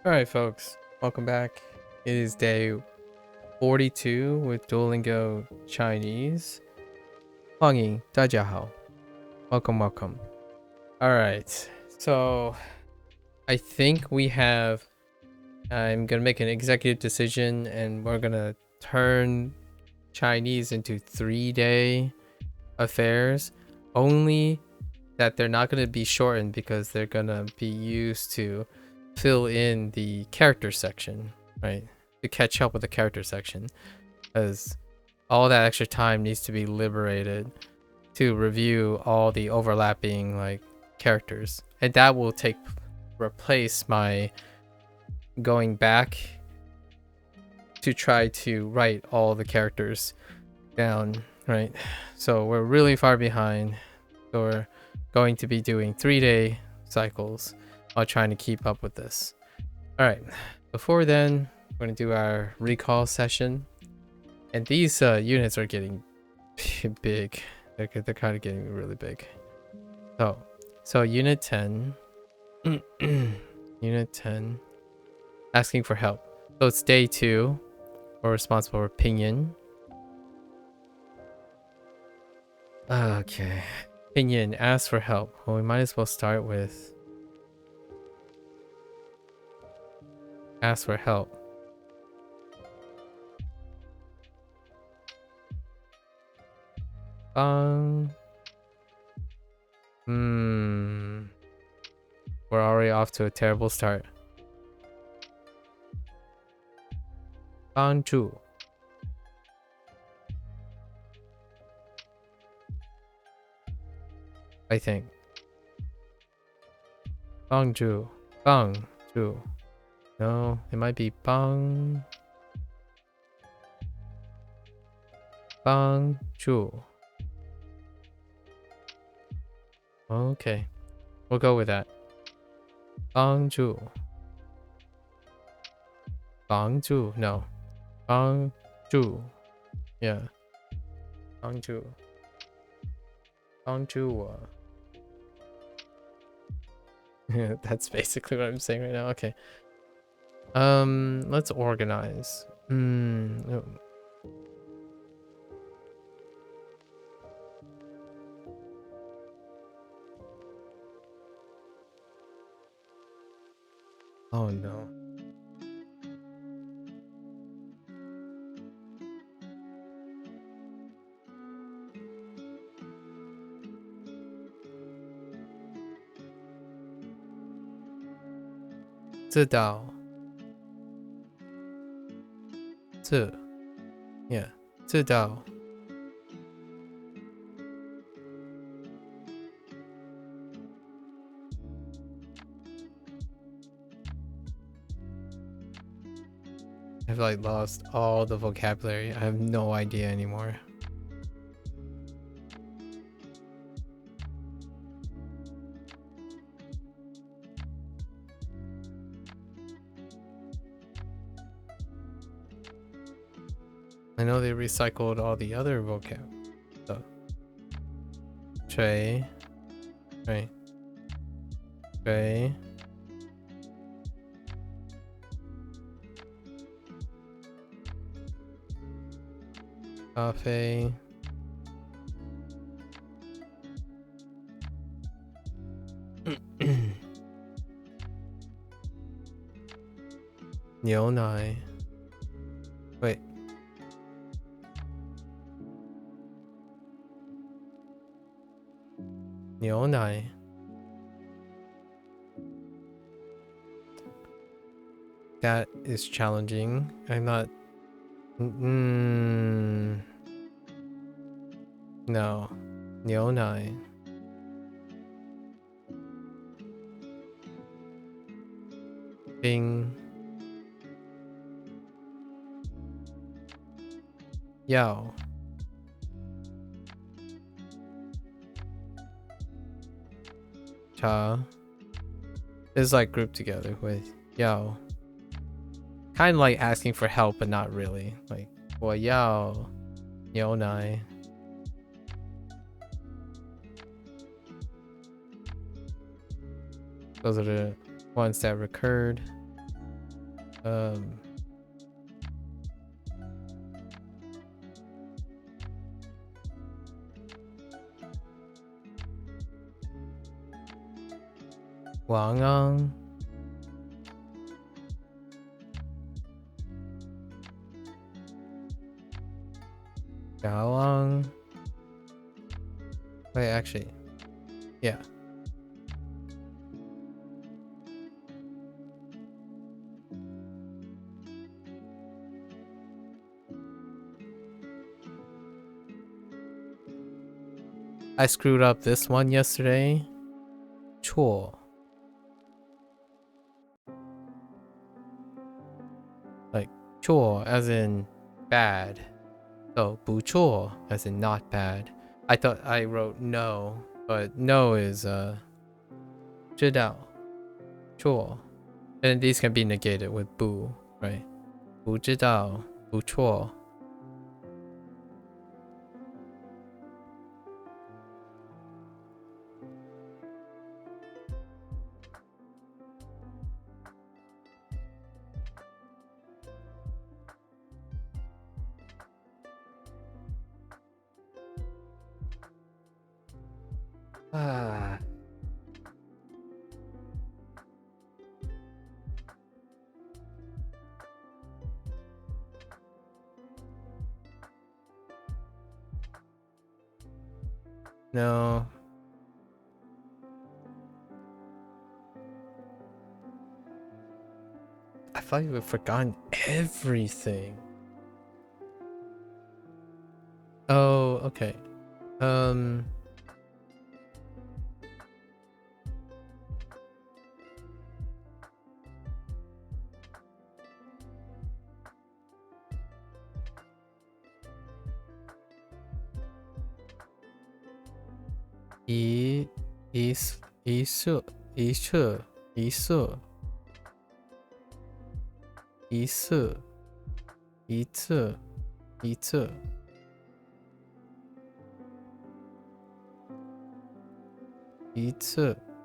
Alright folks, welcome back. It is day 42 with Duolingo Chinese. 欢迎大家好. Welcome. Alright, so I think I'm gonna make an executive decision and we're gonna turn Chinese into 3-day affairs. Only that they're not gonna be shortened because they're gonna be used to fill in the character section, right? To catch up with the character section, because all that extra time needs to be liberated to review all the overlapping characters, and that will replace my going back to try to write all the characters down, right? So we're really far behind, so we're going to be doing 3-day cycles while trying to keep up with this. All right, before then, we're going to do our recall session. And these units are getting big. They're kind of getting really big. So unit 10. Unit 10. Asking for help. So it's day 2. We're responsible for opinion. Okay. Opinion, ask for help. Well, we might as well start with ask for help. We're already off to a terrible start. 帮助 I think. 帮助 No, it might be 帮助 Okay, we'll go with that. 帮助 No. 帮助 Yeah. 帮助我 That's basically what I'm saying right now. Okay. Let's organize. Oh no. Yeah. 知道 I've lost all the vocabulary. I have no idea anymore. I know they recycled all the other vocab. So. 吹 咖啡 牛奶 Wait. 牛奶 That is challenging. I'm not No. 牛奶 冰 药 茶 is grouped together with 药 kind of asking for help but not really. 我要牛奶 Those are the ones that recurred. Um, Wangang. Gawang. Wait, actually, yeah. I screwed up this one yesterday. Chor. Like, chor as in bad. So, 不错 as in not bad. I thought I wrote no, but no is, 知道. Chor. And these can be negated with 不, right? 不知道,不错. Ah. No. I thought you had forgotten everything. Oh, okay.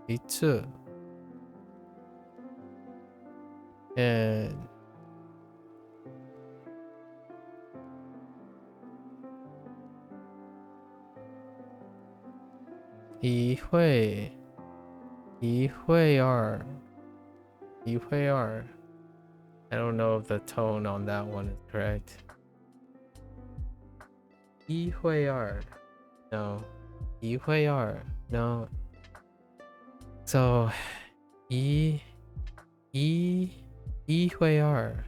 一次 and 一会儿 I don't know if the tone on that one is correct. 一会儿 no. 一会儿 no. So 一会儿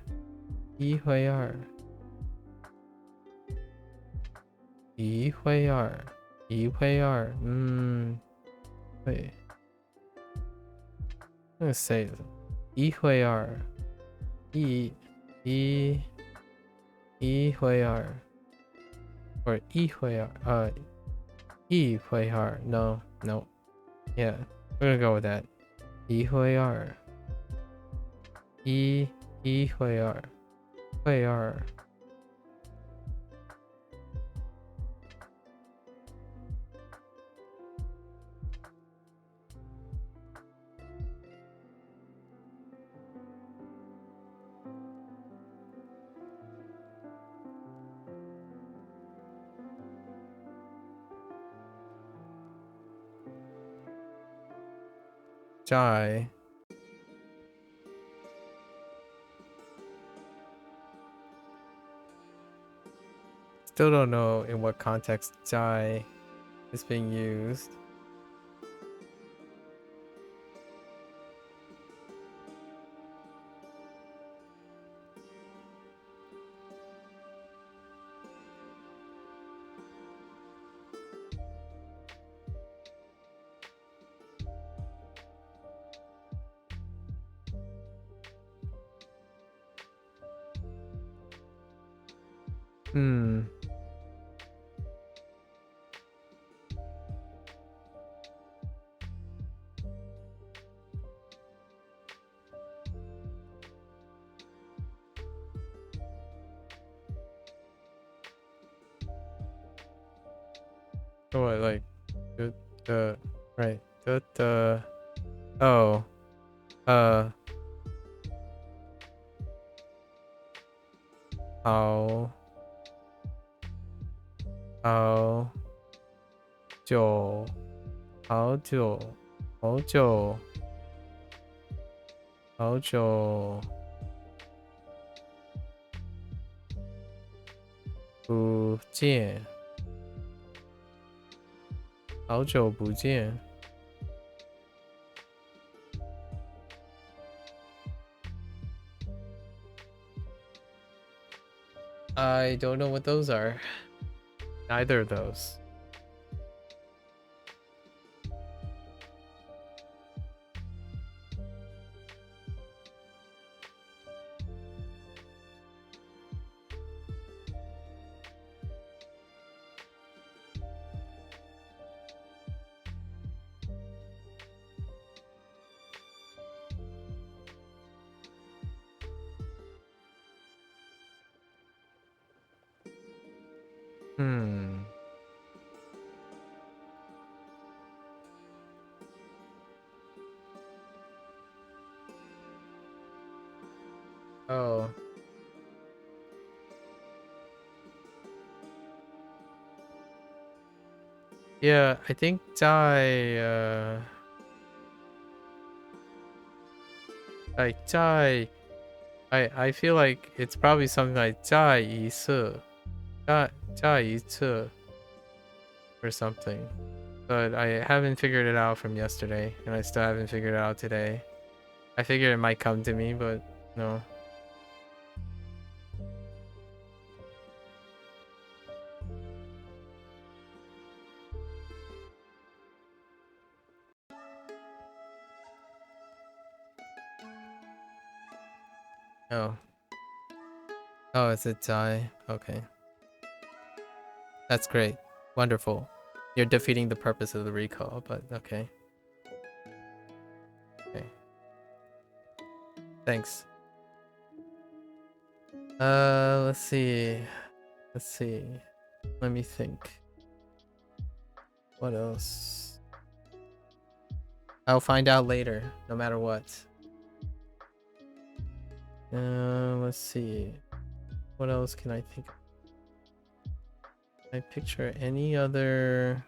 wait. I'm gonna say it. 一会儿 一会儿 or 一会儿 no. Yeah, we're gonna go with that. 一会儿 会儿 Jai. Still don't know in what context Jai is being used. Oh, like the right the oh 好好久好久好久好久不见，好久不见。I don't know what those are. Neither of those. Hmm. Oh. Yeah, I think 在 like 在 I feel like it's probably something like 在一侧 or something. But I haven't figured it out from yesterday, and I still haven't figured it out today. I figured it might come to me, but no. Oh. Oh, it's a tie. Okay. That's great. Wonderful. You're defeating the purpose of the recall, but okay. Okay. Thanks. Let's see. Let's see. Let me think. What else? I'll find out later, no matter what. Let's see. What else can I think of? Can I picture any other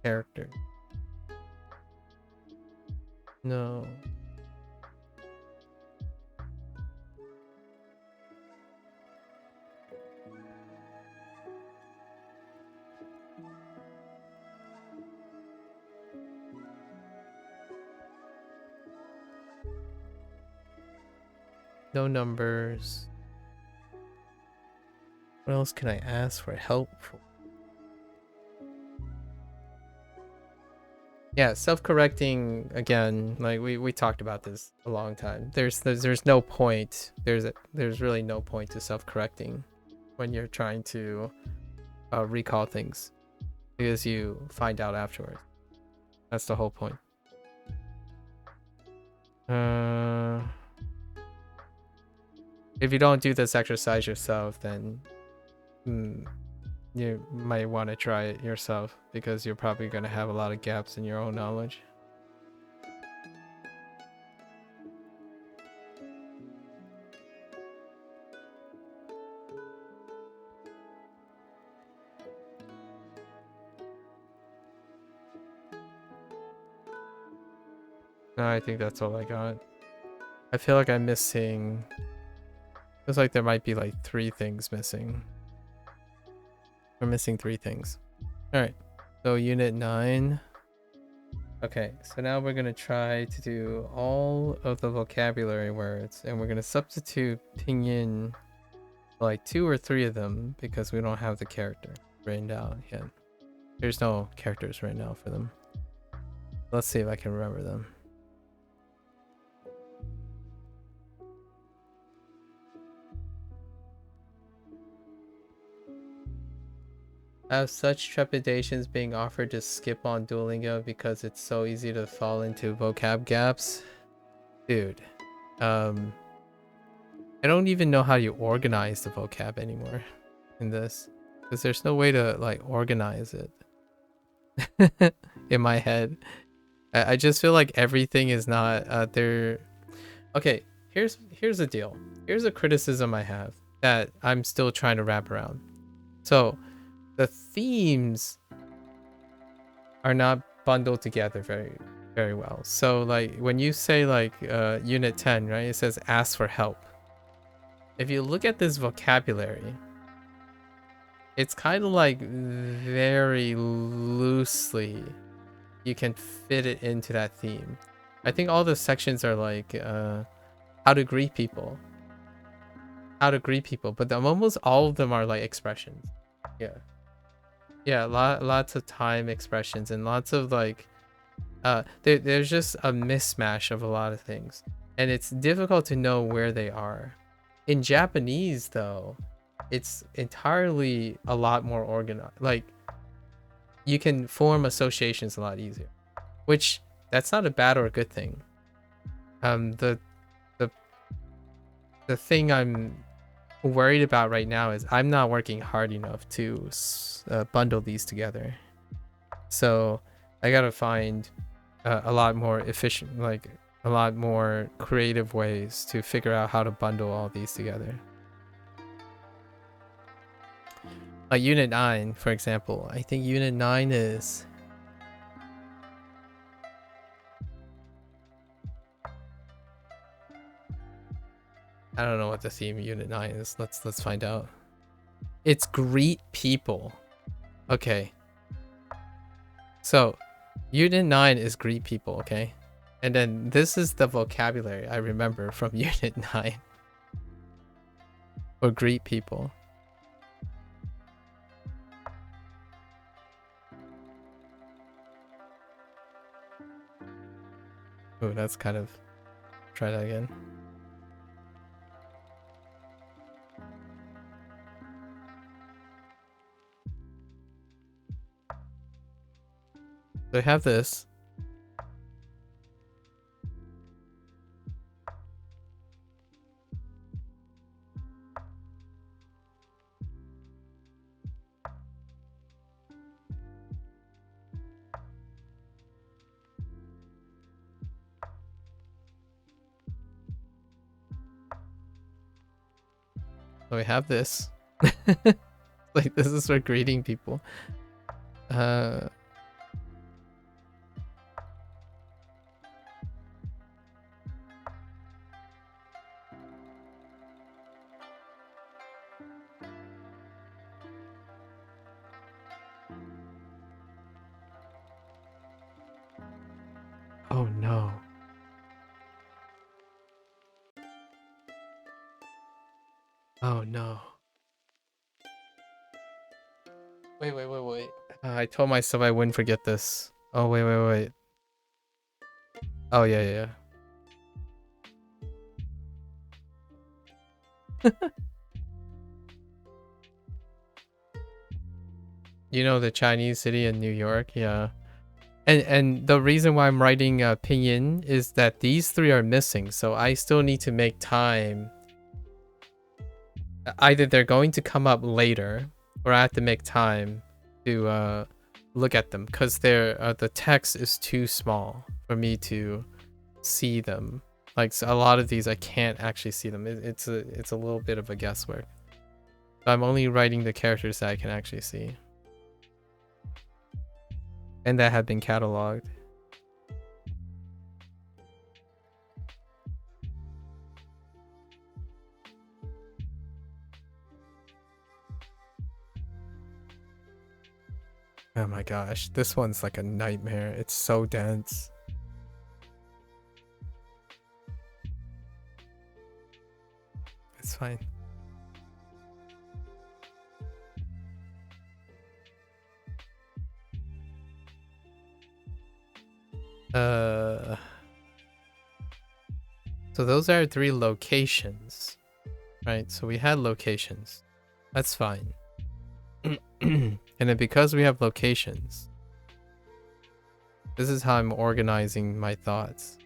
character? No. No numbers. What else can I ask for help for? Yeah, self-correcting again, like we talked about this a long time. There's no point. There's really no point to self-correcting when you're trying to recall things, because you find out afterwards. That's the whole point. If you don't do this exercise yourself, then you might want to try it yourself, because you're probably going to have a lot of gaps in your own knowledge. No, I think that's all I got. I feel like I'm missing... Feels like there might be like 3 things missing. We're missing 3 things. Alright, so unit 9. Okay, so now we're gonna try to do all of the vocabulary words, and we're gonna substitute pinyin like 2 or 3 of them, because we don't have the character written down yet. There's no characters right now for them. Let's see if I can remember them. I have such trepidations being offered to skip on Duolingo because it's so easy to fall into vocab gaps. Dude, I don't even know how you organize the vocab anymore in this, because there's no way to like organize it in my head. I just feel like everything is not there. Okay, here's the deal. Here's a criticism I have. that I'm still trying to wrap around. So the themes are not bundled together very well. So like when you say like unit 10, right? It says ask for help. If you look at this vocabulary, it's kind of like very loosely you can fit it into that theme. I think all the sections are like how to greet people. How to greet people, but almost all of them are like expressions. Yeah. Yeah, lots of time expressions and lots of like there's just a mismatch of a lot of things. And it's difficult to know where they are. In Japanese though, it's entirely a lot more organized. Like you can form associations a lot easier. Which that's not a bad or a good thing. The the the thing I'm worried about right now is I'm not working hard enough to bundle these together. So I gotta find a lot more efficient, like a lot more creative ways to figure out how to bundle all these together. Like Unit 9, for example, I think Unit 9 is... I don't know what the theme of Unit 9 is. Let's find out. It's greet people. Okay. So, Unit 9 is greet people, okay? And then this is the vocabulary I remember from Unit 9. Or greet people. Oh, that's kind of... Try that again. They have this. So we have this. Like this is for greeting people. Oh no. Oh no. Wait. I told myself I wouldn't forget this. Oh, wait. Oh, yeah. You know the Chinese city in New York? Yeah. And the reason why I'm writing pinyin is that these three are missing. So I still need to make time. Either they're going to come up later or I have to make time to look at them because the text is too small for me to see them. Like so a lot of these I can't actually see them. It's a little bit of a guesswork. So I'm only writing the characters that I can actually see. And that have been cataloged. Oh my gosh, this one's like a nightmare. It's so dense. It's fine. So those are 3 locations, right? So we had locations. That's fine. And then because we have locations, this is how I'm organizing my thoughts.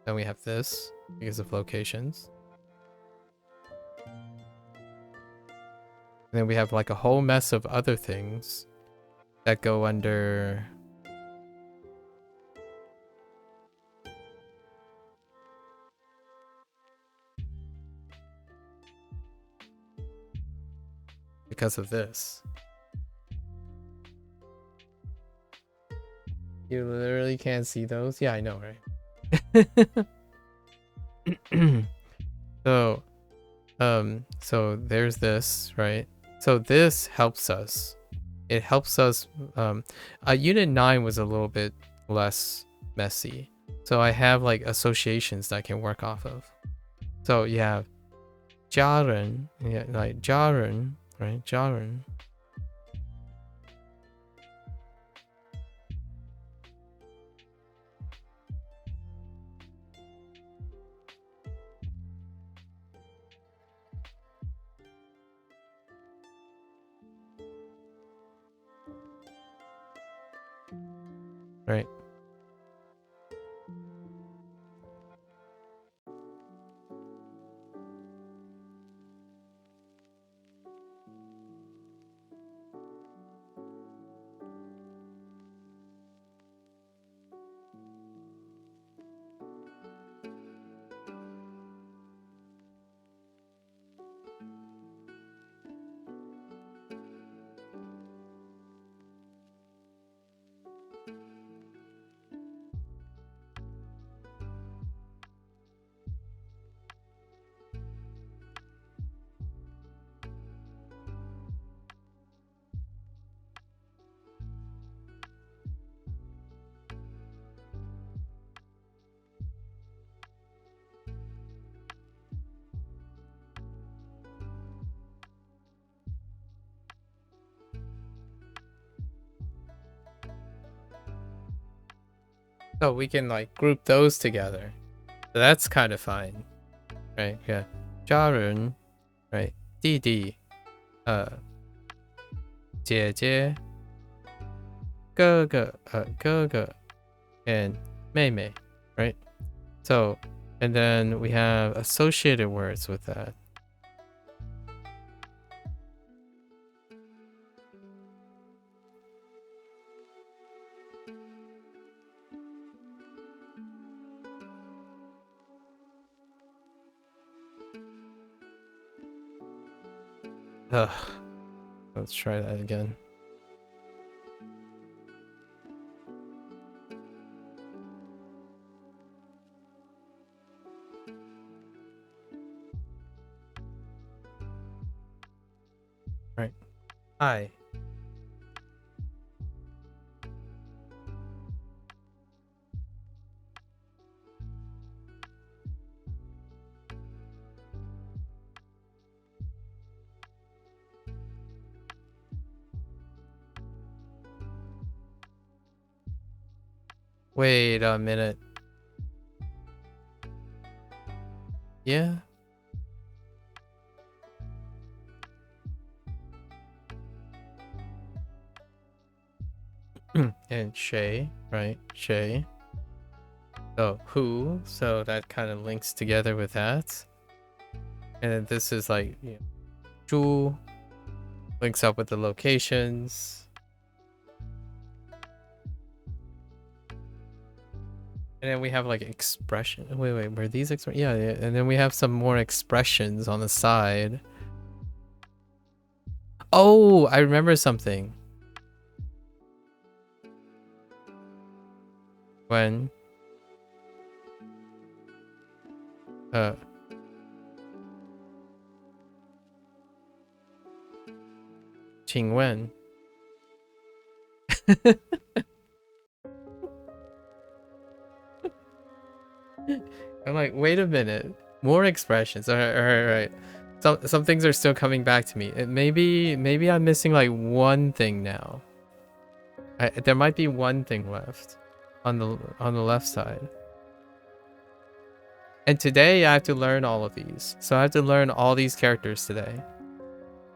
Then we have this because of locations. And then we have like a whole mess of other things that go under because of this. You literally can't see those? Yeah, I know, right? So there's this, right? So this helps us. It helps us. Unit 9 was a little bit less messy. So I have like associations that I can work off of. So you have 家人, yeah, like 家人, right? 家人. Right. So we can like group those together. So that's kind of fine. Right, yeah. 家人, right? 弟弟, 姐姐, 哥哥, 哥哥, and 妹妹, right? So, and then we have associated words with that. Ugh. Let's try that again. Right. Hi. Wait a minute. Yeah. And Shay, right? Shay. So who? So that kind of links together with that. And then this is like, you know, Zhu links up with the locations. And then we have like expression. Wait, were these yeah, and then we have some more expressions on the side. Oh, I remember something. When 请问 I'm like, wait a minute, more expressions. All right. Some things are still coming back to me. Maybe I'm missing like one thing now. There might be one thing left on the left side. And today I have to learn all of these. So I have to learn all these characters today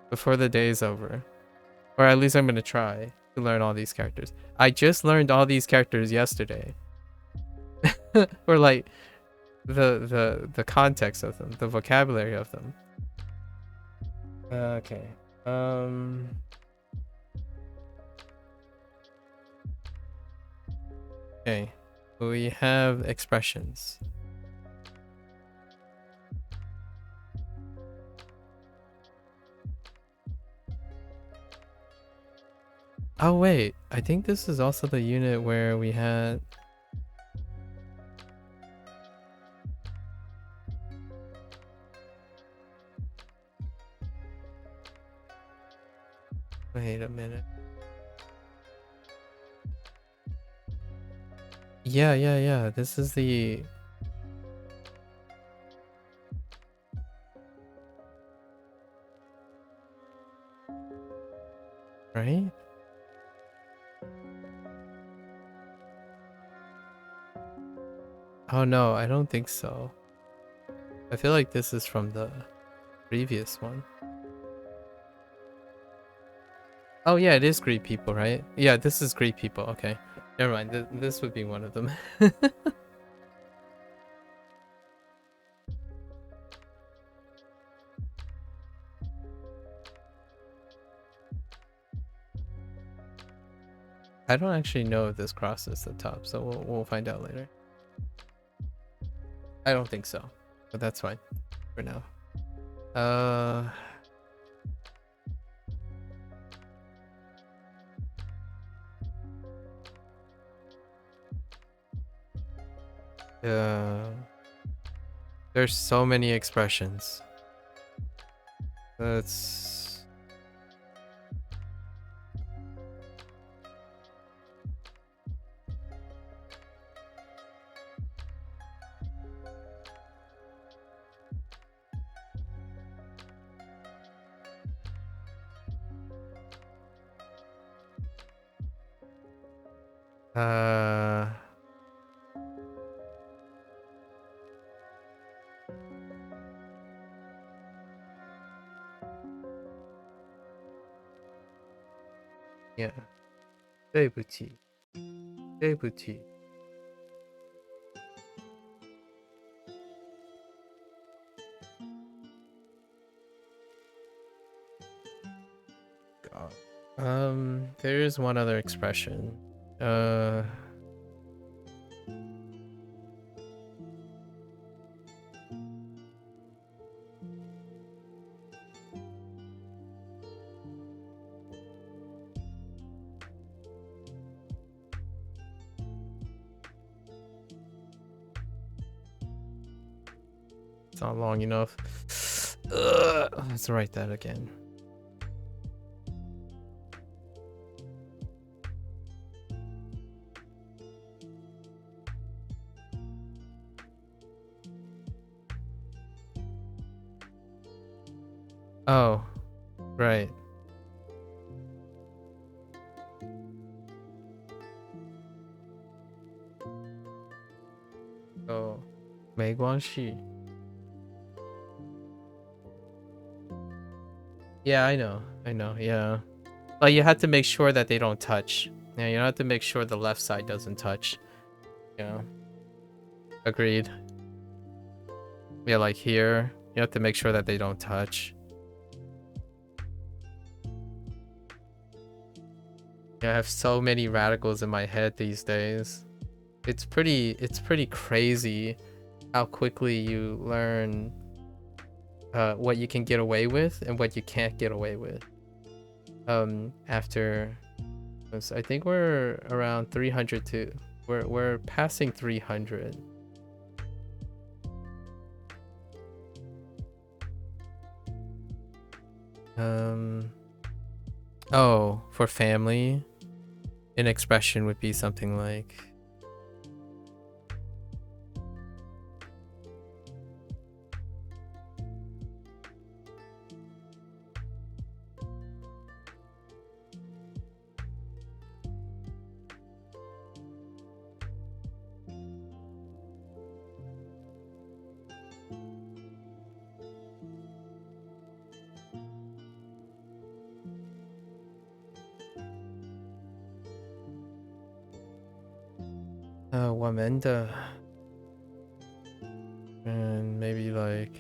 before the day is over. Or at least I'm going to try to learn all these characters. I just learned all these characters yesterday. Or like the context of them, the vocabulary of them. Okay. Um. Okay. We have expressions. Oh wait, I think this is also the unit where we had. Wait a minute. Yeah. This is the. Right? Oh no, I don't think so. I feel like this is from the previous one. Oh yeah, it is Greek people, right? Yeah, this is Greek people. Okay. Never mind. This would be one of them. I don't actually know if this crosses the top, so we'll find out later. I don't think so, but that's fine for now. Uh, uh, there's so many expressions. That's uh, yeah. 对不起，对不起。God. There is one other expression. Uh, it's not long enough. Let's write that again. Oh, right. Oh, 没关系. Yeah, I know. Yeah. But you have to make sure that they don't touch. Yeah, you have to make sure the left side doesn't touch. Yeah. Agreed. Yeah, like here, you have to make sure that they don't touch. Yeah, I have so many radicals in my head these days. It's pretty crazy how quickly you learn what you can get away with and what you can't get away with. After I think we're around 300 too. We're passing 300. Oh, for family, an expression would be something like Wamenda, and maybe like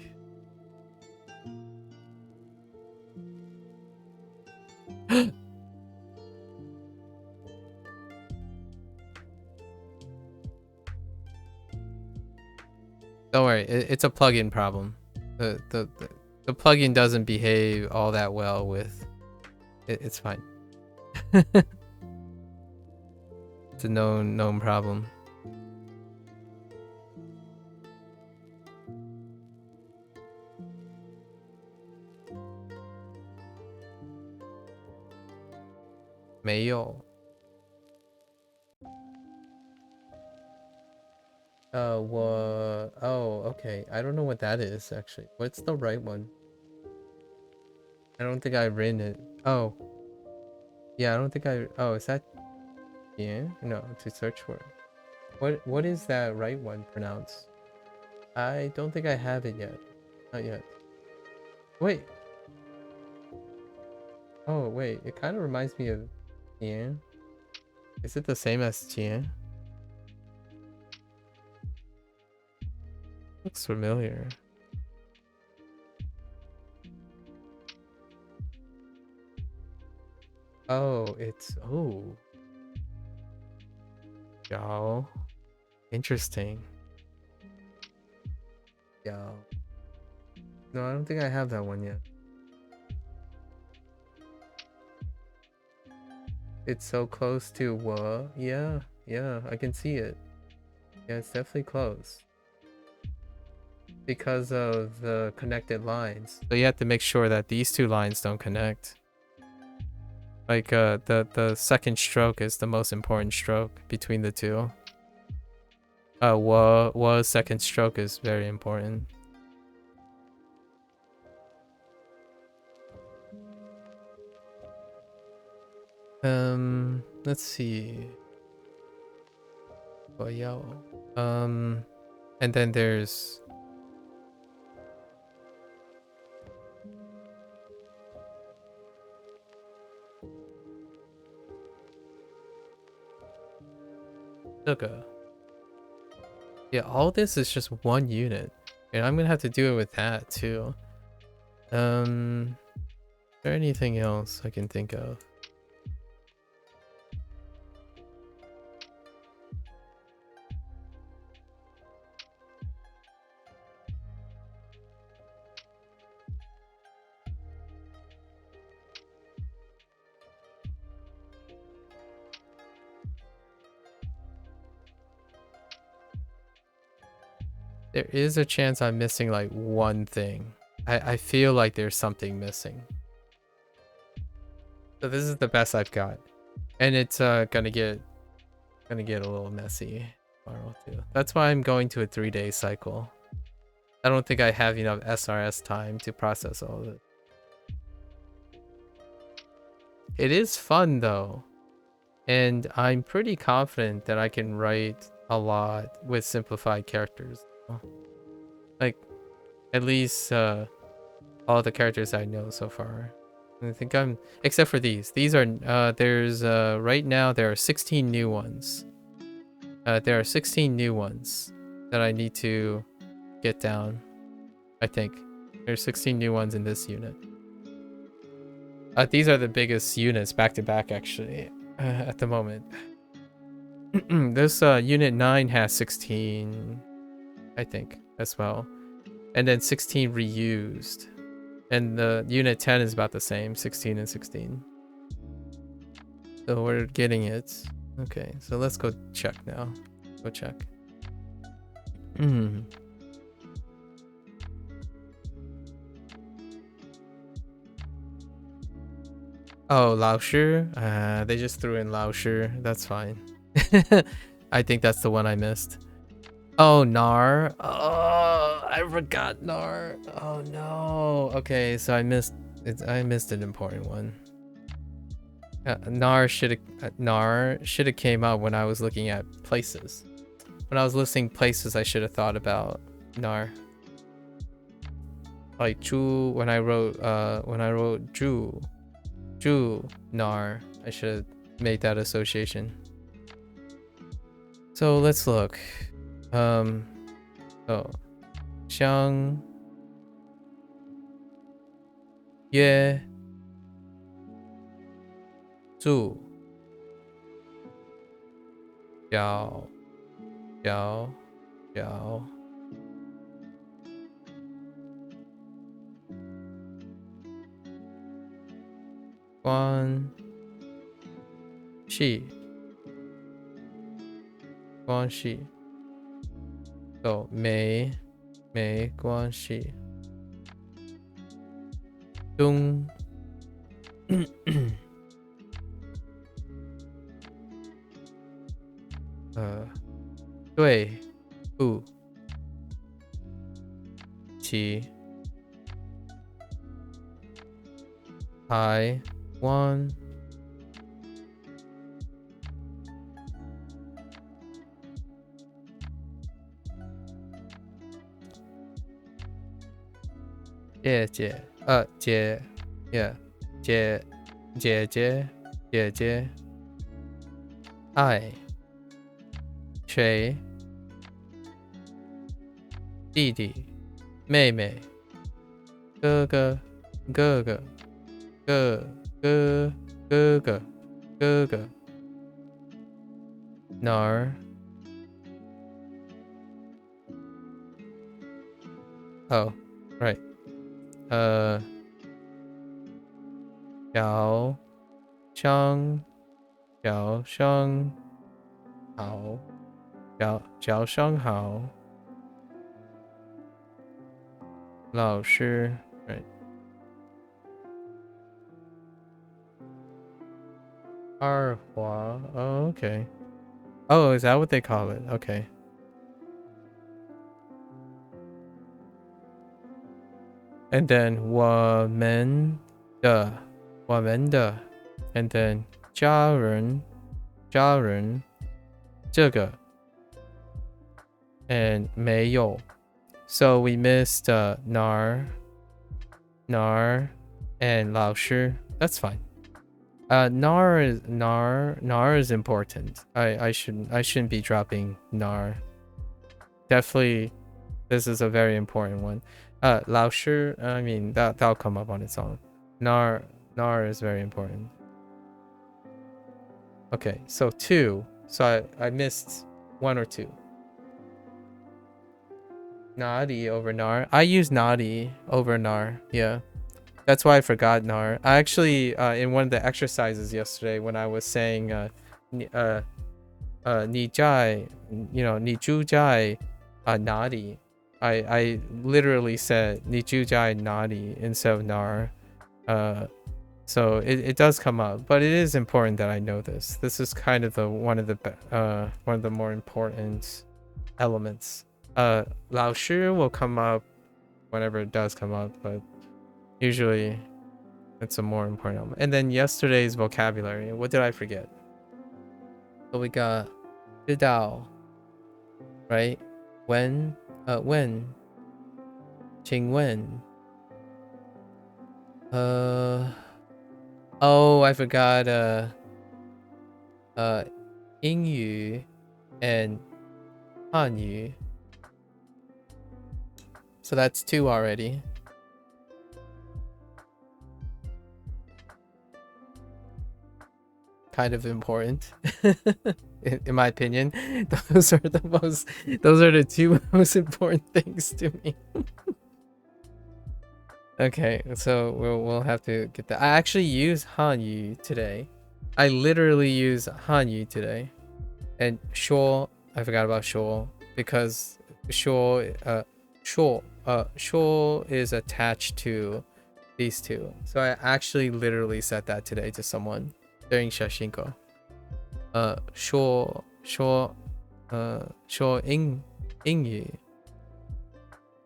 Don't worry, it's a plugin problem. The plugin doesn't behave all that well with it, it's fine. It's a known problem. Mail. What? Oh, okay. I don't know what that is actually. What's the right one? I don't think I've written it. Oh, yeah. I don't think I. Oh, is that? Yeah. No, to search for it. What is that right one pronounced? I don't think I have it yet. Not yet. Wait. Oh, wait. It kind of reminds me of Tian. Is it the same as Tian? Looks familiar. Oh, it's Yao. Interesting. Yao. No, I don't think I have that one yet. It's so close to what? Yeah, I can see it. Yeah, it's definitely close. Because of the connected lines. So you have to make sure that these two lines don't connect. Like the second stroke is the most important stroke between the two. Second stroke is very important. Let's see. And then there's Suga. Yeah, all this is just one unit. And I'm gonna have to do it with that too. Is there anything else I can think of? There is a chance I'm missing like one thing. I feel like there's something missing. So this is the best I've got. And it's gonna get a little messy tomorrow too. That's why I'm going to a 3-day cycle. I don't think I have enough SRS time to process all of it. It is fun though. And I'm pretty confident that I can write a lot with simplified characters. Like, at least all the characters I know so far. I think I'm, except for these. These are, there's, right now there are 16 new ones. There are 16 new ones that I need to get down, I think. There's 16 new ones in this unit. These are the biggest units back to back, actually, at the moment. This unit 9 has 16, I think, as well. And then 16 reused. And the unit 10 is about the same, 16 and 16. So we're getting it. Okay, so let's go check now. Go check. Oh, Laoshi. They just threw in Laoshi. That's fine. I think that's the one I missed. Oh, Nar. Oh, I forgot Nar. Oh no. Okay, so I missed it. I missed an important one. Nar should have came out when I was looking at places. When I was listing places, I should have thought about Nar. Like Chu, when I wrote Ju Nar, I should have made that association. So let's look. Oh, Xiang Ye Zu Xiao Xiao Xiao 关系关系 so 没关系中对不起台湾姐姐姐爱谁弟弟妹妹哥哥哥哥哪儿Oh, right. 小声好，小声好，老师 right. 二华 oh, okay. Oh, is that what they call it? Okay. And then 我们的 and then 家人这个 and 没有 so we missed nar and 老师 that's fine. Nar is important. I shouldn't be dropping nar. Definitely this is a very important one. 老师 I mean that'll come up on its own. Nar is very important. Okay, so 2. So I missed 1 or 2. Naughty over nar. I use naughty over nar. Yeah. That's why I forgot nar. I actually in one of the exercises yesterday when I was saying 你在 you know 你住在哪里 I literally said 你住在哪里 instead of nar. So it does come up, but it is important that I know this. This is kind of one of the more important elements. 老师 will come up whenever it does come up, but usually it's a more important element. And then yesterday's vocabulary. What did I forget? So we got 知道 right? When 请问 oh, I forgot 英语 and 汉语 so that's 2 already. Kind of important in my opinion. Those are the 2 most important things to me. Okay, so we'll have to get that. I actually use Hanyu today. I literally use Hanyu today. And sure, I forgot about sure because sure is attached to these 2. So I actually literally said that today to someone during Shashinko. Sure 英语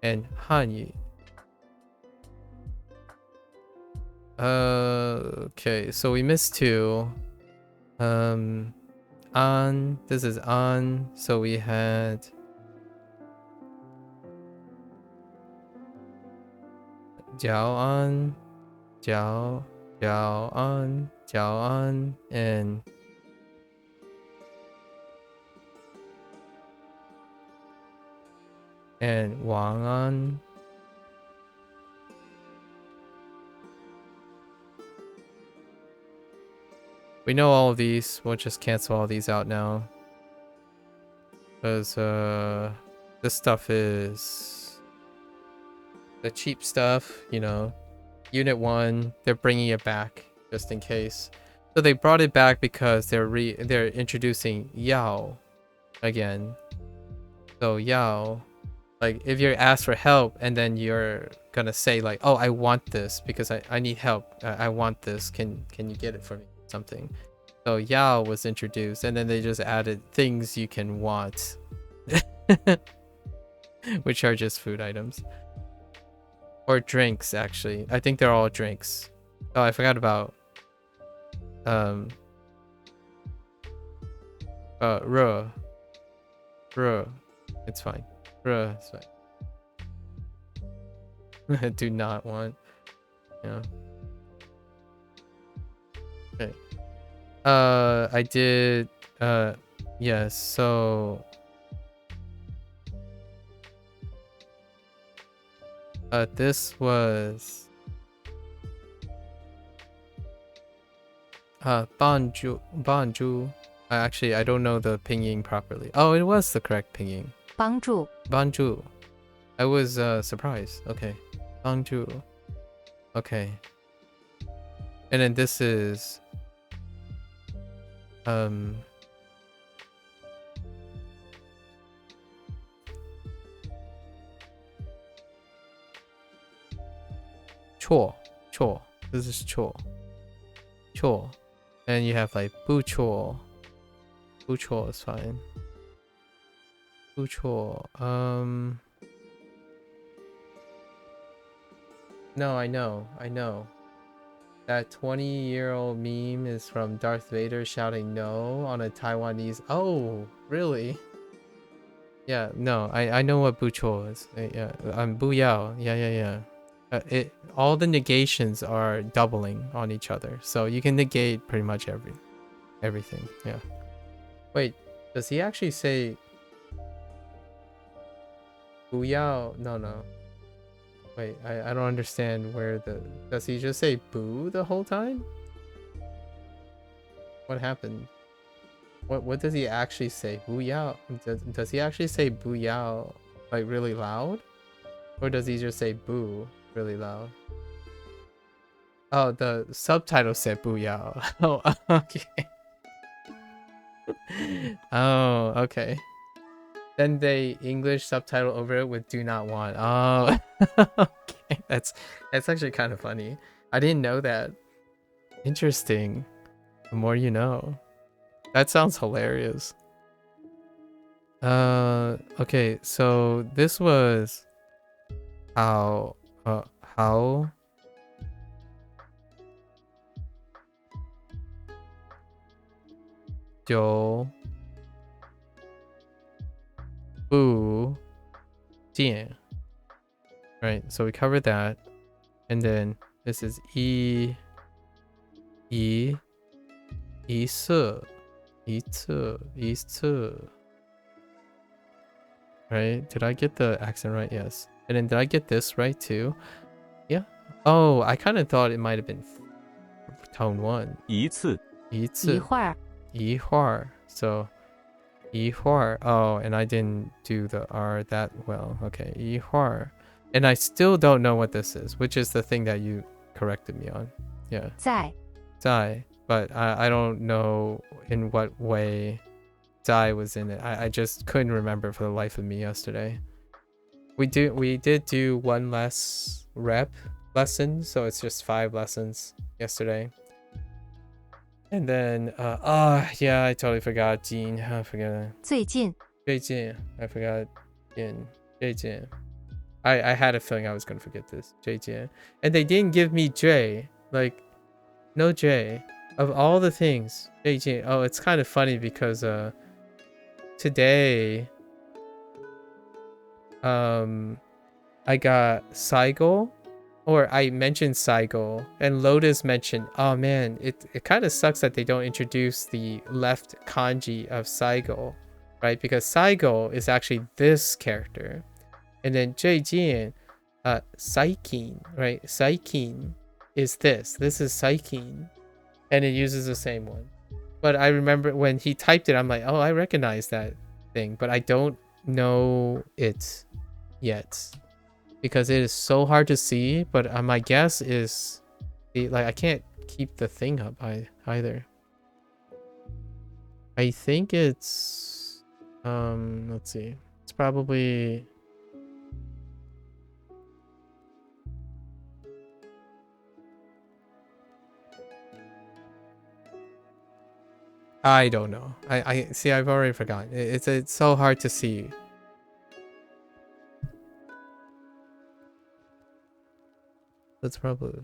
and Hanyu. Okay, so we missed 2. On, this is on, so we had 早安 and 晚安 We know all of these. We'll just cancel all these out now. Because this stuff is the cheap stuff, you know. Unit 1, they're bringing it back. just in case. So they brought it back because they're introducing Yao again. So Yao, like if you're asked for help and then you're gonna say like, oh, I want this because I need help. I want this. Can you get it for me? Something. So Yao was introduced, and then they just added things you can want, which are just food items. Or drinks, actually. I think they're all drinks. Oh, I forgot about Ruh. It's fine. Ruh, it's fine. Do not want. Yeah. Okay. I did yes, so this was Banju. Actually, I don't know the pinyin properly. Oh, it was the correct pinyin. Banju. I was surprised. Okay. Banju. Okay. And then this is chore. This is chore. And you have like buchor. Buchor is fine. Buchor. No, I know. That 20-year-old meme is from Darth Vader shouting no on a Taiwanese. Oh, really? Yeah, no, I know what buchor is. Yeah, buyao. Yeah. All the negations are doubling on each other, so you can negate pretty much everything. Yeah. Wait, does he actually say buyao? No. Wait, I don't understand where does he just say boo the whole time? What happened? What does he actually say? Buyao? Does he actually say buyao like really loud? Or does he just say boo really loud? Oh, the subtitle said booyah. Oh, okay. Oh, okay. Then they English subtitle over it with do not want. Oh, okay. That's actually kind of funny. I didn't know that. Interesting. The more you know. That sounds hilarious. Okay, so this was how Jiu Bu Jian. Right, so we covered that. And then this is yi se. Right? Did I get the accent right? Yes. And then did I get this right too? Yeah. Oh, I kind of thought it might have been tone 1. 一次 一会儿. So 一会儿. Oh, and I didn't do the R that well. Okay. 一会儿. And I still don't know what this is, which is the thing that you corrected me on. Yeah. 在. But I don't know in what way 在 was in it. I just couldn't remember for the life of me yesterday. We did do one less rep lesson, so it's just 5 lessons yesterday. And then yeah, I totally forgot Jean. I forgot. 最近 I forgot Jin. 最近. I had a feeling I was gonna forget this. 最近. And they didn't give me J. Like no J. Of all the things. 最近. Oh, it's kind of funny because today I got Saigo, or I mentioned Saigo, and Lotus mentioned, oh man, it kind of sucks that they don't introduce the left kanji of Saigo, right? Because Saigo is actually this character. And then Jeijin, Saikin, right? Saikin is this. This is Saikin. And it uses the same one. But I remember when he typed it, I'm like, oh, I recognize that thing, but I don't know it yet because it is so hard to see. But my guess is I can't keep the thing up either. I think it's let's see. It's probably I don't know. I see, I've already forgotten. It's so hard to see. That's probably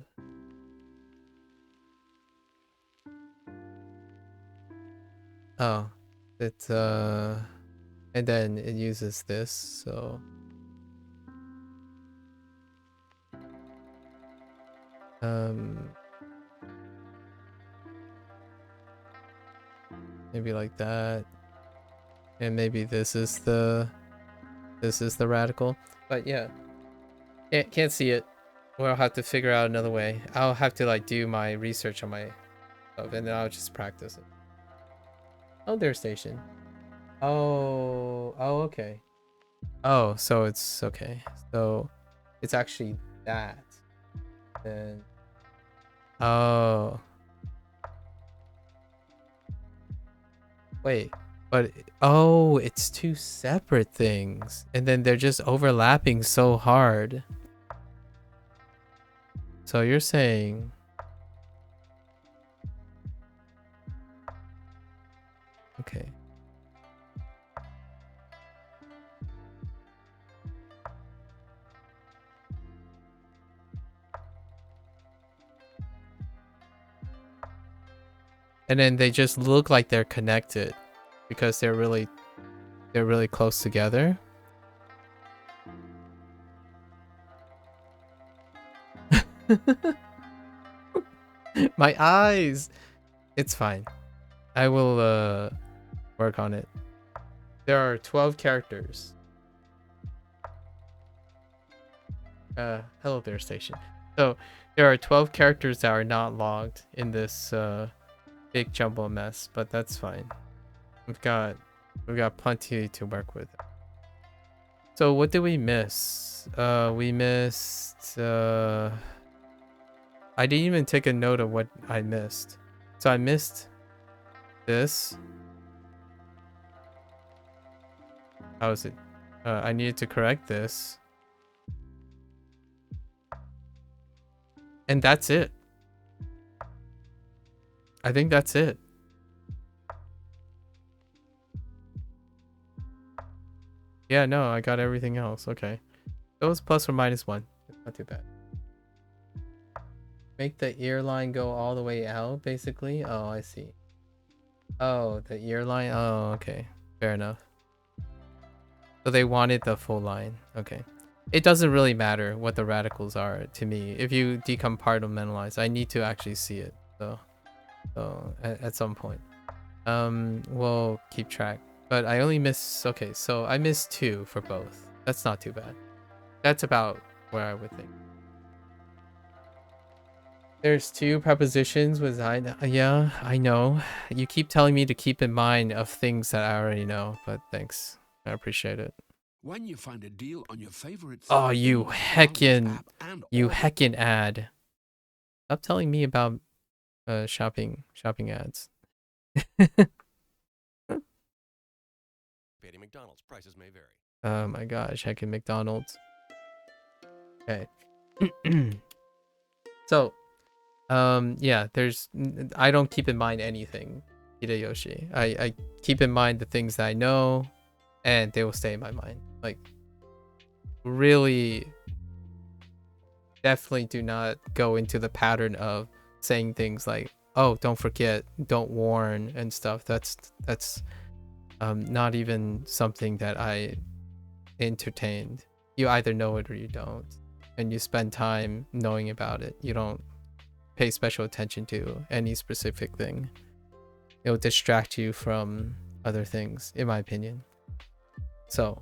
oh, it's and then it uses this, so maybe like that, and maybe this is the radical. But yeah, can't see it. We'll have to figure out another way. I'll have to like do my research on my stuff, and then I'll just practice it. Oh, there's station. Oh, okay. Oh, so it's okay. So it's actually that. Then oh. Wait, but oh, it's two separate things. And then they're just overlapping so hard. So you're saying okay. And then they just look like they're connected because they're really close together. My eyes. It's fine. I will work on it. There are 12 characters. Hello there, station. So there are 12 characters that are not logged in this big jumble mess, but that's fine. We've got plenty to work with. So what did we miss? We missed I didn't even take a note of what I missed. So I missed this. How is it? I needed to correct this. And that's it. I think that's it. Yeah, no, I got everything else. Okay. It was plus or minus 1. It's not too bad. Make the ear line go all the way out, basically. Oh, I see. Oh, the ear line. Oh, okay. Fair enough. So they wanted the full line. Okay. It doesn't really matter what the radicals are to me. If you decompartmentalize, I need to actually see it. So at some point. We'll keep track. But I only miss, okay, so I missed 2 for both. That's not too bad. That's about where I would think. There's 2 prepositions with yeah, I know. You keep telling me to keep in mind of things that I already know, but thanks. I appreciate it. When you find a deal on your favorite oh, you heckin' ad. Stop telling me about shopping ads. McDonald's prices may vary. Oh my gosh, heckin' McDonald's. Okay. So, yeah, I don't keep in mind anything, Hideyoshi. I keep in mind the things that I know, and they will stay in my mind. Like, really, definitely do not go into the pattern of saying things like, oh, don't forget, don't warn, and stuff. That's not even something that I entertained. You either know it or you don't, and you spend time knowing about it. You don't pay special attention to any specific thing. It'll distract you from other things, in my opinion. So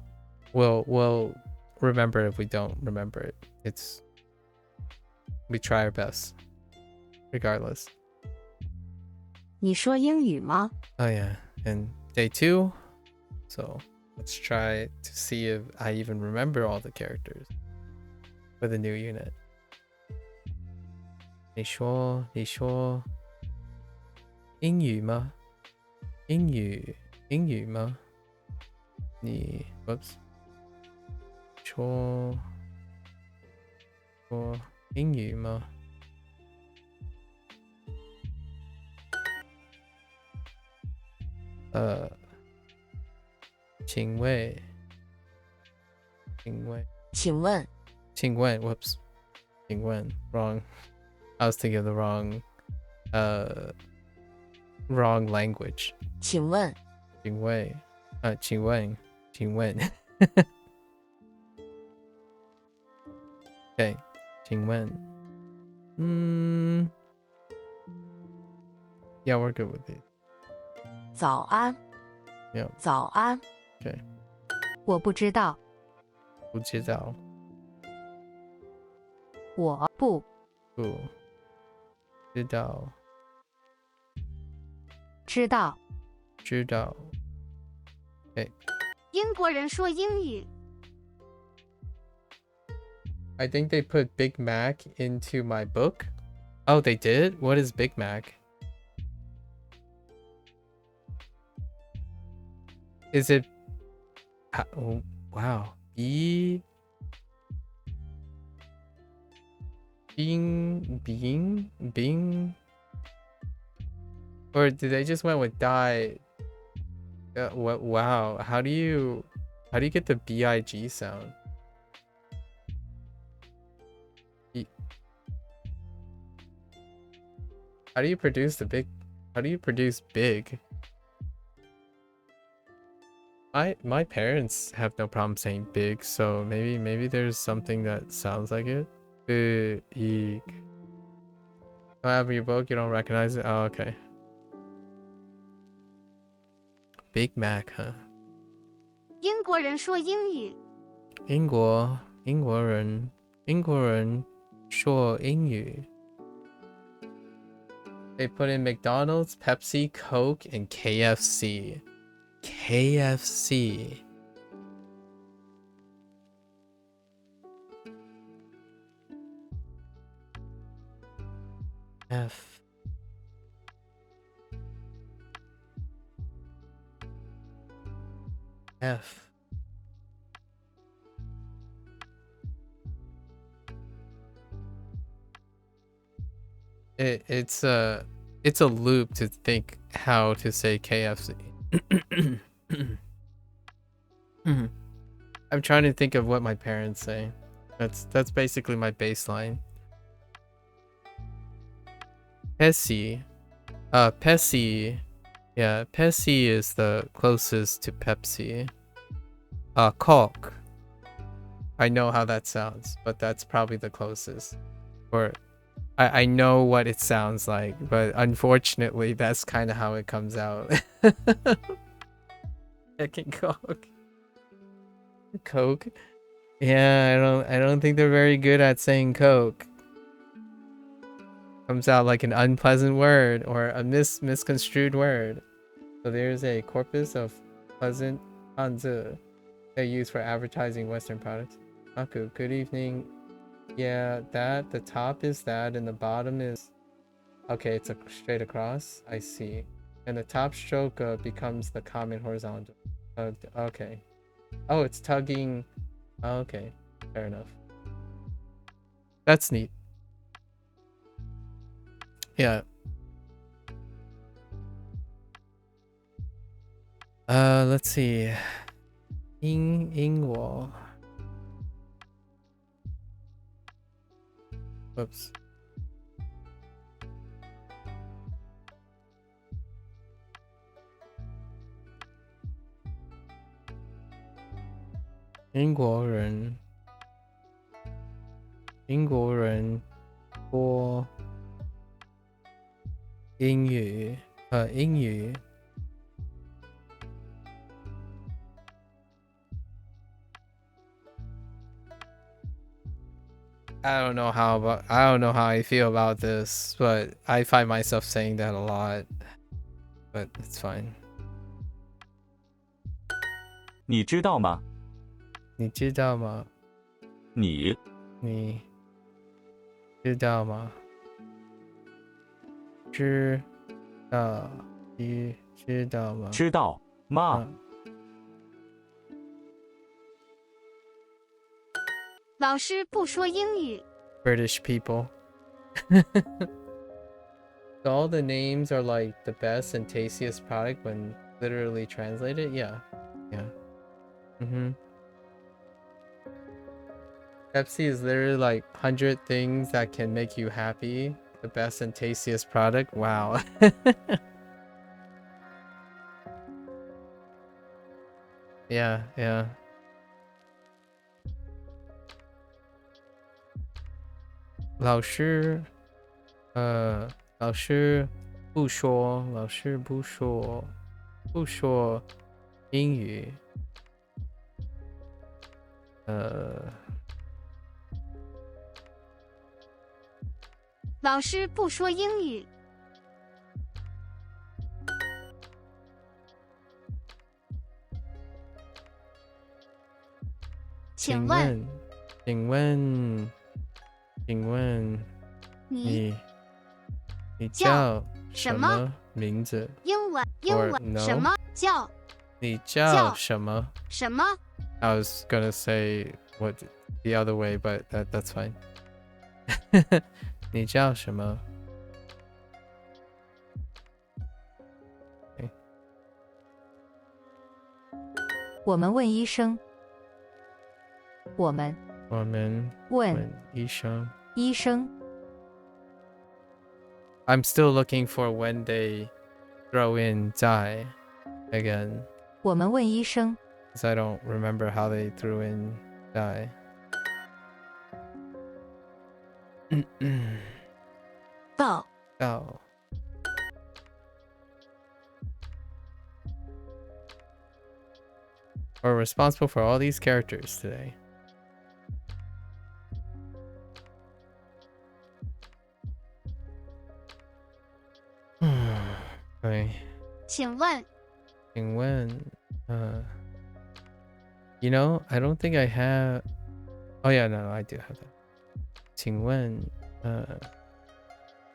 we'll remember if we don't remember it. We try our best regardless. 你说英语吗? Oh yeah, and day 2. So let's try to see if I even remember all the characters for the new unit. 你说英语吗？英语吗？你 whoops 说英语吗？请问请问 whoops 请问 wrong I was thinking of the wrong language 请问请问okay 请问yeah we're good with it 早安 yeah 早安 okay 我不知道不知道我不不知道知道知道 okay 英国人说英语 I think they put Big Mac into my book. Oh, they did? What is Big Mac? Is it... oh, wow. Bing? Or did they just went with die? What? Wow. How do you get the BIG sound? How do you produce big? My parents have no problem saying big, so maybe there's something that sounds like it. Big. However you book, you don't recognize it. Oh, okay. Big Mac, huh? 英国人说英语英国人说英语 They put in McDonald's, Pepsi, Coke, and KFC. KFC. F. F. It's a loop to think how to say KFC. I'm trying to think of what my parents say. That's basically my baseline. Pepsi. Pepsi. Yeah, Pepsi is the closest to Pepsi. Coke. I know how that sounds, but that's probably the closest. Or I know what it sounds like, but unfortunately that's kind of how it comes out. Heckin' Coke. Coke? Yeah, I don't think they're very good at saying Coke. Comes out like an unpleasant word or a misconstrued word. So there's a corpus of pleasant hanzi they use for advertising Western products. MAKU, good evening. Yeah, the top is that and the bottom is... Okay, it's a straight across. I see. And the top stroke becomes the common horizontal. Okay. Oh, it's tugging. Okay, fair enough. That's neat. Yeah. Let's see. 英国 Whoops. 英国人说英语英语 I don't know how I feel about this, but I find myself saying that a lot. But it's fine. 你知道吗？你知道吗？你你知道吗？知道你知道吗？知道吗？老师不说英语。 British people. So all the names are like the best and tastiest product when literally translated? Yeah. Yeah. Pepsi is literally like 100 things that can make you happy. The best and tastiest product? Wow. Yeah, yeah. 老师不说英语。老师不说英语。请问你你叫叫什么什么名字？英文 Or no 什么叫你叫什么？什么？ I was gonna say what the other way, but that's fine. 你叫什么？我们问医生。我们我们问问医生。医生。 I'm still looking for when they throw in 在 again, 我们问医生。 because I don't remember how they threw in 在。到到。We're responsible for all these characters today. Okay. 请问 请问, you know, I don't think I have. Oh yeah, no, I do have that. 请问,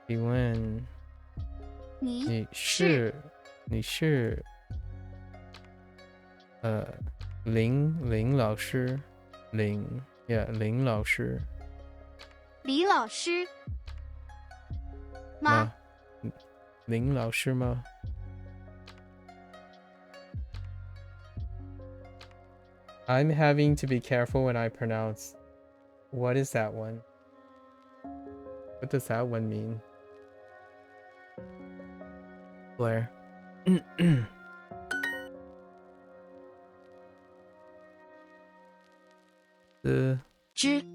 请问你你是林老师林老师李老师吗？吗？林老师吗？ I'm having to be careful when I pronounce. What is that one? What does that one mean? Blair. 知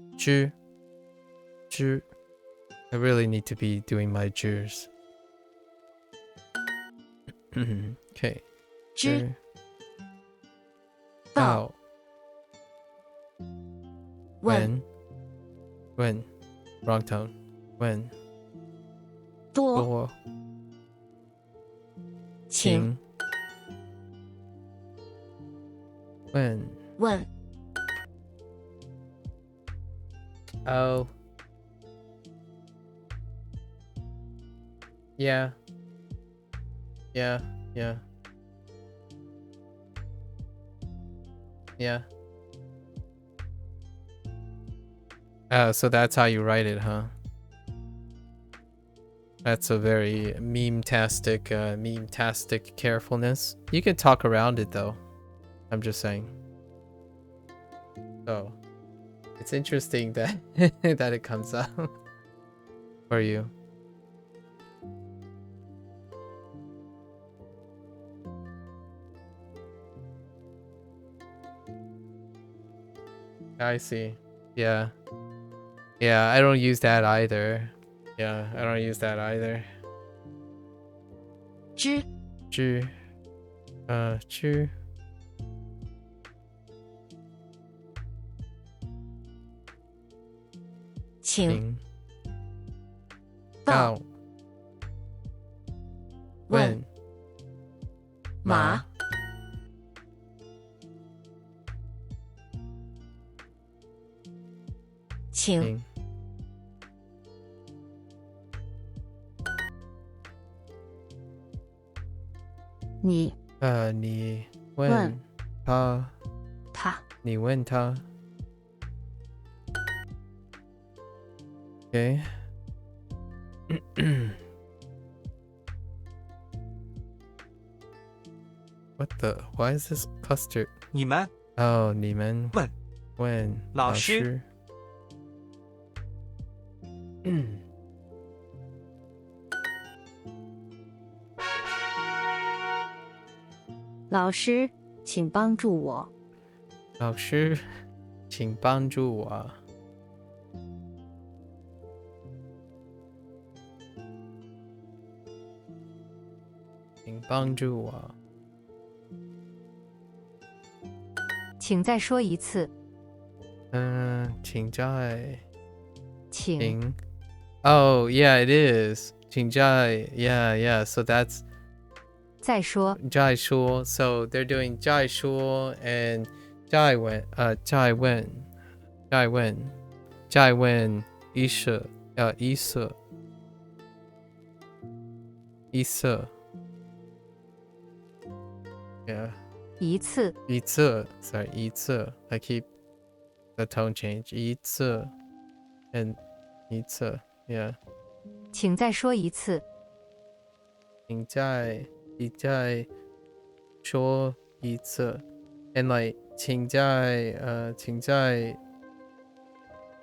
I really need to be doing my jurs. Okay. 知道问 when wrong tone when 多多请when 问 oh yeah yeah so that's how you write it, huh? That's a very meme-tastic carefulness. You can talk around it though. I'm just saying. So it's interesting that that it comes out for you. I see. Yeah. Yeah, I don't use that either. Yeah, I don't use that either. 知知请到到问马请你你问问他，他你问他。Okay. What the? Why is this cluster? 你们 Oh, 你们问问老师。老师，请帮助我。老师，请帮助我。请帮助我。请再说一次。请再请请 Oh, yeah, it is. 请再 Yeah. So that's 再说。再说. So they're doing 再说 and 再问再问再问再问一色一色一色 Yeah. 一次。一次 Sorry, 一次 I keep the tone change. 一次 and 一次 Yeah. 请再说一次。请再说一次 and like 请再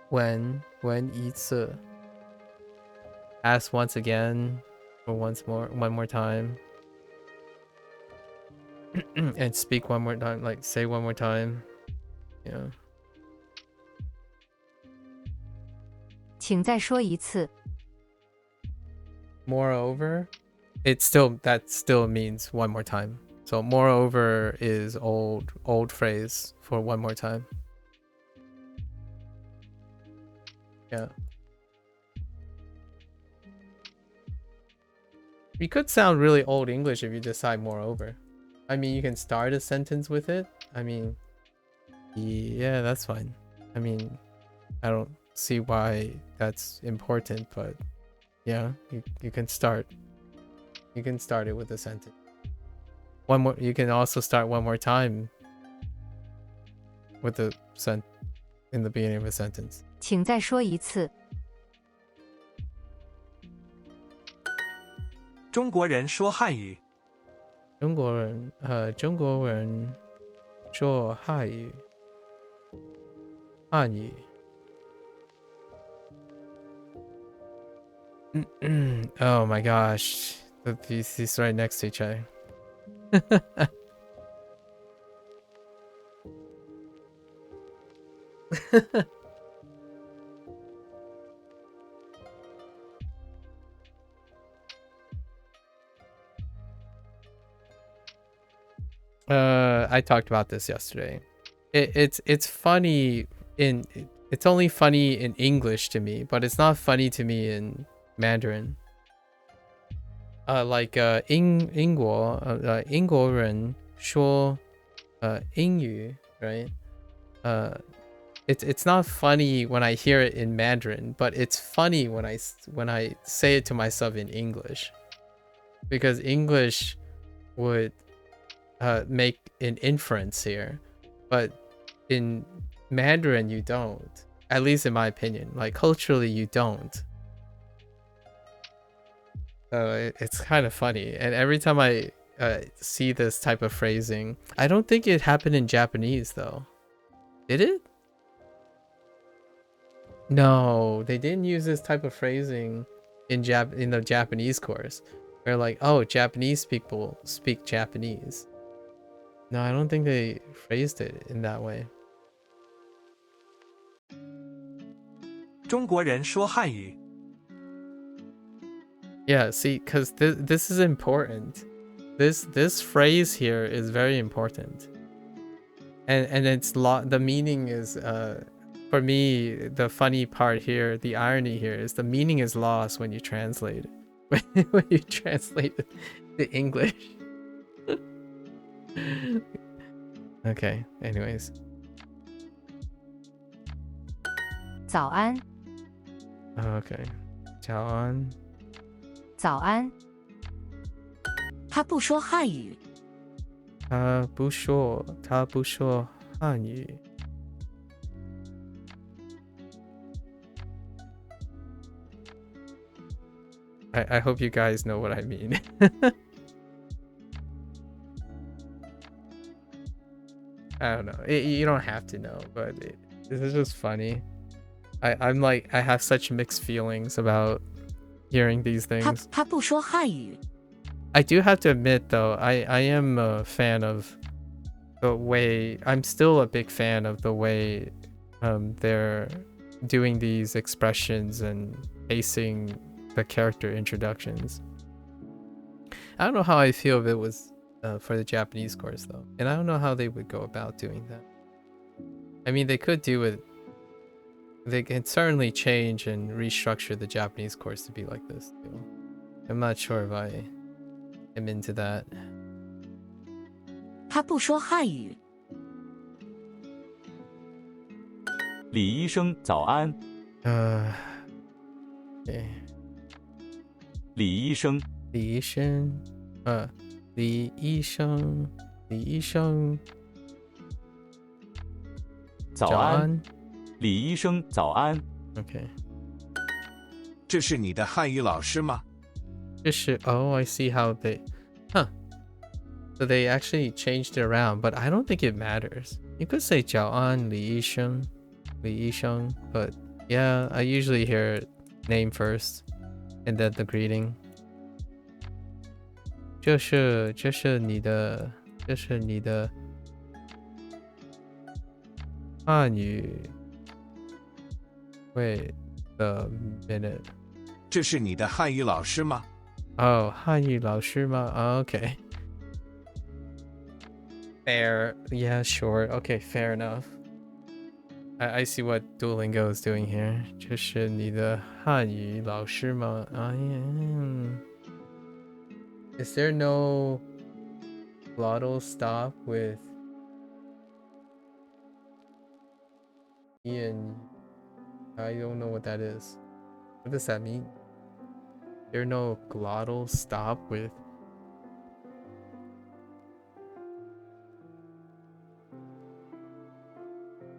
问一次 Ask once again or one more time and speak one more time, like say one more time. Yeah. 请再说一次。Moreover, that still means one more time. So moreover is old phrase for one more time. Yeah. You could sound really old English if you decide moreover. I mean, you can start a sentence with it. I mean, yeah, that's fine. I mean, I don't see why that's important, but yeah, you can start. You can start it with a sentence. You can also start one more time with the in the beginning of a sentence. 请再说一次。中国人说汉语。中国人说汉语。Oh my gosh. These right next to each other. I talked about this yesterday. It's funny it's only funny in English to me, but it's not funny to me in Mandarin. Like 英国人说英语 right? It's not funny when I hear it in Mandarin, but it's funny when I say it to myself in English, because English would make an inference here, but in Mandarin you don't. At least in my opinion, like culturally you don't. So it's kind of funny, and every time I see this type of phrasing, I don't think it happened in Japanese though. Did it? No, they didn't use this type of phrasing in the Japanese course. They're like, oh, Japanese people speak Japanese. No, I don't think they phrased it in that way. 中国人说汉语。 Yeah, see, because this is important. This phrase here is very important, and the meaning is for me, the funny part here, the irony here is the meaning is lost when you translate it. When you translate it to English. Okay, anyways. 早安。 Okay. 早安。早安。他不说汉语，他不说汉语。I hope you guys know what I mean. I don't know. You don't have to know, but this is just funny. I'm like, I have such mixed feelings about hearing these 他 things. 他不说汉语， I do have to admit, though, I am a fan of the way, I'm still a big fan of the way they're doing these expressions and pacing the character introductions. I don't know how I feel if it was for the Japanese course, though. And I don't know how they would go about doing that. I mean, they could do it. They can certainly change and restructure the Japanese course to be like this, too. I'm not sure if I am into that. 他不说汉语， 李医生早安， Okay. 李医生， 李医生，李医生，李医生，早早安，安。李医生早安， Okay. 这是你的汉语老师吗？ Oh, I see how they, huh. So they actually changed it around, but I don't think it matters. You could say 早安李医生, but yeah, I usually hear name first and then the greeting. 这是你的汉语。Wait a minute. 这是你的汉语老师吗？ Oh, 汉语老师吗? Oh, okay. Fair. Yeah, sure. Okay, fair enough. I see what Duolingo is doing here. 这是你的汉语老师吗? I am. Is there no glottal stop with Ian? I don't know what that is. What does that mean? There no glottal stop with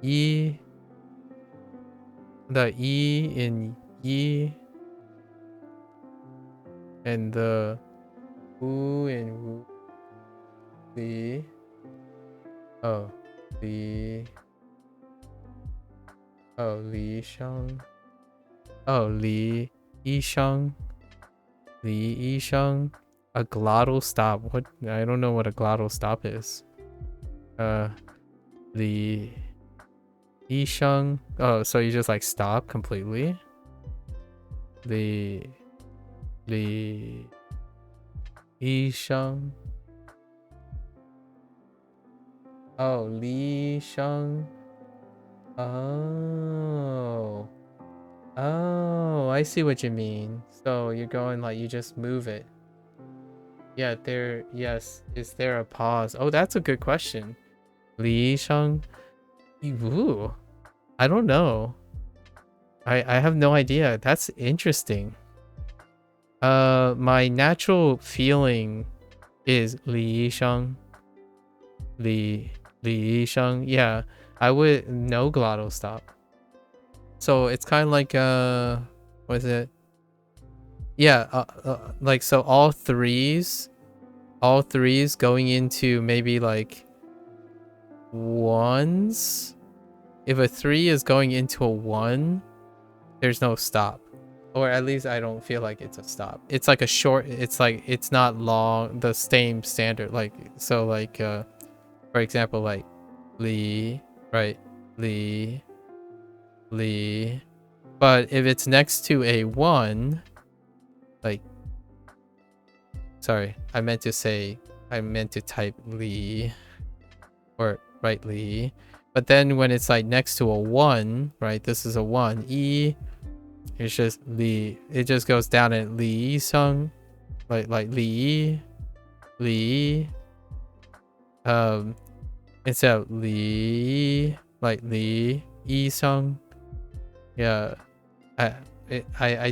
E, the E in Yi, and the Wu in Wu, Li. Oh, Li. Oh, Li Shang. Oh, Li Yisheng. Li Yisheng. A glottal stop. What? I don't know what a glottal stop is. Li Yisheng. Oh, so you just like stop completely? Li Yisheng. Oh, Li Sheng. Oh. Oh, I see what you mean. So you're going like you just move it. Yeah, yes. Is there a pause? Oh, that's a good question. Li Sheng. Ooh. I don't know. I have no idea. That's interesting. My natural feeling is Li Sheng. Li Sheng. Yeah. I would no glottal stop. So it's kind of like what is it? Yeah, like so all threes going into maybe like ones. If a 3 is going into a 1, there's no stop. Or at least I don't feel like it's a stop. It's like a short, it's like it's not long, the same standard, like so like for example like Li, right? Li. But if it's next to a 1, like, sorry, I meant to type Li, or right Li. But then when it's like next to a 1, right, this is a 1, E, it's just Li, it just goes down at Li Sung, like Li, instead of Li, like Li, E Sung. Yeah, I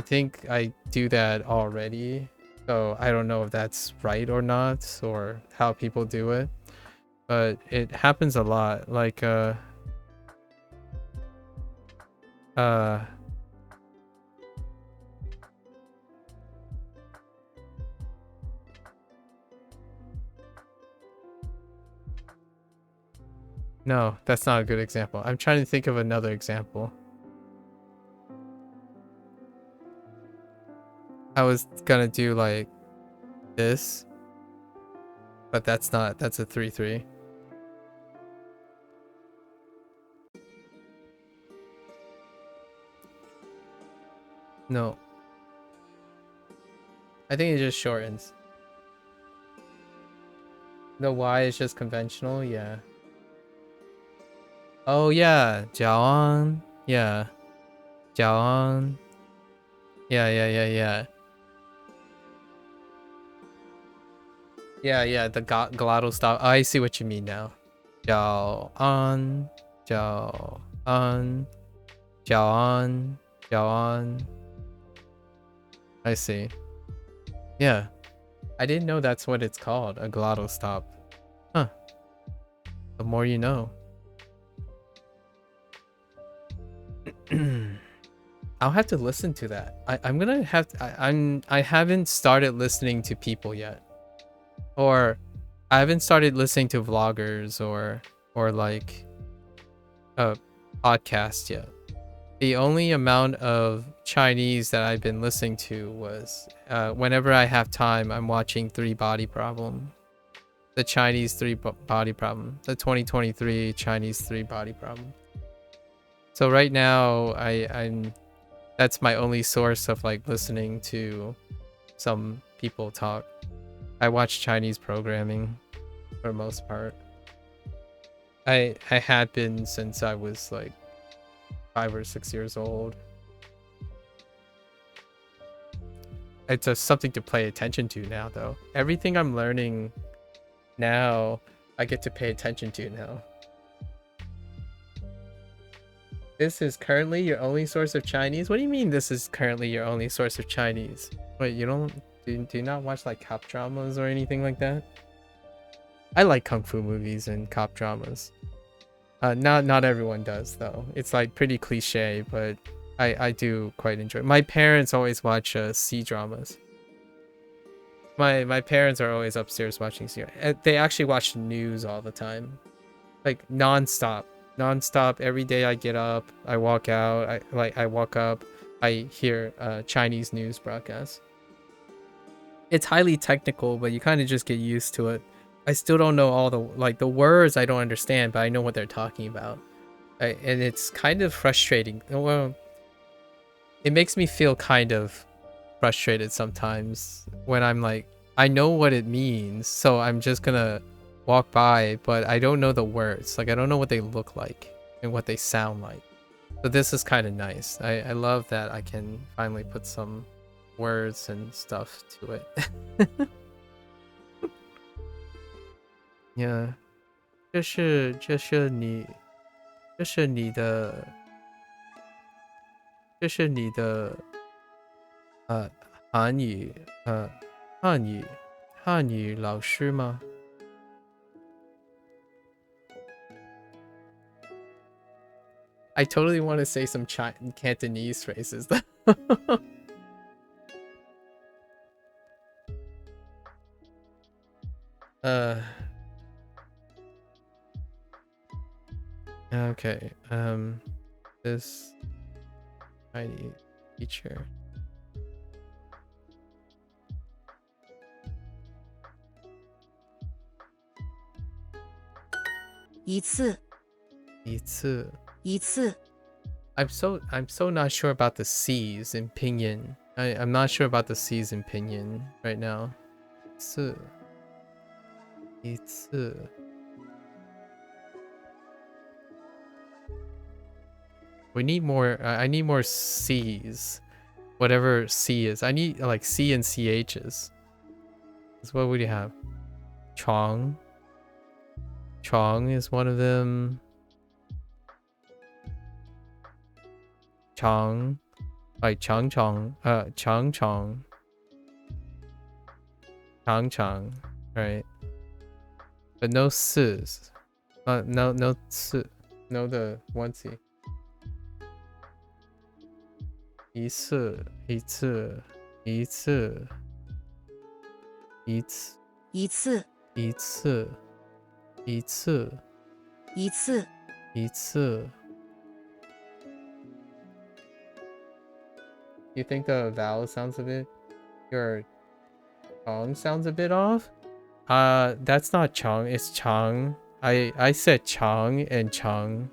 think I do that already, so I don't know if that's right or not, or how people do it. but it happens a lot. Like no, that's not a good example. I'm trying to think of another example. I was gonna do like this, but that's not, that's a 3-3. No. I think it just shortens. The Y is just conventional, yeah. Oh yeah, Jiaoan. Yeah. Jiaoan. Yeah. Yeah, the glottal stop. I see what you mean now. Jiaoan. Jiaoan. Jiaoan. I see. Yeah. I didn't know that's what it's called, a glottal stop. Huh. The more you know. I'll have to listen to that. I'm gonna have to, I haven't started listening to people yet. Or I haven't started listening to vloggers or like a podcast yet. The only amount of Chinese that I've been listening to was whenever I have time, I'm watching Three Body Problem. The Chinese Body Problem. The 2023 Chinese Three Body Problem. So right now I'm that's my only source of like listening to some people talk. I watch Chinese programming for the most part. I had been since I was like 5 or 6 years old. It's just something to pay attention to now though. Everything I'm learning now, I get to pay attention to now. This is currently your only source of Chinese? What do you mean this is currently your only source of Chinese? Wait, you don't do you not watch like cop dramas or anything like that? I like kung fu movies and cop dramas. Not everyone does though. It's like pretty cliche, but I do quite enjoy it. My parents always watch C dramas. My parents are always upstairs watching C. They actually watch the news all the time, like non-stop every day. I get up, I walk out, I walk up, I hear Chinese news broadcasts. It's highly technical, but you kind of just get used to it. I still don't know all the words. I don't understand, but I know what they're talking about. And it's kind of frustrating. Well, it makes me feel kind of frustrated sometimes when I'm like, I know what it means, so I'm just gonna walk by, but I don't know the words. Like, I don't know what they look like and what they sound like. So this is kind of nice. I love that I can finally put some words and stuff to it. Yeah. 这是你的韩语汉语老师吗？ I totally want to say some Cantonese phrases. Okay. This Chinese teacher. 一次 I'm so not sure about the C's in pinyin. I'm not sure about the C's in pinyin right now. 一次 We need more. I need more C's. Whatever C is. I need like C and CH's. So what would you have? Chong. Chong is one of them. Chong. Like Chong. Chong. Chang. Right. but no sis. No si. No the onesie. 一次，一次，一次，一次，一次，一次，一次，一次，一次。You think the vowel sounds a bit, your tongue sounds a bit off? That's not chong, it's chang. I said chang and chang.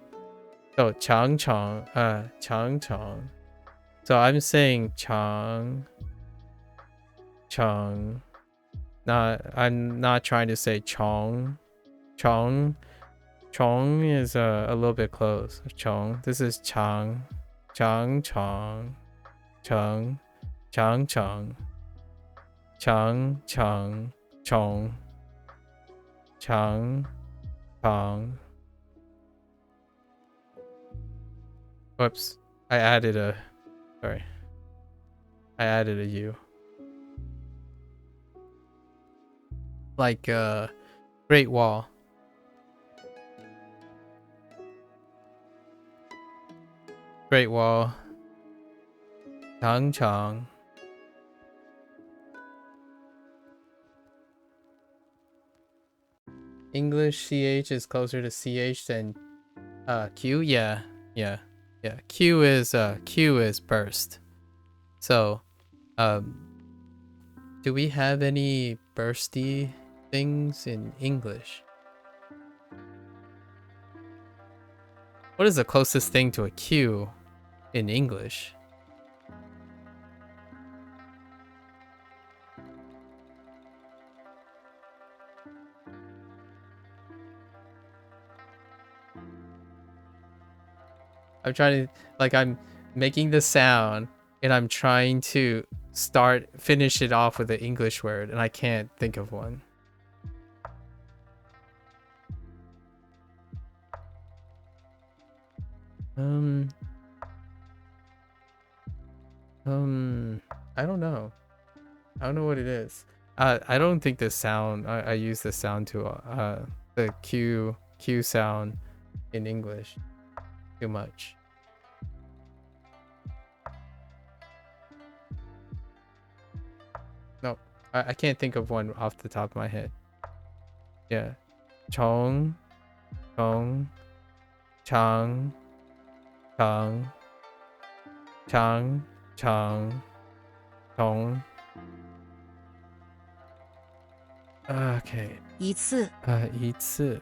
So chang chang, chang chang. So I'm saying chang, chang. I'm not trying to say chong, chong. Chong is a little bit close. Chong. This is chang, chang chang. Chang, chang, chang, chang, chang, chong, chang, chang. Whoops, I added a U. Like Great Wall. Great Wall. Chang Chang. English CH is closer to CH than Q. Yeah. Q is burst. So, do we have any bursty things in English? What is the closest thing to a Q in English? I'm trying to, like, I'm making the sound and I'm trying to finish it off with an English word and I can't think of one. I don't know. I don't know what it is. I don't think the sound, I use the sound to, the Q sound in English too much. No, I can't think of one off the top of my head. Yeah. Chong, chong, chang, chang, chang, chang, chong. Okay. 一次，一次。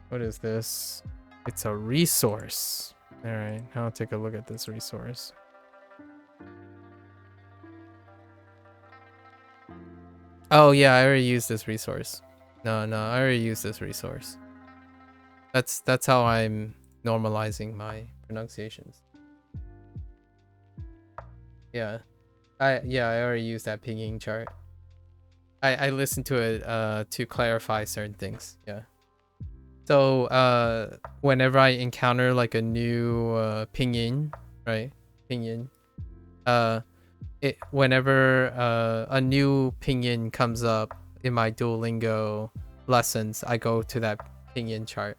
What is this? It's a resource. All right, I'll take a look at this resource. Oh yeah, I already used this resource. No, I already used this resource. That's how I'm normalizing my pronunciations. Yeah. I already used that pinging chart. I listened to it to clarify certain things. Yeah. So whenever I encounter like a new pinyin, right? Pinyin. Whenever a new pinyin comes up in my Duolingo lessons, I go to that pinyin chart.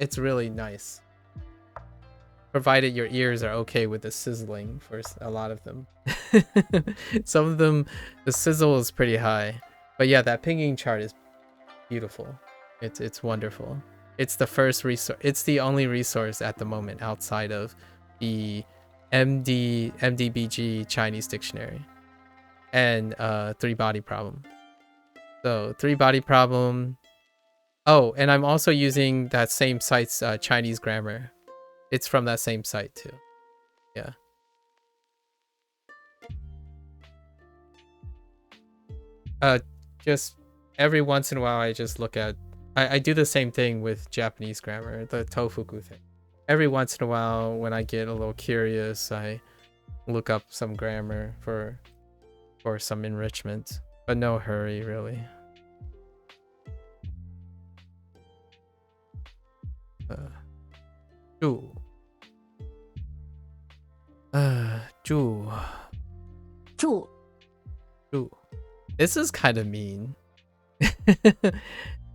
It's really nice. Provided your ears are okay with the sizzling for a lot of them. Some of them, the sizzle is pretty high. But yeah, that pinging chart is beautiful. It's wonderful. It's the first resource. It's the only resource at the moment outside of the MDBG Chinese dictionary and three body problem. So three body problem. Oh, and I'm also using that same site's Chinese grammar. It's from that same site too. Yeah. Just every once in a while I just look at I do the same thing with Japanese grammar, the tofuku thing. every once in a while when I get a little curious, I look up some grammar for some enrichment, but no hurry really. 住 住 住 住 This is kind of mean.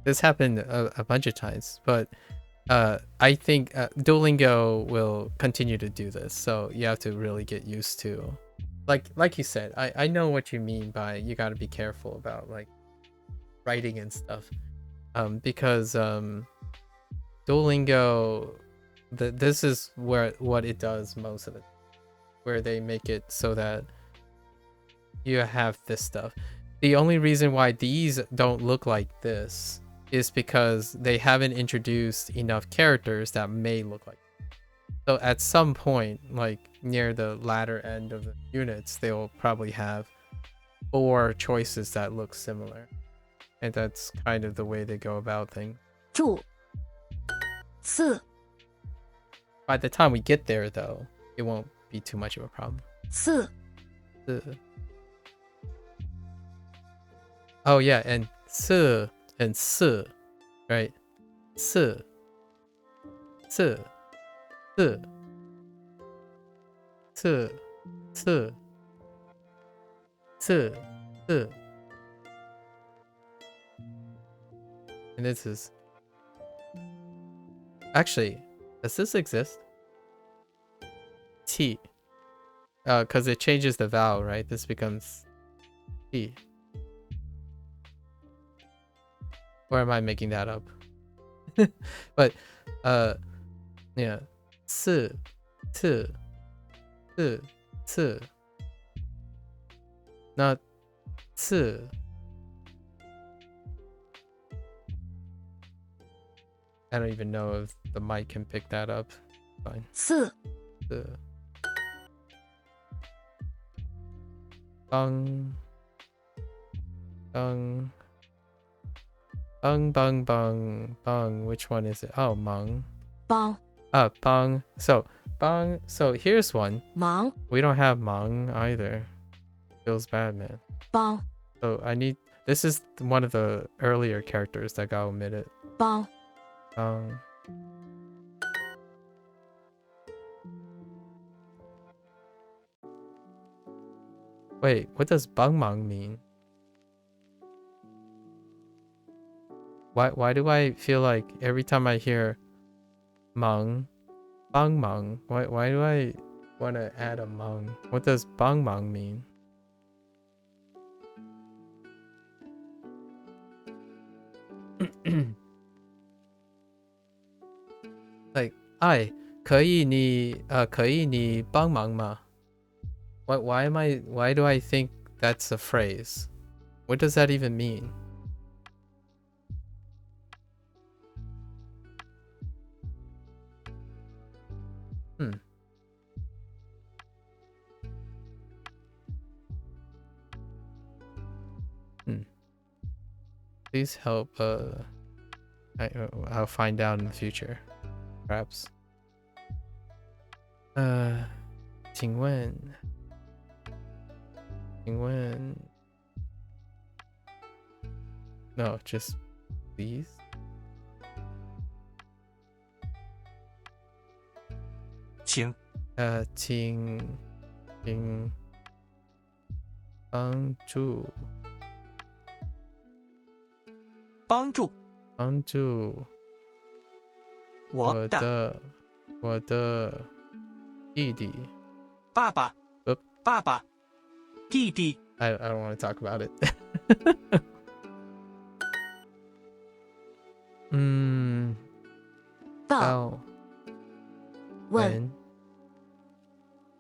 This happened a bunch of times, but I think Duolingo will continue to do this, so you have to really get used to, like you said, I know what you mean by you got to be careful about like writing and stuff, because Duolingo, this is what it does most of it, where they make it so that you have this stuff. The only reason why these don't look like this is because they haven't introduced enough characters that may look like it. So at some point, like near the latter end of the units, they'll probably have 4 choices that look similar, and that's kind of the way they go about things. 住四 By the time we get there, though, it won't be too much of a problem. 四 Oh yeah, and 四 and 四, right? 四 四 四 四 四 四 四 And this is actually, does this exist? T. Because it changes the vowel, right? This becomes T. Or am I making that up? But yeah, 四 四 四 四 not 四 I don't even know if the mic can pick that up. Fine. 四 四 bung bung bung bung bung bung. Which one is it? Oh, mung. 帮 Bung. So bung. So here's one. 忙 We don't have mung either. Feels bad, man. 帮 So I need. This is one of the earlier characters that got omitted. 帮 Wait, what does bangmang mean? Why do I feel like every time I hear mang, bangmang, why do I want to add a mang? What does bangmang mean? Like, 可以你帮忙吗? Why do I think that's a phrase? What does that even mean? Please help. I'll find out in the future, perhaps. 请问 No, just please. 请请帮助帮助我的我的弟弟爸爸 爸爸弟弟 I don't want to talk about it. 到问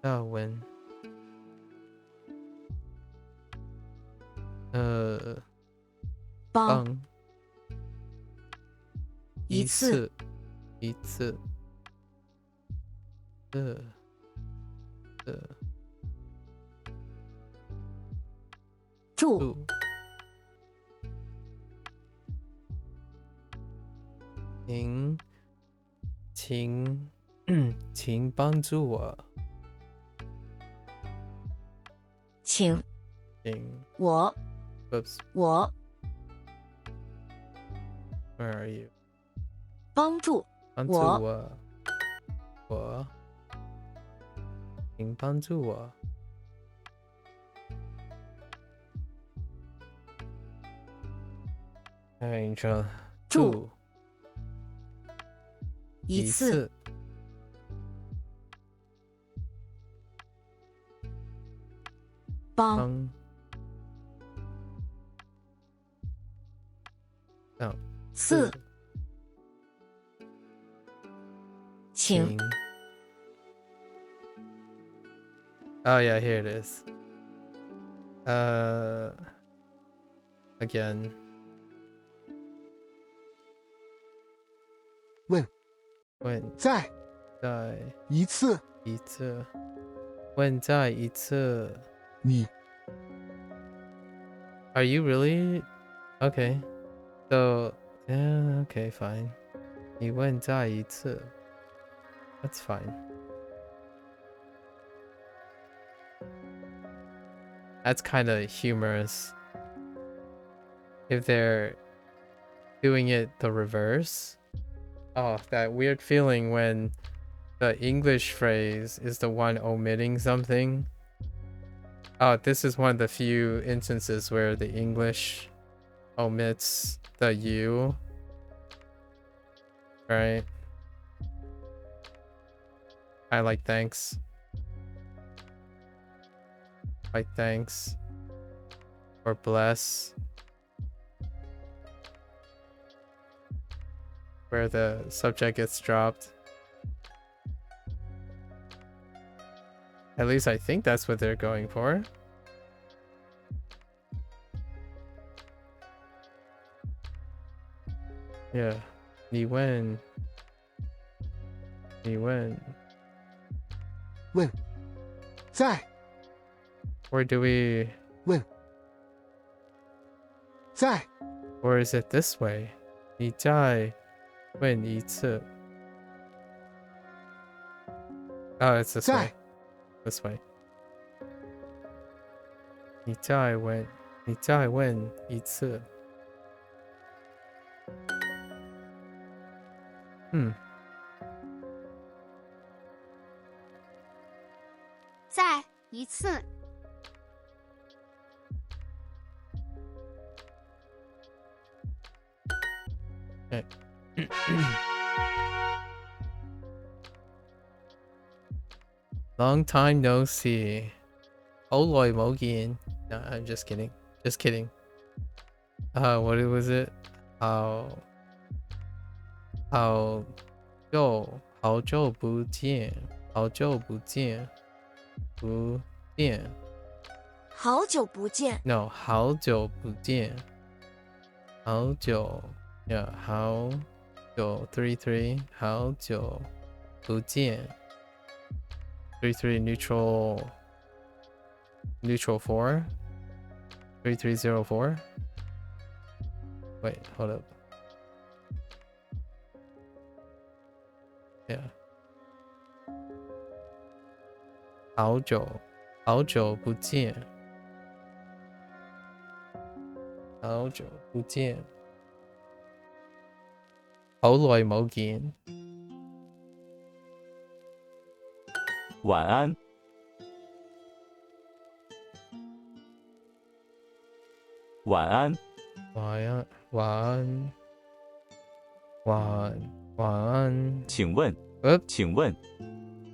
到文帮帮一次一次住住请请帮助我。请请我 Oops, 我 where are you? 帮助帮助我我。我。请帮助我。哎，这助一次帮帮四请 Oh yeah, here it is. Again. 问问再再一次一次。问再一次。你 Are you really? Okay. So, yeah, okay, fine. 你问再一次。That's fine. That's kind of humorous. If they're doing it the reverse. Oh, that weird feeling when the English phrase is the one omitting something. Oh, this is one of the few instances where the English omits the you. Right? I like thanks. Like thanks. Or bless. Where the subject gets dropped. At least I think that's what they're going for. Yeah. 你问问再 Or do we 问再 or is it this way? 你再问一次. Oh, it's this way. 再 This way. 你再问一次. Hmm. 再一次 Okay. Long time no see. 好耐冇見. No, I'm just kidding. Just kidding. What was it? 好久不见. 好久不见. 不见. 好久不见 No, 好久不见. 好久. Yeah, 好久 3-3. 好久不见. 3-3 neutral 4. 3304. Wait, hold up. Yeah. 好久不见. 好久不见. 好耐冇見. 晚安，晚安，晚安. 请问， Oop, 请问，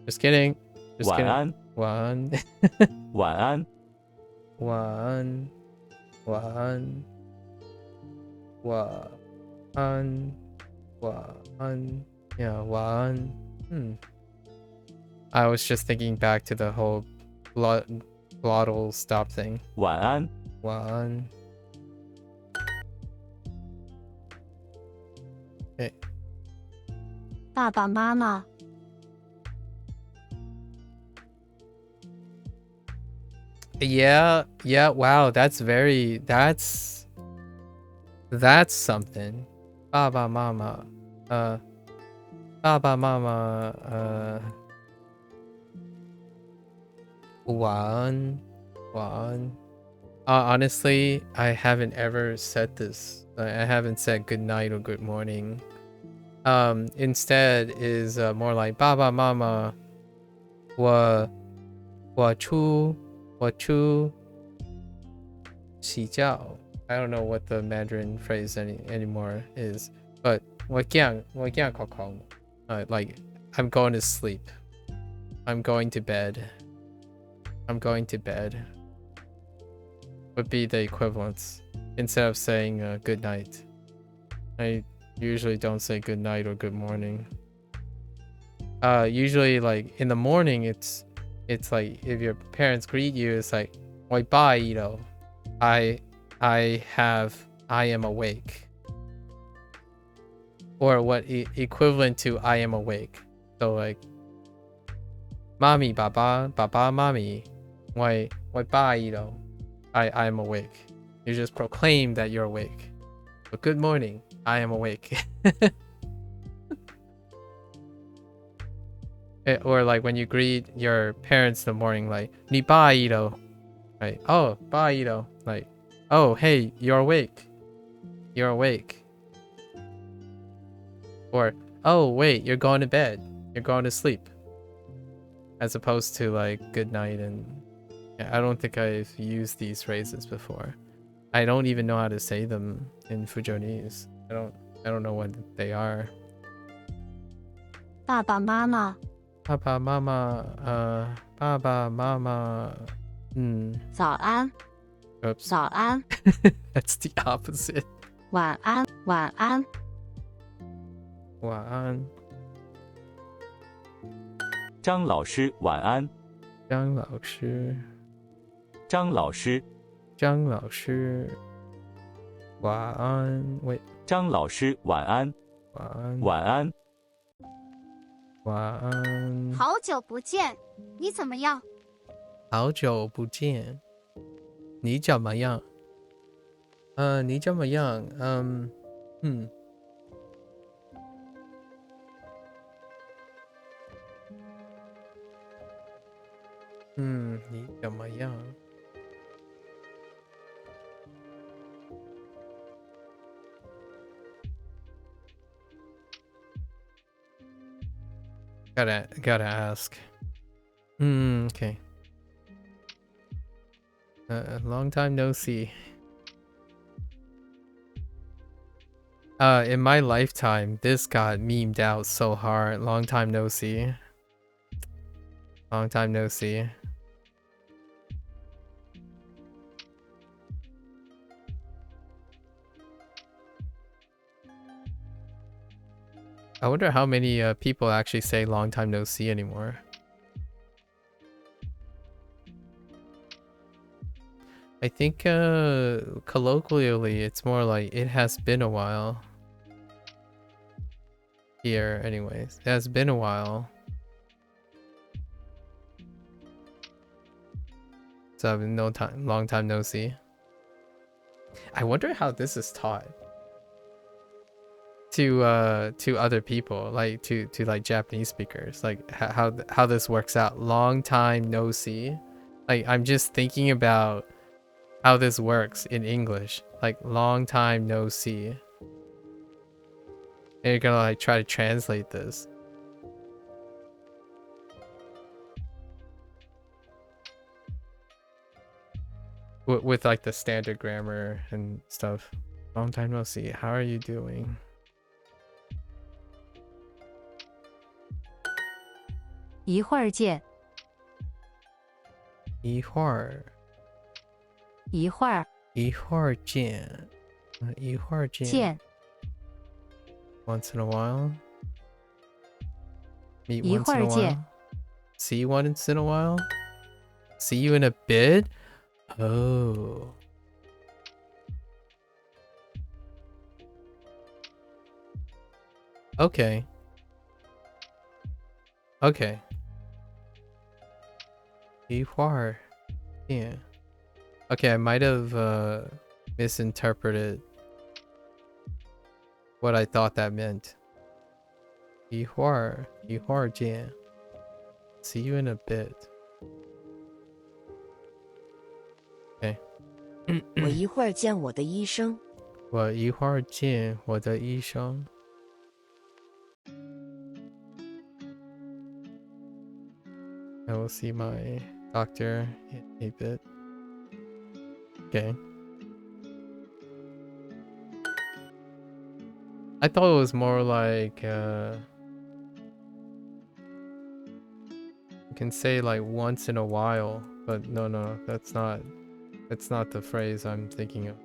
just kidding. Just 晚 kidding. 安，晚安. 晚安，晚安. 晚安. 晚安. 晚安. Yeah, 晚安. I was just thinking back to the whole glottal stop thing. 晚安，晚安. Okay. 爸爸妈妈 Yeah, wow, that's something. 爸爸妈妈, 爸爸妈妈,晚安. Honestly, I haven't ever said this. I haven't said good night or good morning. Instead is more like 爸爸妈妈我出洗觉. I don't know what the Mandarin phrase anymore is, but 我这样口口. Like I'm going to sleep. I'm going to bed. I'm going to bed. Would be the equivalents instead of saying good night. I usually don't say good night or good morning. Usually like in the morning it's like if your parents greet you, it's like "Oi, bye, you know. I am awake." Or what equivalent to I am awake. So like Mommy, Baba, Mommy. Why bye, you know. I am awake. You just proclaim that you're awake. But good morning. I am awake. Or like when you greet your parents in the morning, like 你爸一楼, right? Oh, 爸一楼, like, oh, hey, you're awake. You're awake. Or, oh, wait, you're going to bed. You're going to sleep. As opposed to like good night. And yeah, I don't think I've used these phrases before. I don't even know how to say them in Fujonese. I don't know what they are. 爸爸妈妈 Papa, mama, Baba, mama, 早安 oops. 早安 That's the opposite. 晚安晚安 晚安. 张老师晚安。张老师张老师晚安. Wait, 张老师晚安。晚安晚安。晚安. 好久不见，你怎么样？好久不见。你怎么样？你怎么样？你怎么样？ Gotta ask. Okay. Long time no see. In my lifetime, this got memed out so hard. Long time no see. Long time no see. I wonder how many people actually say long time no see anymore. I think colloquially it's more like it has been a while. Here anyways. It has been a while. So long time no see. I wonder how this is taught to other people, like to like Japanese speakers, like how this works out. Long time no see. Like I'm just thinking about how this works in English. Like long time no see. And you're gonna like try to translate this. With like the standard grammar and stuff. Long time no see. How are you doing? 一会儿见，一会儿一会儿见，一会儿见。见， Once in a while. Meet 一 once 会 in a 儿见。 while. See you once in a while. See you in a bit. Oh. Okay. Okay. 一会儿见. Okay, I might have misinterpreted what I thought that meant. 一会儿见. See you in a bit. Okay. 我一会儿见我的医生。我一会儿见我的医生。I will see my doctor in a bit. Okay. I thought it was more like you can say like once in a while, but no, that's not the phrase I'm thinking of.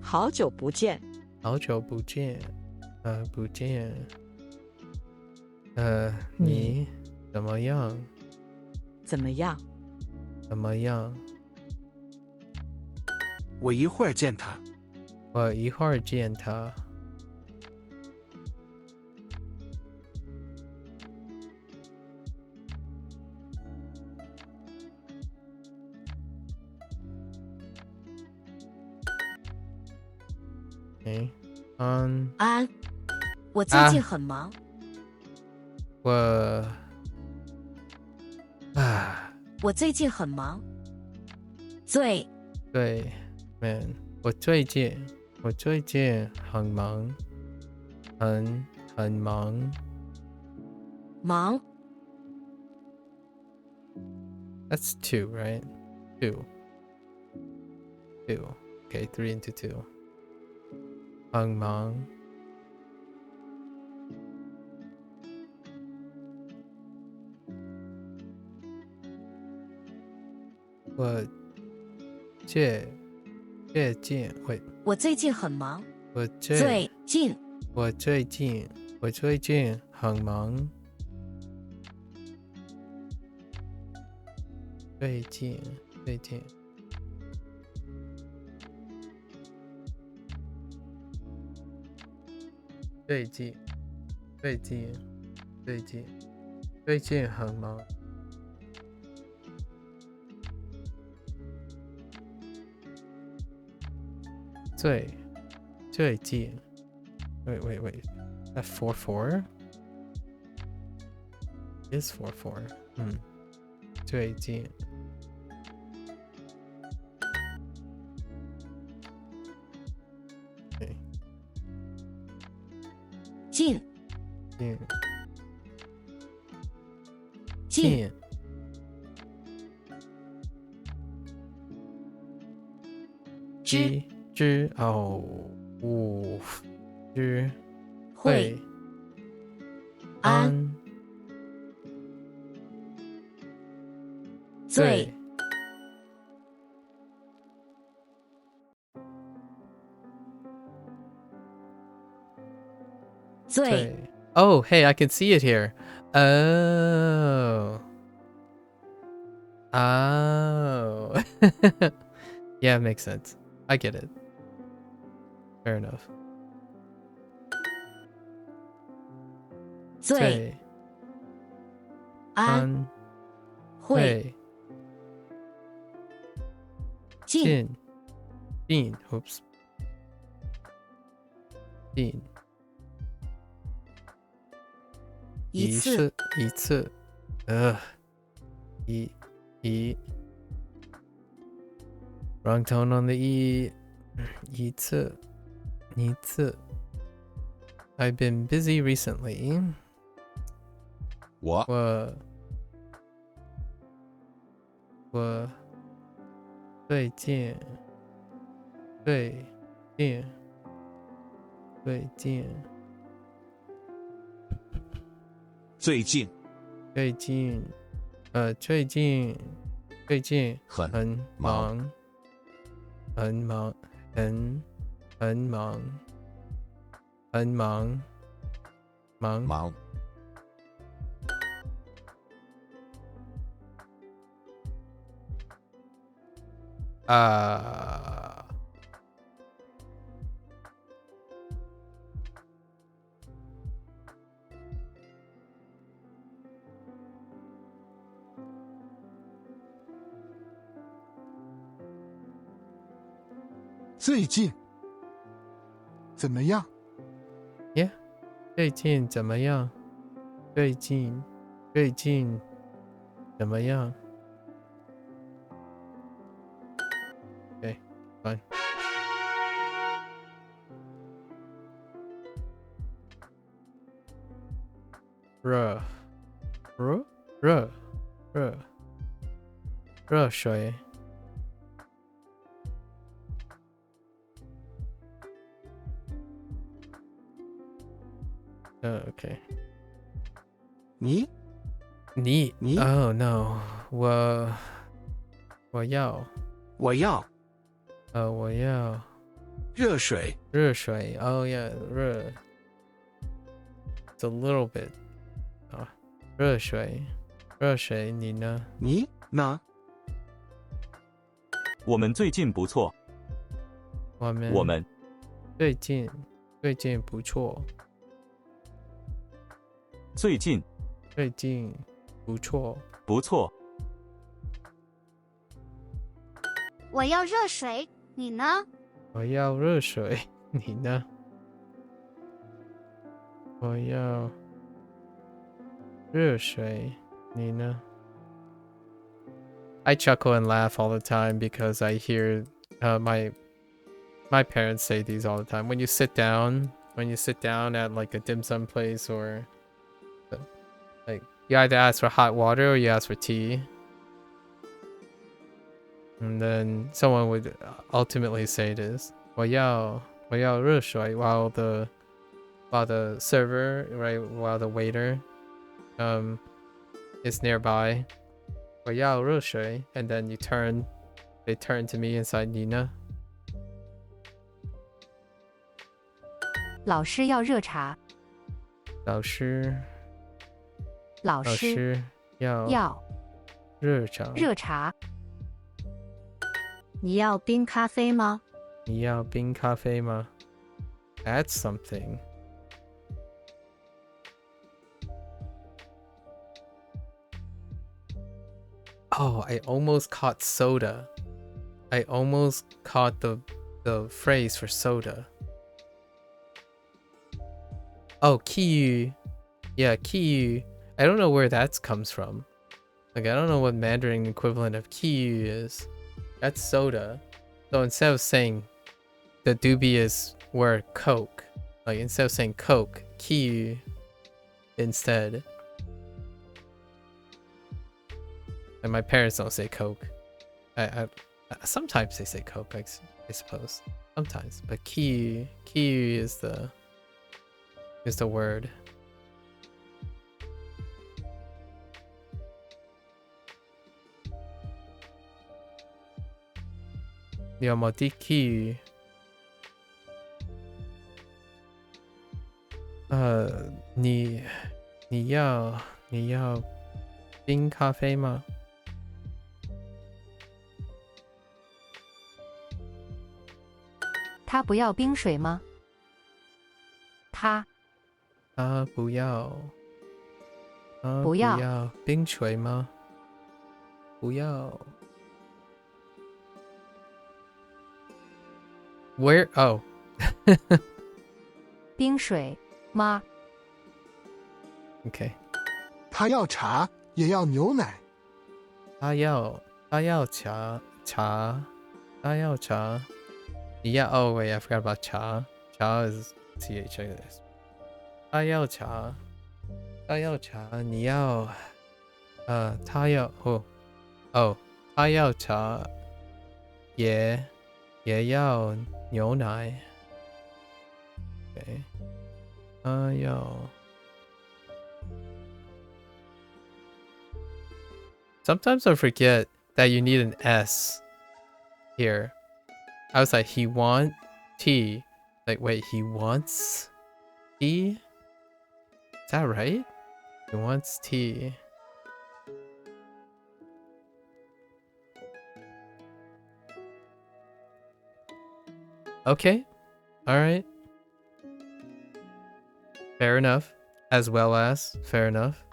好久不见。好久不见，不见。你怎么样？怎么样？怎么样？我一会儿见他。我一会儿见他。Okay. 安，我最近很忙。我最近很忙。对 ，man， 我最近很忙，很忙。忙。That's 2, right? 2. Okay, 3 into 2. 很忙。我最近很忙。我最近很忙。最近。很忙。最近 wait that 4 is 4 最近。Okay. 近。会。安。最。Oh, hey, I can see it here. Oh. Yeah, it makes sense. I get it. Fair enough. 最。安。会。近。Oops. 近。一次。Wrong tone on the E. 一次。I've been busy recently. 我最近。很忙。忙。最近怎么样？ Yeah. 最近怎么样？最近最近怎么样 ？Okay, fine. 热水。Okay. 你 Oh no. 我要我要热水。热水。Oh yeah, 热。It's a little bit. 热水你呢？你呢？我们最近不错。我们最近不错。最近不错。不错。我要热水，你呢？我要热水，你呢？我要热水，你呢？ I chuckle and laugh all the time because I hear my parents say these all the time. When you sit down at like a dim sum place or like you either ask for hot water or you ask for tea. And then someone would ultimately say this, 我要热水 while the server, right, while the waiter is nearby. 我要热水 and then they turn to me and say, 你呢？老师要热茶。老师要热茶。热茶。你要冰咖啡吗？你要冰咖啡吗？ That's something. Oh, I almost caught soda. I almost caught the phrase for soda. Oh, kiyu. Yeah, kiyu. I don't know where that comes from. Like, I don't know what Mandarin equivalent of kiyu is. That's soda. So instead of saying the dubious word Coke, like instead of saying Coke, kiyu instead. And my parents don't say Coke. I sometimes they say Coke, I suppose. Sometimes, but kiyu is the word. Yamati 你要冰咖啡吗？他不要冰水吗？他不要冰水吗？不要。Where? Oh. 冰水吗？ Okay. 他要茶也要牛奶。他要茶。Yeah. Oh wait, I forgot about cha. Cha is ch. 他要茶。你要他要他要茶也要牛奶。Okay. 他要。Sometimes I forget that you need an S here. I was like, he want tea. Like, wait, he wants tea? Is that right? He wants tea. Okay. Alright. Fair enough. Fair enough.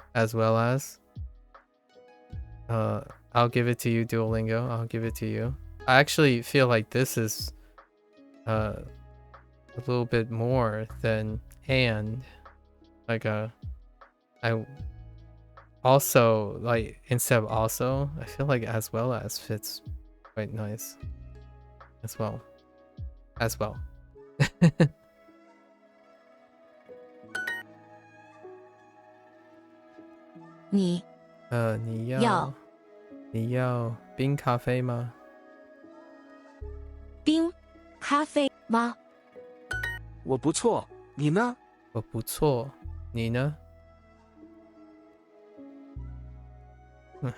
I'll give it to you, Duolingo. I'll give it to you. I actually feel like this is a little bit more than and. Like also, like, instead of also, I feel like as well as fits quite nice. As well. As well. 你你要要你要冰咖啡吗？冰咖啡吗？我不错，你呢？我不错，你呢？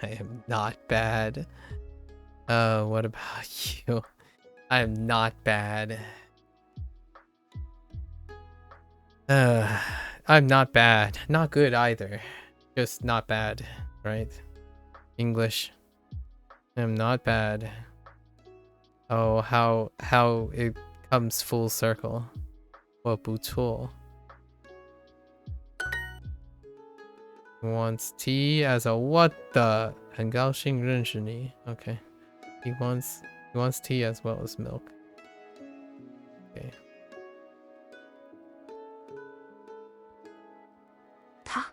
I am not bad. What about you? I am not bad. I'm not bad. Not good either. Just not bad, right? English. I'm not bad. Oh, how it comes full circle. 我不错. Wants tea as a what the? 很高兴认识你. Okay. He wants tea as well as milk. Okay. 他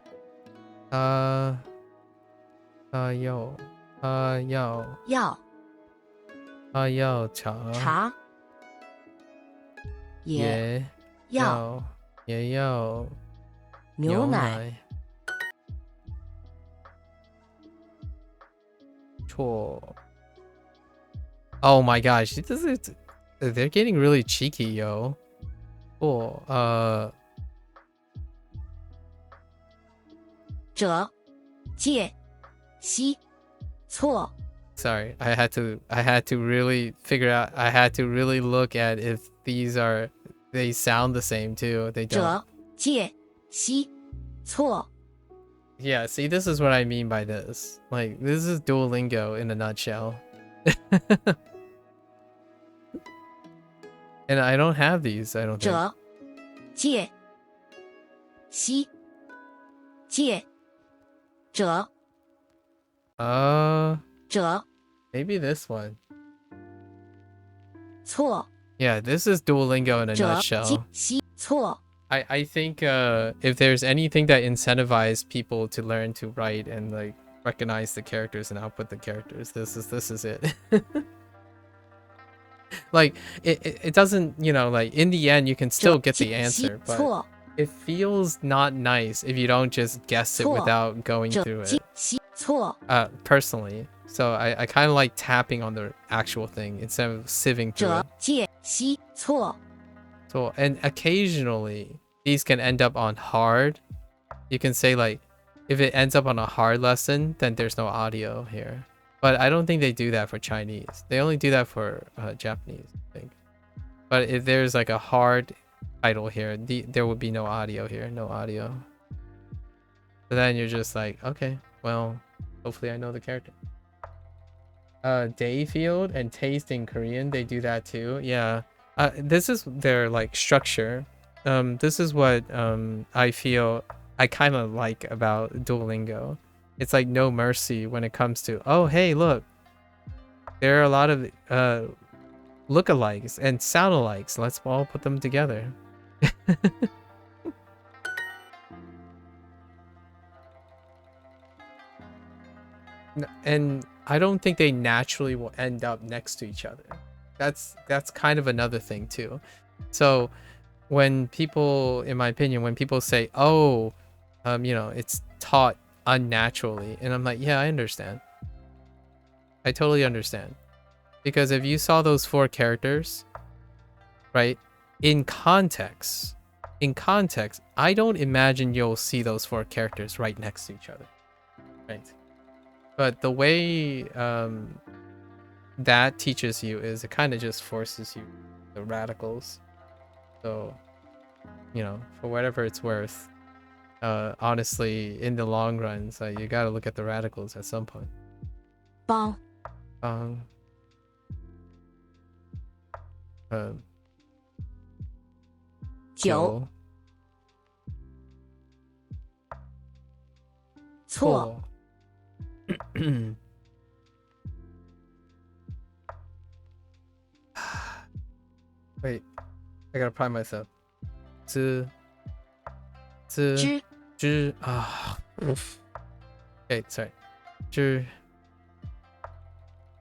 要茶茶也要也要牛奶。错。Oh my gosh, they're getting really cheeky, yo. 错，者介西错 sorry, I had to really figure out. I had to really look at if they sound the same too. They don't. 者介西错 Yeah, see, this is what I mean by this. Like, this is Duolingo in a nutshell. And I don't have these, I don't think. 者介西介者 者 Maybe this one. 错 Yeah, this is Duolingo in a 者介 nutshell. 西错 I think if there's anything that incentivizes people to learn to write and like recognize the characters and output the characters, this is it. Like it doesn't, you know, like in the end you can still get the answer, but 错 it feels not nice if you don't just guess it without going 者 through 介 it. 西错 Personally, so I kind of like tapping on the actual thing instead of sieving through 者 it. 介西错 So, and occasionally these can end up on hard. You can say like, if it ends up on a hard lesson, then there's no audio here. But I don't think they do that for Chinese. They only do that for Japanese, I think. But if there's like a hard title here, there would be no audio here, no audio. So then you're just like, okay, well, hopefully I know the character. Day field and taste in Korean, they do that too. Yeah. This is their like structure. This is what I feel I kind of like about Duolingo. It's like no mercy when it comes to, oh hey, look, there are a lot of lookalikes and sound-alikes. Let's all put them together. And I don't think they naturally will end up next to each other. That's kind of another thing too. So when people, in my opinion, when people say, oh, you know, it's taught unnaturally, and I'm like, yeah, I understand. I totally understand. Because if you saw those 4 characters, right, in context, I don't imagine you'll see those 4 characters right next to each other, right? But the way that teaches you is it kind of just forces you the radicals. So, you know, for whatever it's worth, honestly, in the long run, so you got to look at the radicals at some point. 帮 酒错 Wait, I gotta prime myself. 之 知啊，oof. Okay, sorry. 这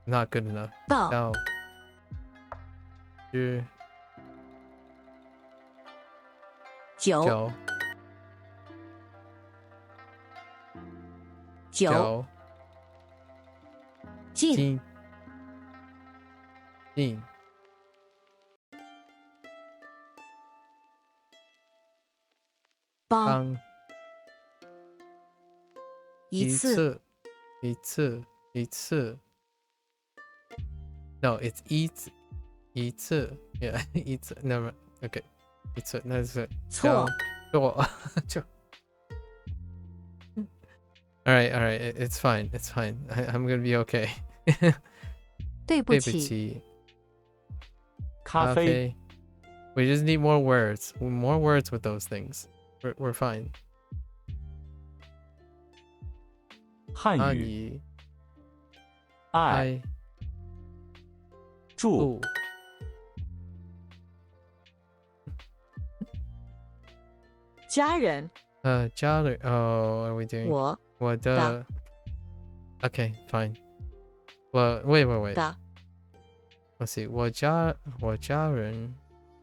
not good enough. 到到这九九九九进进进帮帮一次一次 No, it's 一次 Yeah, 一次 Never Okay 一次那是错错就 Alright, it's fine, I'm gonna be okay 对不对不起，起咖啡、 We just need more words with those things We're fine 汉语、阿姨爱、爱住、不家人家里 Oh, are we doing 我的 Okay, fine wait 的 Let's see 我家人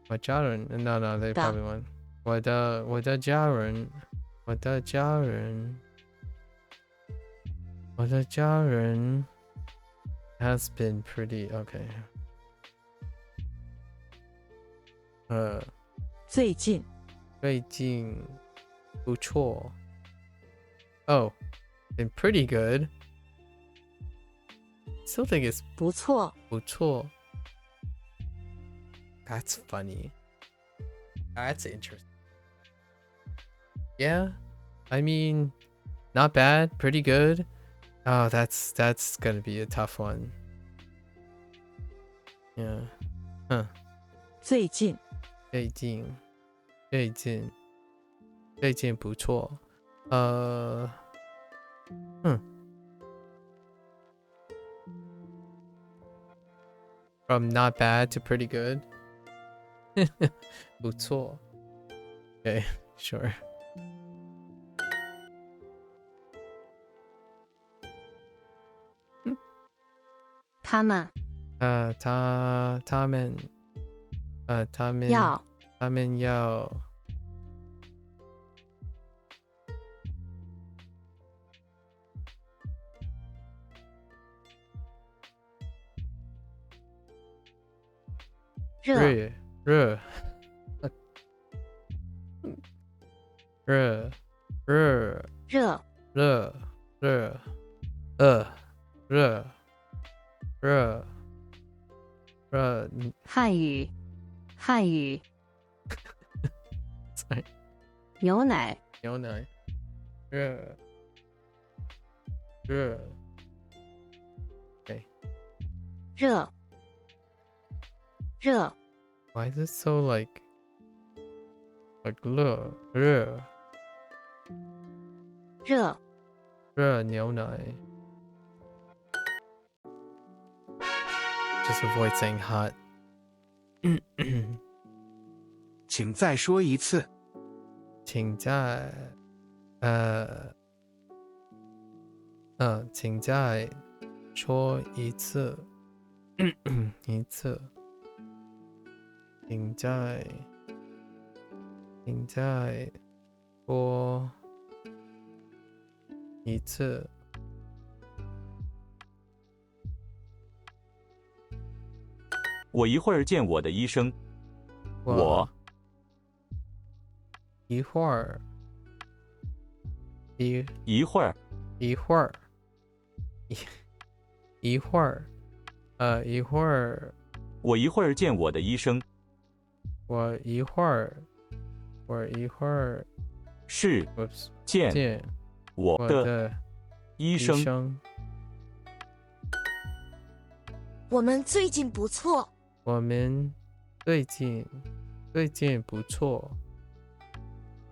No, they 的 probably won 我的家人 has been pretty okay 最近最近不错 Oh, been pretty good Still think it's 不错不错 That's funny That's interesting Yeah, I mean, not bad, pretty good. Oh, that's gonna be a tough one. Yeah. Huh. 最近最近不错。From not bad to pretty good. 不错。Okay, sure. 他们他们要热热热汉语 Sorry. 牛奶牛奶热 Okay. 热 Why is it so like 热牛奶 Just avoid saying hot 请再说一次。请再请再说一次一次请再说一次我一会儿见我的医生。我一会儿一会儿一会儿我一会儿见我的医生。我一会儿是 Whoops 见我我的的医医生。生我们最近不错我们最近不错。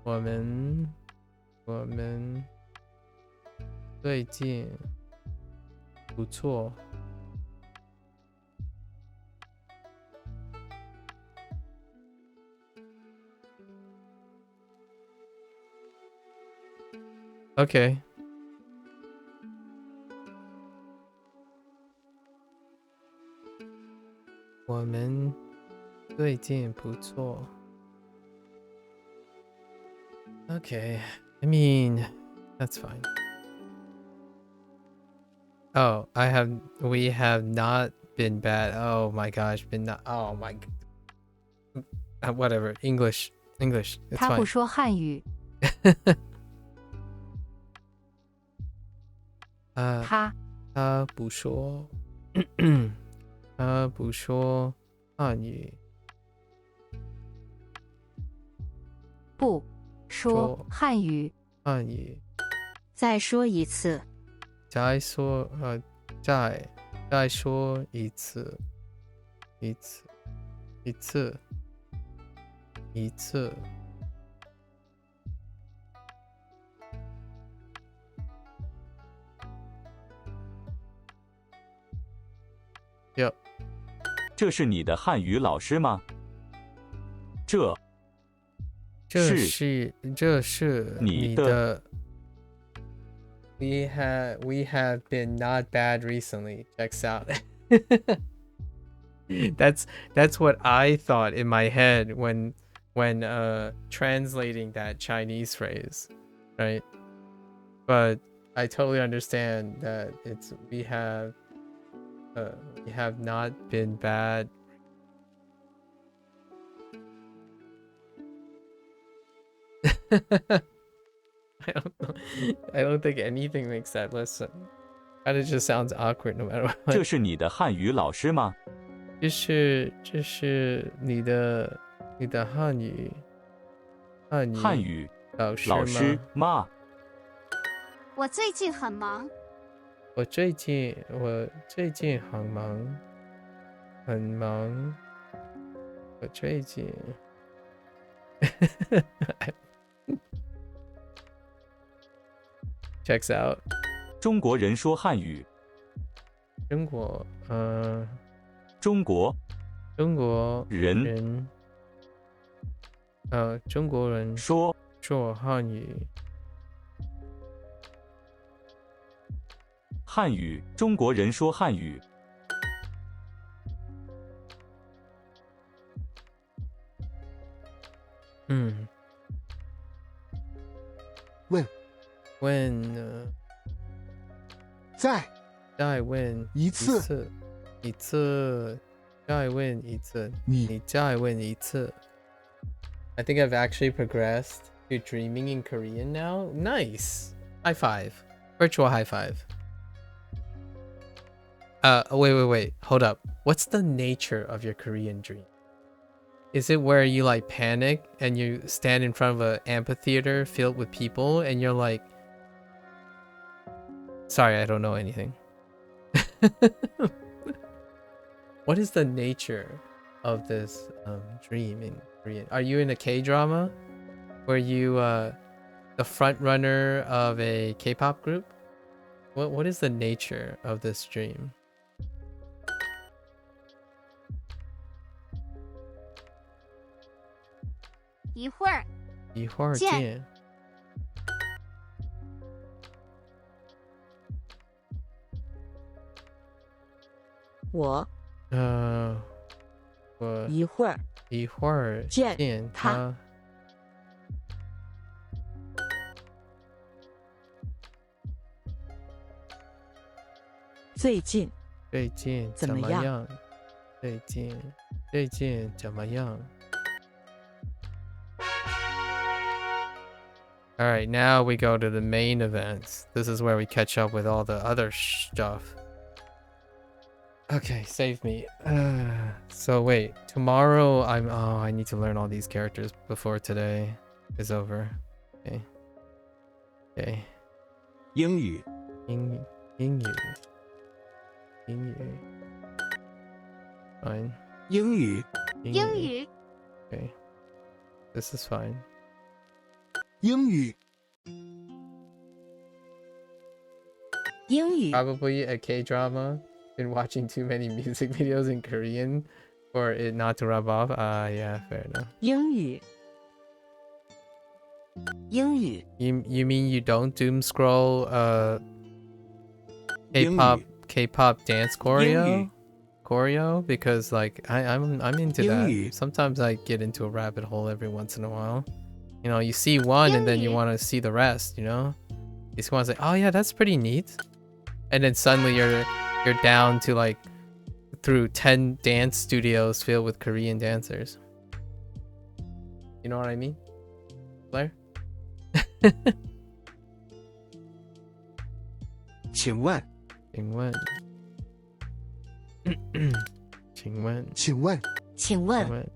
我们最近不错。Okay. 我们最近不错。Okay, I mean, that's fine. Oh, we have not been bad. Oh my gosh, been not. Oh my. Whatever. English. It's 他不 fine. 说汉语，他他不说，他不说汉语。不说汉语，汉语。再说一次，再说再说一次，一次。Yep. 这是你的汉语老师吗？这是你的。We have been not bad recently. Checks out. That's what I thought in my head when translating that Chinese phrase, right? But I totally understand that we have not been bad. I don't know. I don't think anything makes that listen. Kind of just sounds awkward no matter what. 这是你的汉语老师吗？这是你的汉语老师吗？我最近很忙。我最近很忙。我最近checks out. 中国人说汉语。中国人中国人说汉语。汉语，中国人说汉语。问，再问一次，再问一次，你你再问一次。I think I've actually progressed to dreaming in Korean now. Nice. High five. Virtual high five. Wait. Hold up. What's the nature of your Korean dream? Is it where you like panic and you stand in front of an amphitheater filled with people and you're like, sorry, I don't know anything. What is the nature of this dream in Korean? Are you in a K-drama? Were you the front runner of a K-pop group? What is the nature of this dream? 一会儿见。我一会儿见他。最近怎么样？最近怎么样？ All right, now we go to the main events. This is where we catch up with all the other stuff. Okay, save me. So wait, tomorrow I need to learn all these characters before today is over. Okay. 英语 英语 Fine. 英语 Okay. This is fine. 英语 Probably a K-drama. Been watching too many music videos in Korean for it not to rub off. Yeah, fair enough. 英语 You mean you don't doom scroll K-pop dance choreo? choreo because like I'm into 英语 that. Sometimes I get into a rabbit hole every once in a while. You know, you see one and then you 英语 want to see the rest, you know? You just want to say, "Oh yeah, that's pretty neat." And then suddenly you're down to like through 10 dance studios filled with Korean dancers. You know what I mean? Blair? 请问，请问请问请问，请问，请问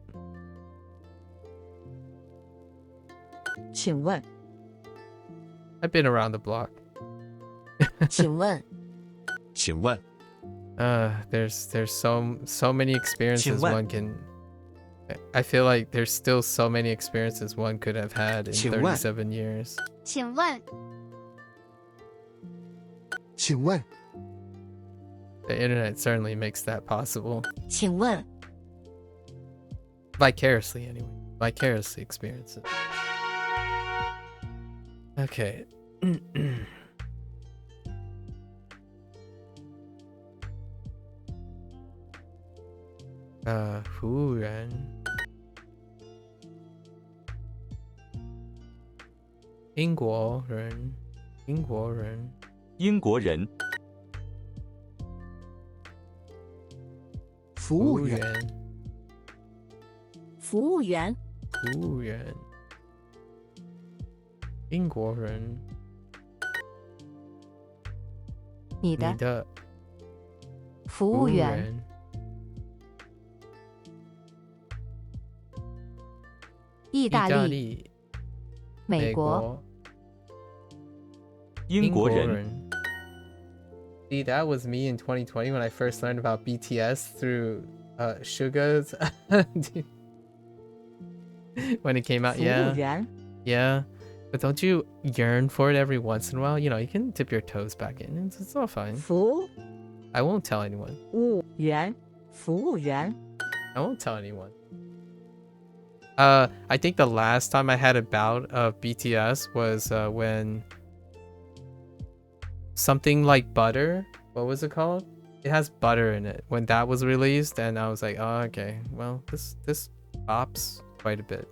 请问， I've been around the block. 请问，请问， There's so many experiences 请问 one can. I feel like there's still so many experiences one could have had in 请问 37 years. 请问 请问， The internet certainly makes that possible. 请问， Vicariously, anyway. Vicariously experience it. Okay. Uh, 忽然英国人英国人、服务员，服务员，英国人你的你的服务员，意意大利、利美国、英国人、 See, that was me in 2020 when I first learned about BTS through Suga's when it came out. 服务 Yeah, 员， yeah. But don't you yearn for it every once in a while? You know, you can dip your toes back in. It's all fine. 服 I won't tell anyone. 务员，服务员， I won't tell anyone. I think the last time I had a bout of BTS was when something like butter. What was it called? It has butter in it. When that was released, and I was like, oh, okay. Well, this pops quite a bit.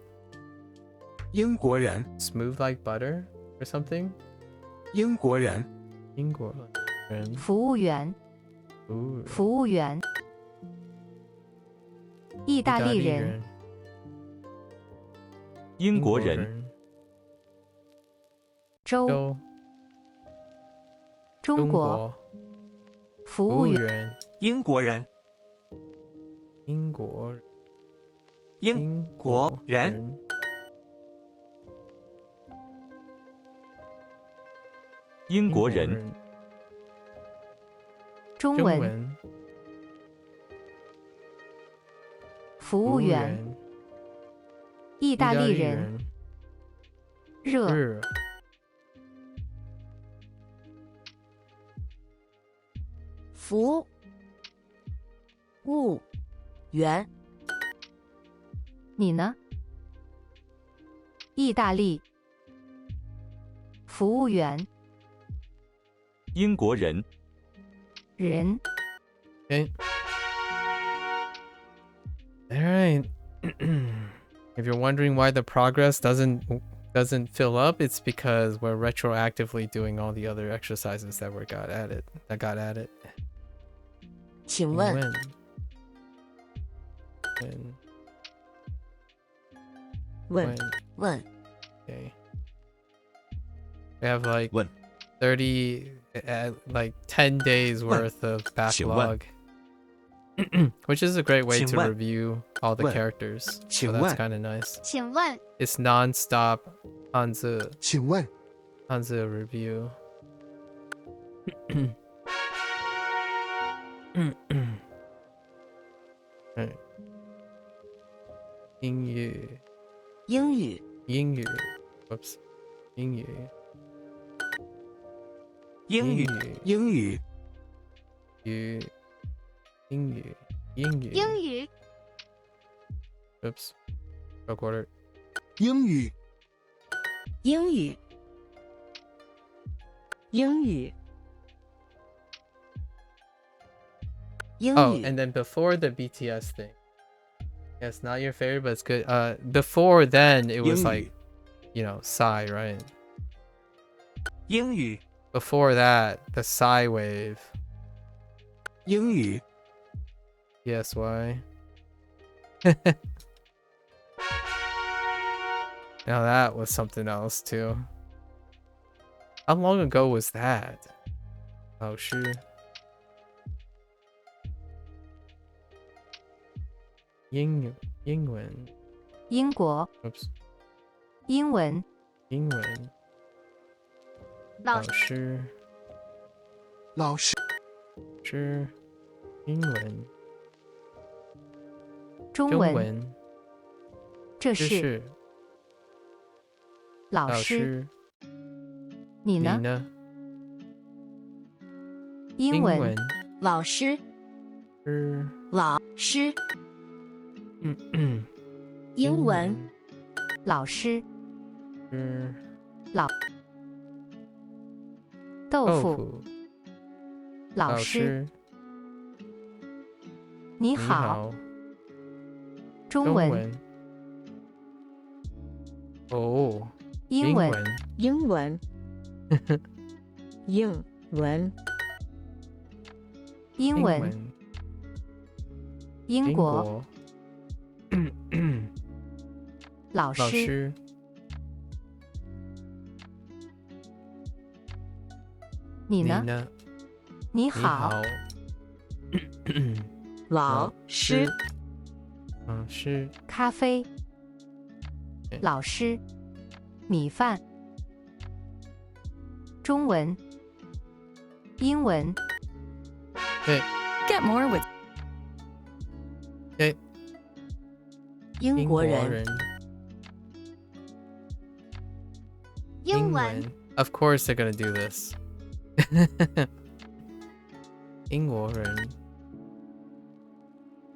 英国人， Smooth like butter or something. 英国人，英国人，服务员、服务员、意大利人、英国人、中国服务员、英国人，英国英国人，英国人、中文服务员、意大利人、热服务员，你呢？意大利服务员英国人、人 Okay. All right. If you're wondering why the progress doesn't fill up, it's because we're retroactively doing all the other exercises that got added. 请问， When 问问 okay. We have like 问 30 like 10 days worth of backlog. Which is a great way to 请问 review all the 问 characters. So 请 that's 问 kind of nice. 请问 It's non-stop Hanzi 请问， review. Right. 英语英语， Whoops. 英语英语，英语，英语英语 Oops. Roll quarter. 英语，英语，英语，英 Oh, 语 and then before the BTS thing. Yes, not your favorite, but it's good. Before then, it was 英 like, 语 you know, Psy, right? 英语 Before that, the Psy wave. 英语 Yes, why? Now that was something else too. How long ago was that? Oh shoot. 英文英国 Oops. 英文英文老师师老师是英文中文，中文这是知识老老师。师你呢？你呢？英文文老师是老师嗯英文老师是豆腐豆腐老师。你你好，好中文中文哦英文英文英文英文英英国国老老师。师你呢？呢？你你好，好老师是咖啡对老师，米饭中文英文对 Get more with 对英国人人英文 Of course they're gonna do this 英国人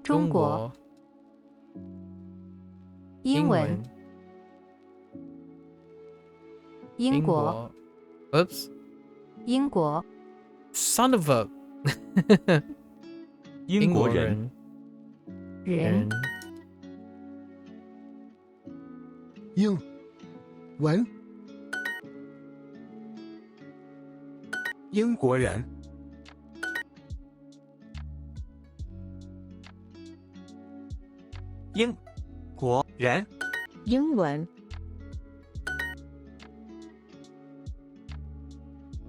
中国英文英国 Oops 英国 Son of a 英国人人英文英国人英国人英文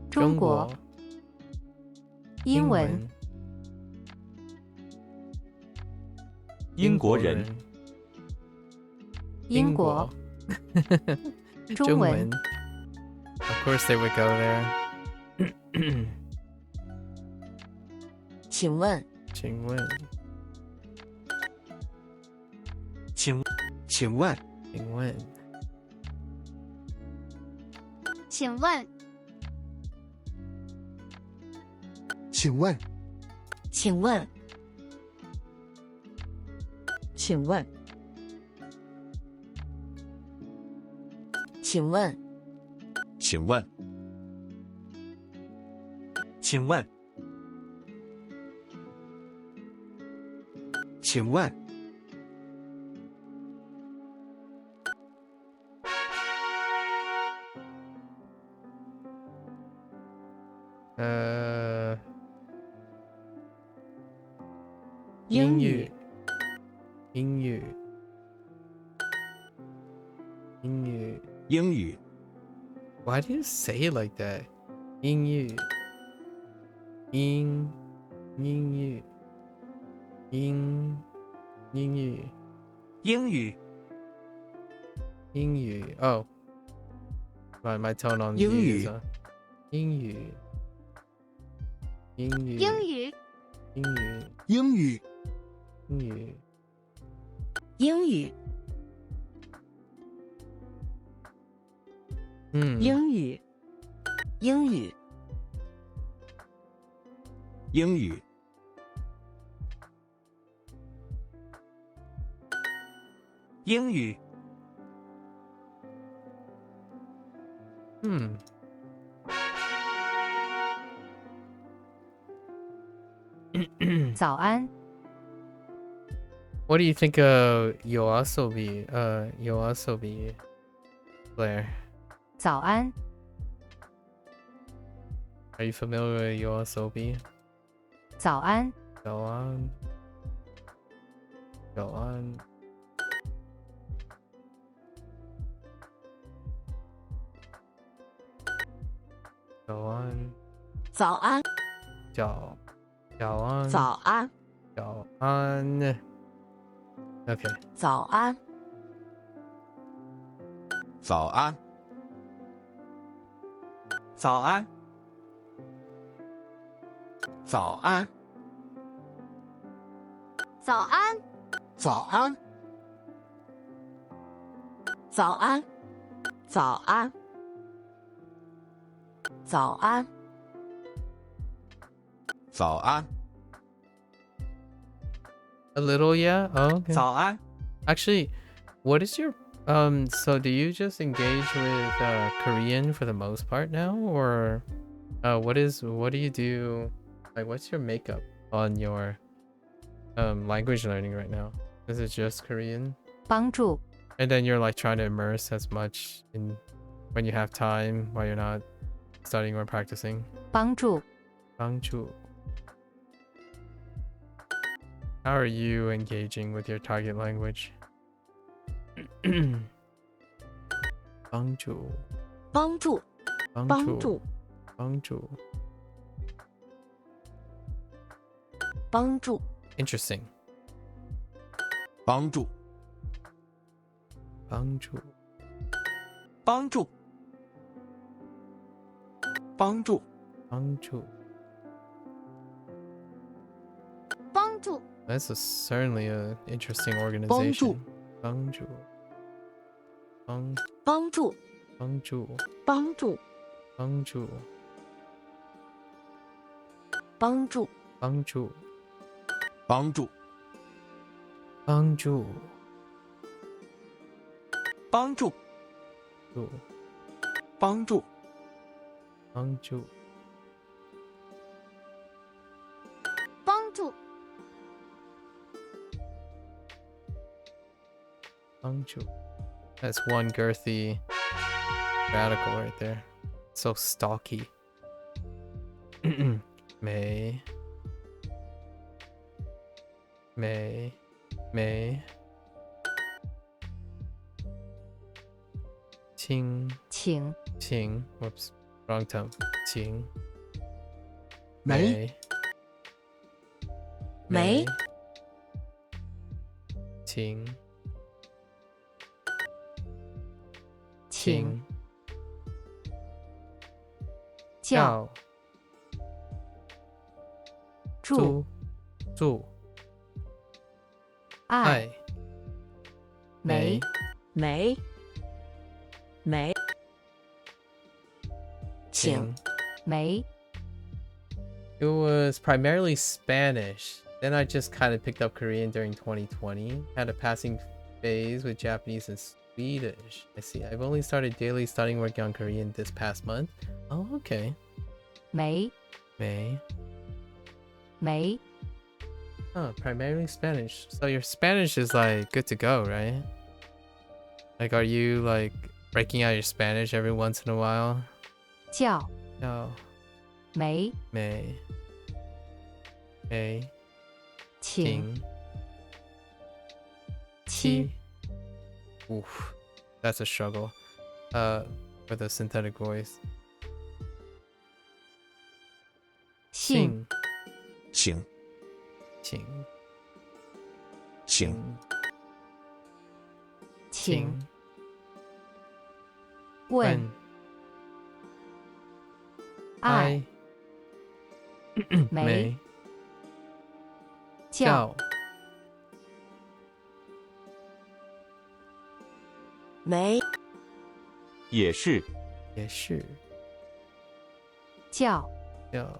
中国英文英国人英国中文 Of course they would go there 请问请问请请问请问请问请问请问请问请问请问请问请问英语英语英语英语 Why do you say it like that 英语英语英语英语英语 Oh my tone on 英 U 语 is 英语英语英语英语英语英语英语英语英语英语英语早安， What do you think of Yoasobi? Yoasobi, Blair. 早安， Are you familiar with Yoasobi? 早安， Go on. Go on. Go on. 早安， Go on. 早安， Go on. Okay. 早安，早安，早安，早安，早安，早安，早安，早安，早安，早安， A little, yeah. Oh, okay. 早安。 Actually, what is your so do you just engage with Korean for the most part now, or what do you do, like what's your makeup on your language learning right now? Is it just Korean? 帮助， And then you're like trying to immerse as much in when you have time while you're not studying or practicing? 帮助， Bangju. How are you engaging with your target language? Bangju. 帮助，帮 Bangju. 助， Bangju. 帮助， Interesting. 帮助， Bangju. 帮助，帮助， Bangju. 帮助， That's certainly an interesting organization. Bangju. Bangju. 帮助， Bangju. 帮助， Bangju. 帮助， Bangju. 帮助， Bangju. 帮助，帮助， Bangju. 帮助， Bangju. That's one girthy radical right there. So stocky. May. May. May. Qing. 请， Qing. Whoops. Wrong tongue. Qing. 没，没， Qing. 请， Qing. 叫， 叫。住，住。爱，爱。没，没，没，请，没， It was primarily Spanish. Then I just kind of picked up Korean during 2020. Had a passing phase with Japanese and Swedish. I see. I've only started daily studying working on Korean this past month. Oh, okay. 没， May. 没， Huh, primarily Spanish. So your Spanish is like good to go, right? Like, are you like breaking out your Spanish every once in a while? 叫， No. 没， May. May. 请， King. 七， Oof. That's a struggle. With a synthetic voice. 信，请，请请，请，问，爱，没，叫，没，也是，也是叫，叫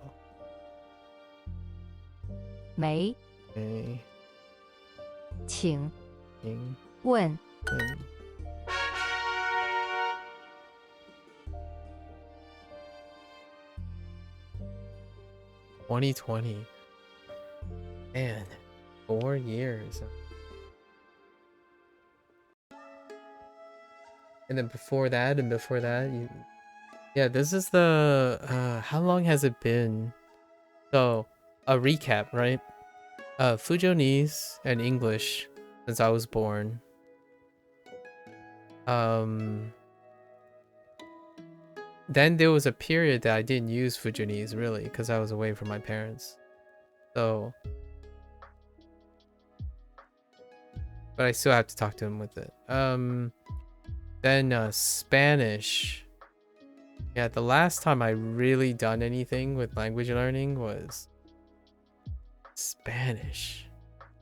没，没请，请问，问 2020. Man, 4 years. And then before that, yeah, this is the, how long has it been? So, a recap, right? Fujonese and English since I was born. Then there was a period that I didn't use Fujonese really because I was away from my parents. So, but I still have to talk to him with it. Then Spanish. Yeah, the last time I really done anything with language learning was Spanish.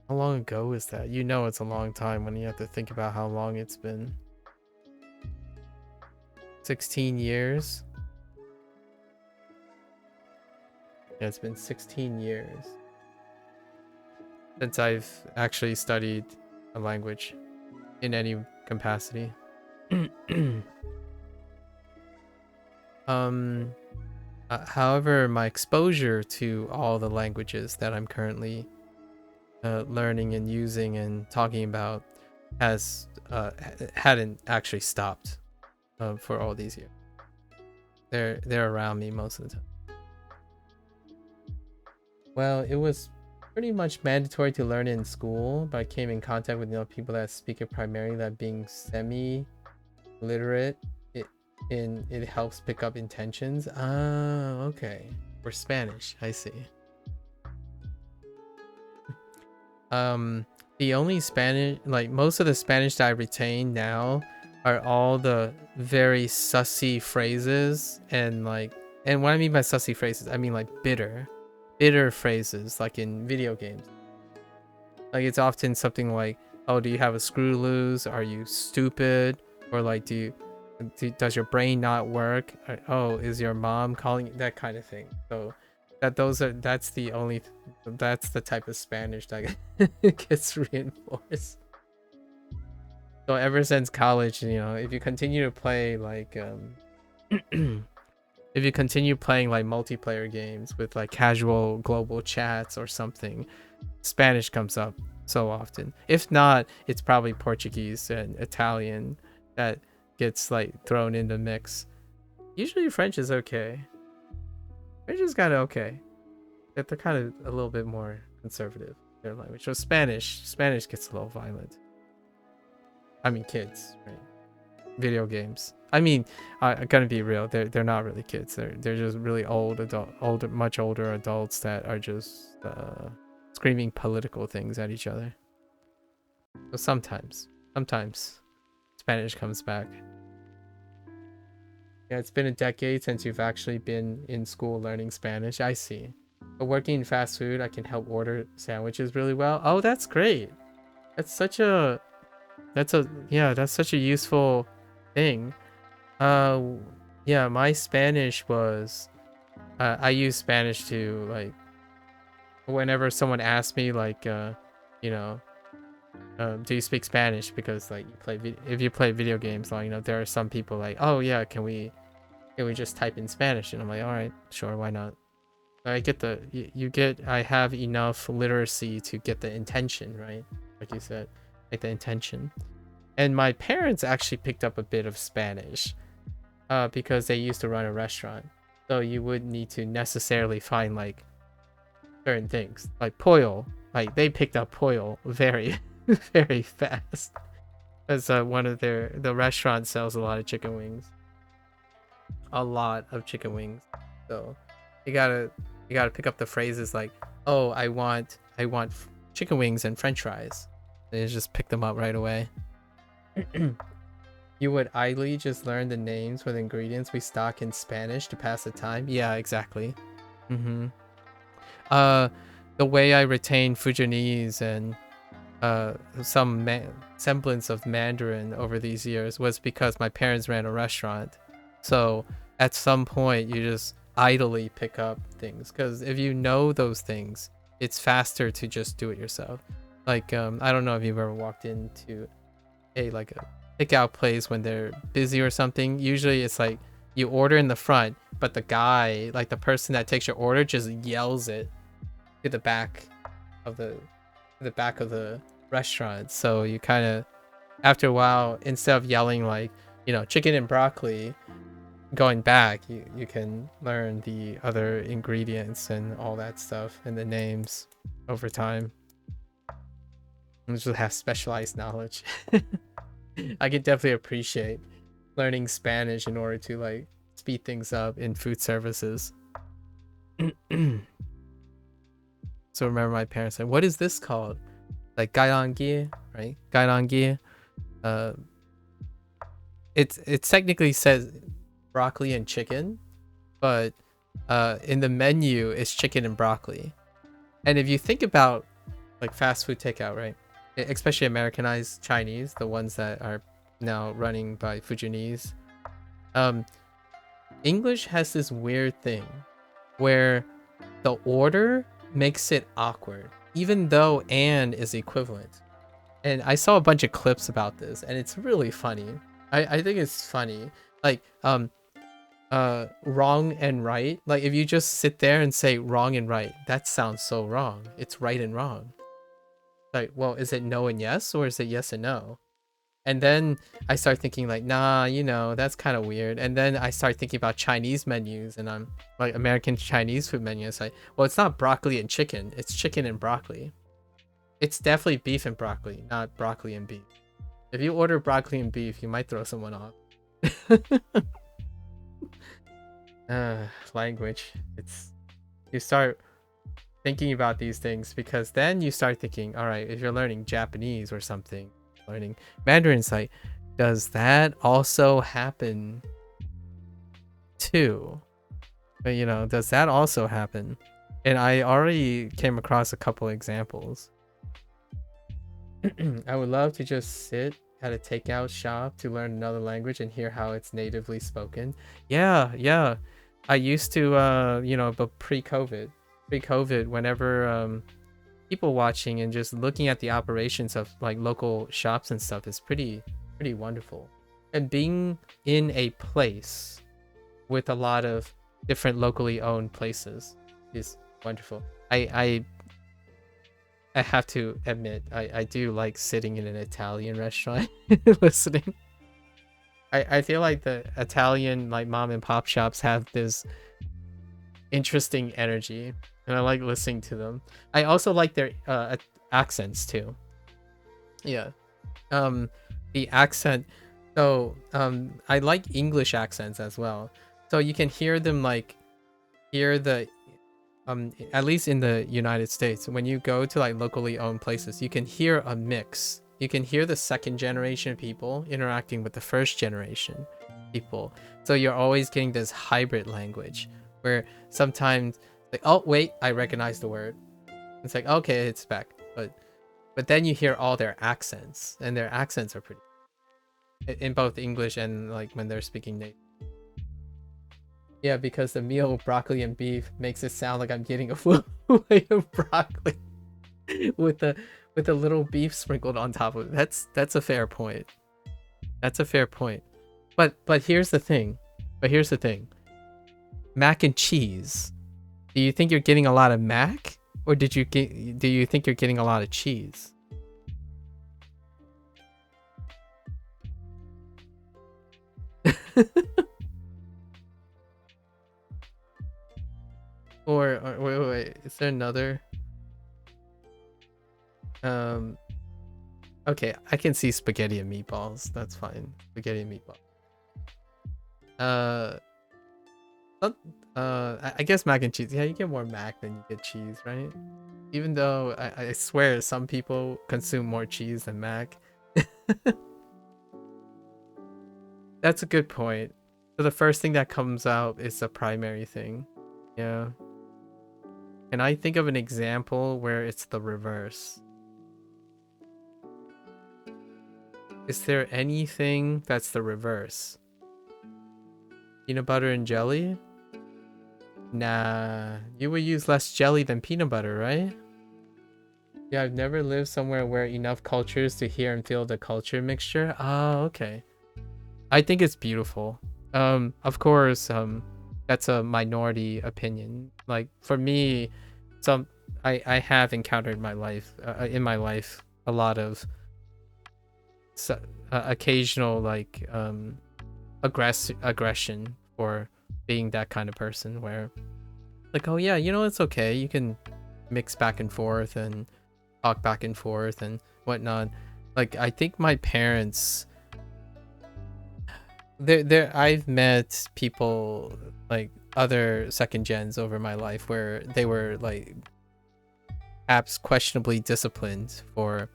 How long ago was that? You know it's a long time when you have to think about how long it's been. 16 years. Yeah, it's been 16 years since I've actually studied a language in any capacity. However, my exposure to all the languages that I'm currently learning and using and talking about has hadn't actually stopped for all these years. They're around me most of the time. Well, it was pretty much mandatory to learn it in school, but I came in contact with people that speak it primarily, that being semi-literate, it helps pick up intentions. Ah, okay. For Spanish, I see. The only Spanish, like most of the Spanish that I retain now are all the very sussy phrases and what I mean by sussy phrases, I mean like bitter phrases, like in video games. Like it's often something like, oh, do you have a screw loose? Are you stupid? Or like, does your brain not work? Or, oh, is your mom calling? That kind of thing. So that's the type of Spanish that gets reinforced. So ever since college, if you continue to play like if you continue playing like multiplayer games with like casual global chats or something, Spanish comes up so often. If not, it's probably Portuguese and Italian that gets like thrown in the mix. Usually French is okay. French is kind of okay. They're kind of a little bit more conservative, their language. So Spanish gets a little violent. I mean, kids, right? Video games. I mean, I'm gonna be real. They're not really kids. They're just really much older adults that are just screaming political things at each other. So sometimes Spanish comes back. Yeah, it's been a decade since you've actually been in school learning Spanish. I see. But working in fast food, I can help order sandwiches really well. Oh, that's great. That's such a useful thing. Yeah, my Spanish was I use Spanish to, like, whenever someone asks me like do you speak Spanish, because like if you play video games, like, there are some people like, oh yeah, can we just type in Spanish, and I'm like, all right, sure, why not. I get I have enough literacy to get the intention, right? Like you said, like the intention. And my parents actually picked up a bit of Spanish because they used to run a restaurant. So you wouldn't need to necessarily find like certain things. Like pollo. Like they picked up pollo very, very fast. Because one of the restaurant sells a lot of chicken wings. A lot of chicken wings. So you gotta pick up the phrases like, oh, I want chicken wings and French fries. And you just pick them up right away. You would idly just learn the names with ingredients we stock in Spanish to pass the time. Yeah, exactly. The way I retain Fujonese and some semblance of Mandarin over these years was because my parents ran a restaurant. So at some point you just idly pick up things, because if you know those things, it's faster to just do it yourself. Like I don't know if you've ever walked into a pick-out place when they're busy or something. Usually it's like you order in the front, but the guy, like the person that takes your order, just yells it to the back of the back of the restaurant. So you kind of, after a while, instead of yelling like, you know, chicken and broccoli, going back, you can learn the other ingredients and all that stuff and the names over time. And just have specialized knowledge. I could definitely appreciate learning Spanish in order to like speed things up in food services. So remember my parents said, what is this called? Like gailangi, right? Gailangi. It technically says broccoli and chicken, but in the menu it's chicken and broccoli. And if you think about like fast food takeout, right? Especially Americanized Chinese, the ones that are now running by Fujianese. English has this weird thing where the order makes it awkward, even though and is equivalent. And I saw a bunch of clips about this, and it's really funny. I think it's funny. Like, wrong and right. Like, if you just sit there and say wrong and right, that sounds so wrong. It's right and wrong. Like, well, is it no and yes, or is it yes and no? And then I start thinking like, nah, you know, that's kind of weird. And then I start thinking about Chinese menus, and I'm like, American Chinese food menu. It's like, well, it's not broccoli and chicken. It's chicken and broccoli. It's definitely beef and broccoli, not broccoli and beef. If you order broccoli and beef, you might throw someone off. Language. You start thinking about these things, because then you start thinking, all right, if you're learning Japanese or something, learning Mandarin, it's like, does that also happen too? But you know, does that also happen? And I already came across a couple examples. I would love to just sit at a takeout shop to learn another language and hear how it's natively spoken. Yeah. I used to, you know, but pre-COVID, whenever people watching and just looking at the operations of like local shops and stuff is pretty wonderful. And being in a place with a lot of different locally owned places is wonderful. I have to admit, I do like sitting in an Italian restaurant listening. I feel like the Italian like mom and pop shops have this interesting energy, and I like listening to them. I also like their accents too. Yeah. The accent. So I like English accents as well. So you can hear them like hear the at least in the United States, when you go to like locally owned places, you can hear a mix. You can hear the second generation people interacting with the first generation people. So you're always getting this hybrid language where sometimes like, oh wait, I recognize the word. It's like, okay, it's back. But then you hear all their accents, and their accents are pretty in both English and like when they're speaking native. Yeah, because the meal broccoli and beef makes it sound like I'm getting a full plate of broccoli with a little beef sprinkled on top of it. That's a fair point. That's a fair point. But here's the thing. Mac and cheese. Do you think you're getting a lot of mac, or do you think you're getting a lot of cheese? Or wait, is there another? Okay, I can see spaghetti and meatballs. That's fine. Spaghetti and meatballs. I guess mac and cheese. Yeah, you get more mac than you get cheese, right? Even though I swear some people consume more cheese than mac. That's a good point. So the first thing that comes out is the primary thing. Yeah. Can I think of an example where it's the reverse? Is there anything that's the reverse? Peanut butter and jelly? Nah, you would use less jelly than peanut butter, right? Yeah, I've never lived somewhere where enough cultures to hear and feel the culture mixture. Oh, okay. I think it's beautiful. Of course, that's a minority opinion. Like for me, I have encountered in my life a lot of occasional like aggression for being that kind of person where like, oh yeah, it's okay, you can mix back and forth and talk back and forth and whatnot. Like, I think my parents, I've met people like other second gens over my life where they were like perhaps questionably disciplined for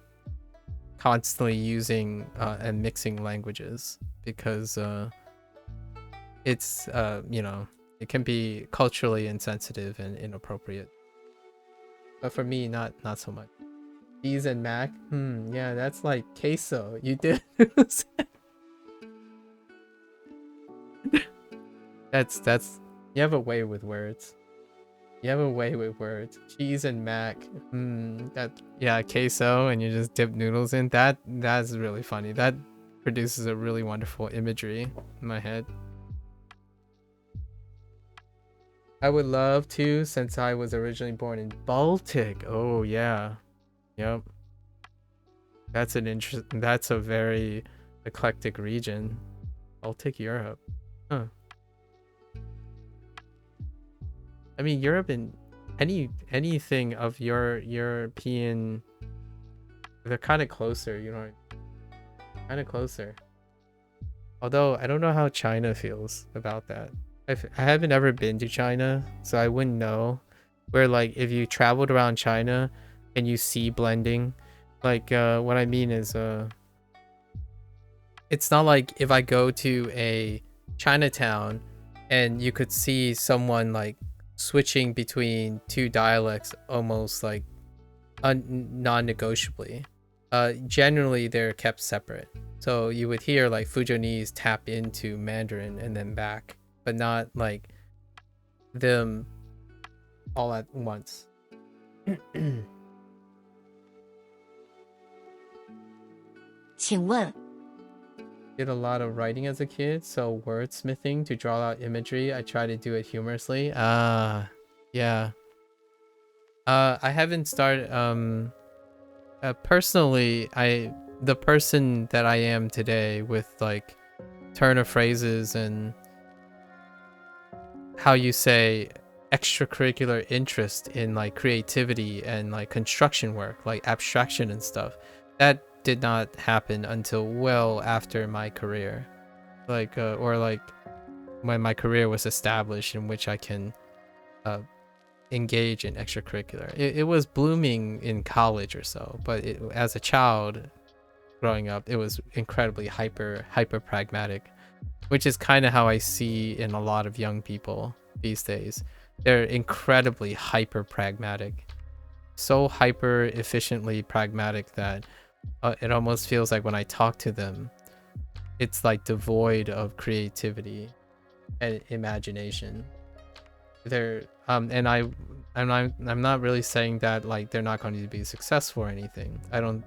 constantly using and mixing languages because it's it can be culturally insensitive and inappropriate. But for me, not so much. Cheese and mac, yeah, that's like queso. You did. that's you have a way with words. Cheese and mac. Yeah, queso, and you just dip noodles in. That's really funny. That produces a really wonderful imagery in my head. I would love to, since I was originally born in Baltic. Oh yeah. Yep. That's a very eclectic region. Baltic Europe. Huh. I mean, Europe and anything of your European, they're kind of closer, kind of closer. Although I don't know how China feels about that. I haven't ever been to China, so I wouldn't know. Where like if you traveled around China and you see blending, like what I mean is it's not like if I go to a Chinatown and you could see someone like switching between two dialects almost like non-negotiably. Generally they're kept separate. So you would hear like Fujianese tap into Mandarin and then back, but not like them all at once. Did a lot of writing as a kid, so wordsmithing to draw out imagery. I try to do it humorously. Yeah. I haven't started personally, the person that I am today with like turn of phrases and how you say extracurricular interest in like creativity and like construction work, like abstraction and stuff, that did not happen until well after my career, like or like when my career was established in which I can engage in extracurricular. It was blooming in college or so, but as a child growing up, it was incredibly hyper pragmatic, which is kind of how I see in a lot of young people these days. They're incredibly hyper pragmatic, so hyper efficiently pragmatic that it almost feels like when I talk to them, it's like devoid of creativity and imagination. They're and I'm not really saying that like they're not going to be successful or anything. I don't,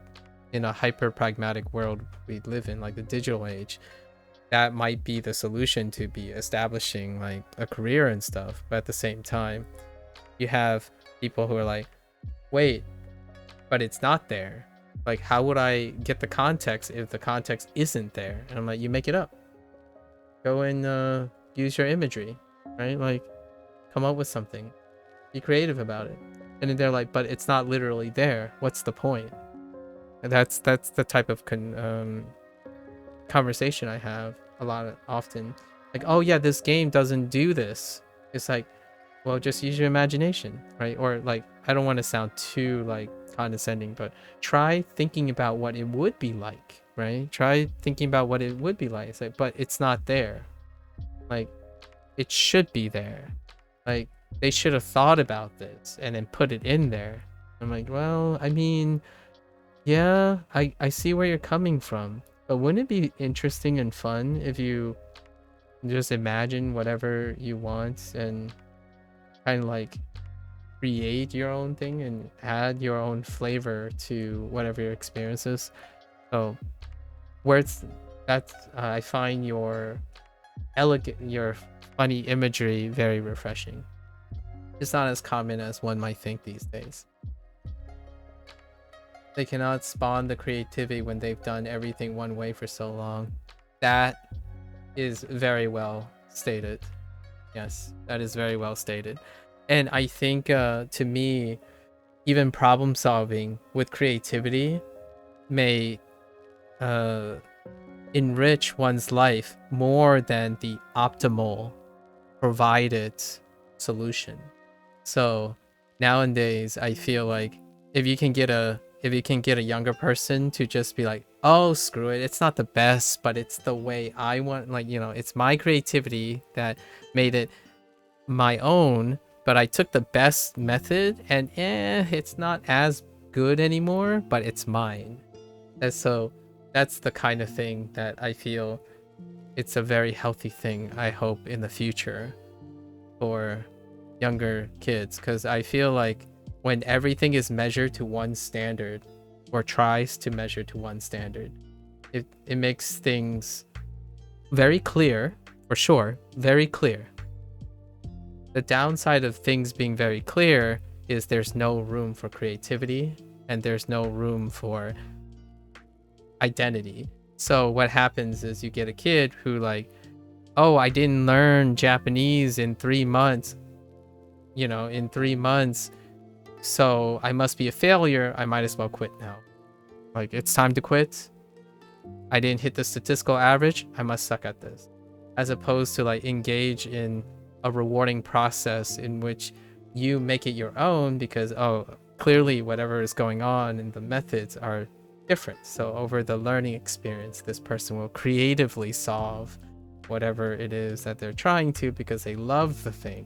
in a hyper pragmatic world we live in, like the digital age, that might be the solution to be establishing like a career and stuff. But at the same time, you have people who are like, wait, but it's not there. Like, how would I get the context if the context isn't there? And I'm like, you make it up. Go and use your imagery, right? Like, come up with something. Be creative about it. And then they're like, but it's not literally there. What's the point? And that's the type of conversation I have often. Like, oh yeah, this game doesn't do this. It's like, well, just use your imagination, right? Or like, I don't want to sound too like condescending, but try thinking about what it would be like, right? Try thinking about what it would be like. It's like, but it's not there. Like, it should be there. Like, they should have thought about this and then put it in there. I'm like, well, I mean, yeah, I see where you're coming from, but wouldn't it be interesting and fun if you just imagine whatever you want and kind of like create your own thing and add your own flavor to whatever your experience is? So I find your funny imagery very refreshing. It's not as common as one might think these days. They cannot spawn the creativity when they've done everything one way for so long. That is very well stated. Yes, that is very well stated. And I think to me, even problem solving with creativity may enrich one's life more than the optimal provided solution. So nowadays I feel like if you can get a younger person to just be like, oh, screw it, it's not the best, but it's the way I want, like, you know, it's my creativity that made it my own, but I took the best method and it's not as good anymore, but it's mine. And so that's the kind of thing that I feel it's a very healthy thing, I hope, in the future for younger kids, because I feel like when everything is measured to one standard or tries to measure to one standard, it makes things very clear, for sure, very clear. The downside of things being very clear is there's no room for creativity and there's no room for identity. So what happens is you get a kid who like, oh, I didn't learn Japanese in 3 months, you know, in 3 months, so I must be a failure. I might as well quit now. Like, it's time to quit. I didn't hit the statistical average. I must suck at this. As opposed to like engage in a rewarding process in which you make it your own because, oh, clearly whatever is going on and the methods are different. So over the learning experience, this person will creatively solve whatever it is that they're trying to because they love the thing,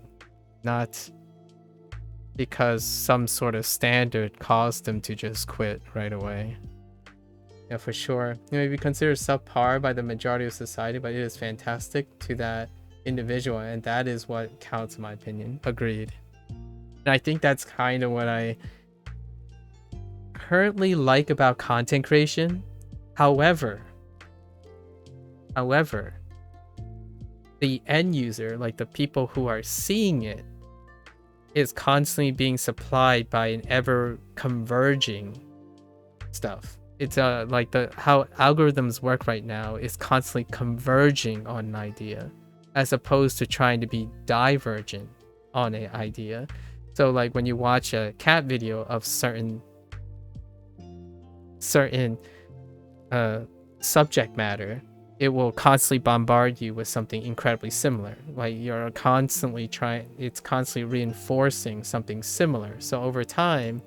not because some sort of standard caused them to just quit right away. Yeah, for sure. It may be considered subpar by the majority of society, but it is fantastic to that individual, and that is what counts in my opinion. Agreed. And I think that's kind of what I currently like about content creation. However, the end user, like the people who are seeing it, is constantly being supplied by an ever converging stuff. It's like how algorithms work right now is constantly converging on an idea as opposed to trying to be divergent on an idea. So like when you watch a cat video of certain subject matter, it will constantly bombard you with something incredibly similar. Like you're constantly it's constantly reinforcing something similar. So over time,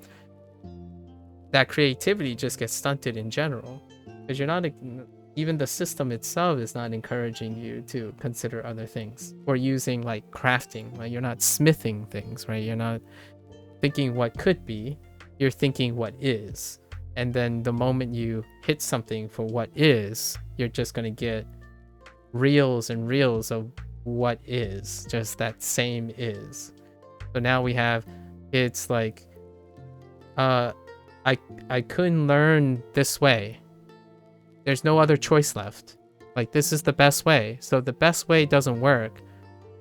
that creativity just gets stunted in general because you're not, even the system itself is not encouraging you to consider other things or using like crafting. Like you're not smithing things, right? You're not thinking what could be, you're thinking what is. And then the moment you hit something for what is, you're just going to get reels and reels of what is, just that same is. So now we have, it's like, I couldn't learn this way. There's no other choice left. Like, this is the best way. So if the best way doesn't work,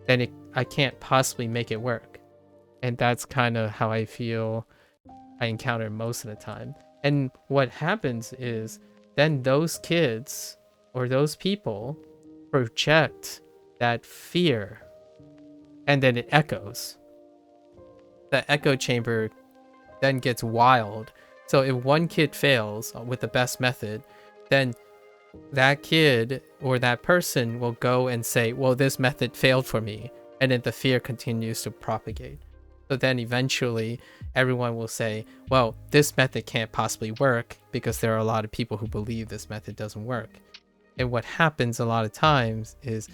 then I can't possibly make it work. And that's kind of how I feel I encounter most of the time. And what happens is then those kids or those people project that fear and then it echoes. The echo chamber then gets wild. So if one kid fails with the best method, then that kid or that person will go and say, well, this method failed for me. And then the fear continues to propagate. So then eventually everyone will say, well, this method can't possibly work because there are a lot of people who believe this method doesn't work. And what happens a lot of times is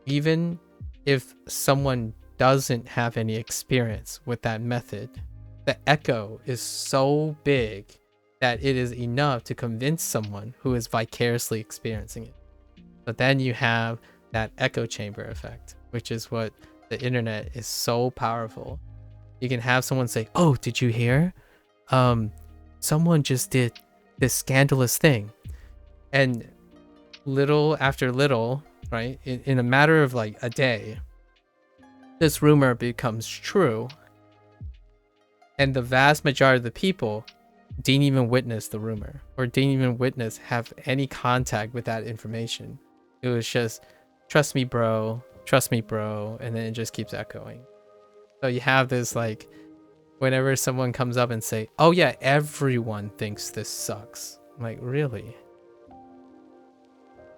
even if someone doesn't have any experience with that method, the echo is so big that it is enough to convince someone who is vicariously experiencing it. But then you have that echo chamber effect, which is what the internet is so powerful. You can have someone say, oh, did you hear? Someone just did this scandalous thing. And little after little, right, in a matter of like a day, this rumor becomes true, and the vast majority of the people didn't even witness the rumor or didn't even have any contact with that information. It was just, trust me, bro, and then it just keeps echoing. So you have this, like, whenever someone comes up and say, oh yeah, everyone thinks this sucks. I'm like, really?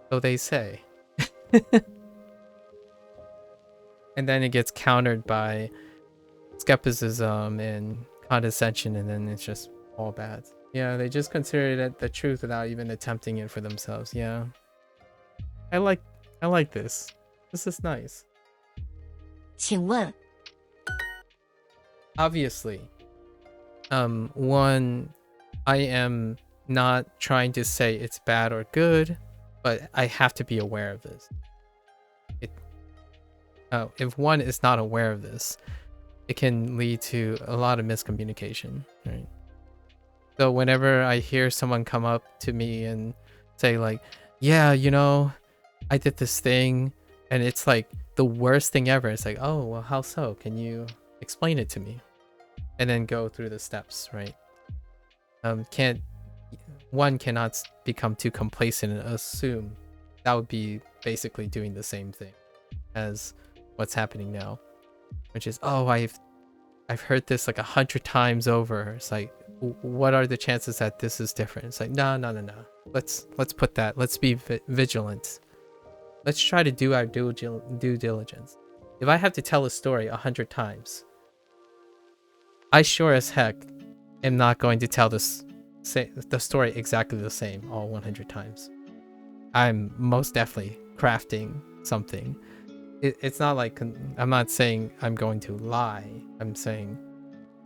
So they say. And then it gets countered by skepticism and condescension, and then it's just all bad. Yeah, they just consider it the truth without even attempting it for themselves. Yeah. I like this. This is nice. 请问 Obviously, one, I am not trying to say it's bad or good, but I have to be aware of this. If one is not aware of this, it can lead to a lot of miscommunication, right? So whenever I hear someone come up to me and say like, yeah, you know, I did this thing and it's like the worst thing ever. It's like, oh, well, how so? Can you explain it to me? And then go through the steps, right? One cannot become too complacent and assume. That would be basically doing the same thing as what's happening now, which is, oh, I've heard this like 100 times over. It's like, what are the chances that this is different? It's like, no. Let's put that. Let's be vigilant. Let's try to do our due diligence. If I have to tell a story 100 times, I sure as heck am not going to tell the story exactly the same all 100 times. I'm most definitely crafting something. It's not like, I'm not saying I'm going to lie. I'm saying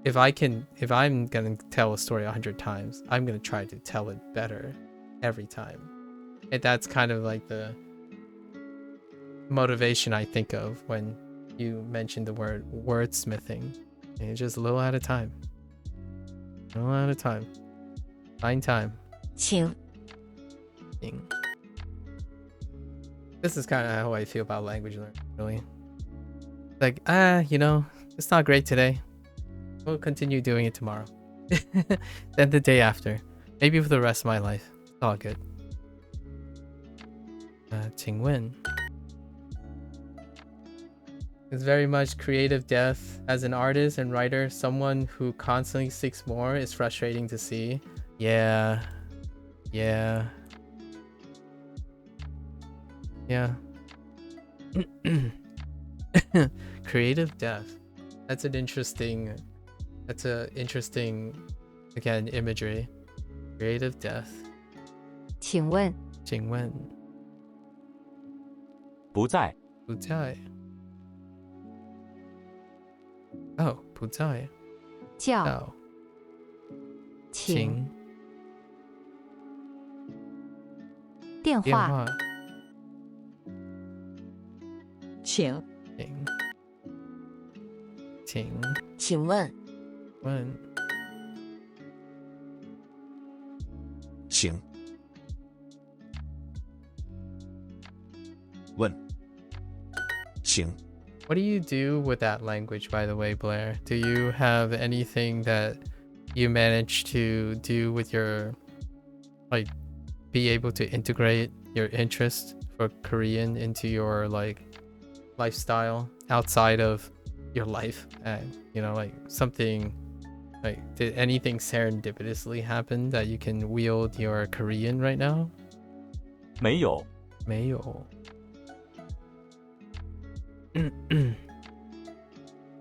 if I'm going to tell a story 100 times, I'm going to try to tell it better every time. And that's kind of like the motivation I think of when you mention the word wordsmithing. And it's just a little at a time. Fine time. 请 This is kind of how I feel about language learning, really. Like, you know, it's not great today. We'll continue doing it tomorrow. Then the day after. Maybe for the rest of my life. It's all good. 请问 is very much creative depth. As an artist and writer, someone who constantly seeks more is frustrating to see. Yeah. Creative depth. That's an interesting, again, imagery. Creative depth. 请问请问不在，不在 Oh, 不在叫叫请请电话电话请请请问问请问请 What do you do with that language, by the way, Blair? Do you have anything that you manage to do with your, like, be able to integrate your interest for Korean into your, like, lifestyle outside of your life? You know, like, something, like, did anything serendipitously happen that you can wield your Korean right now? 没有，没有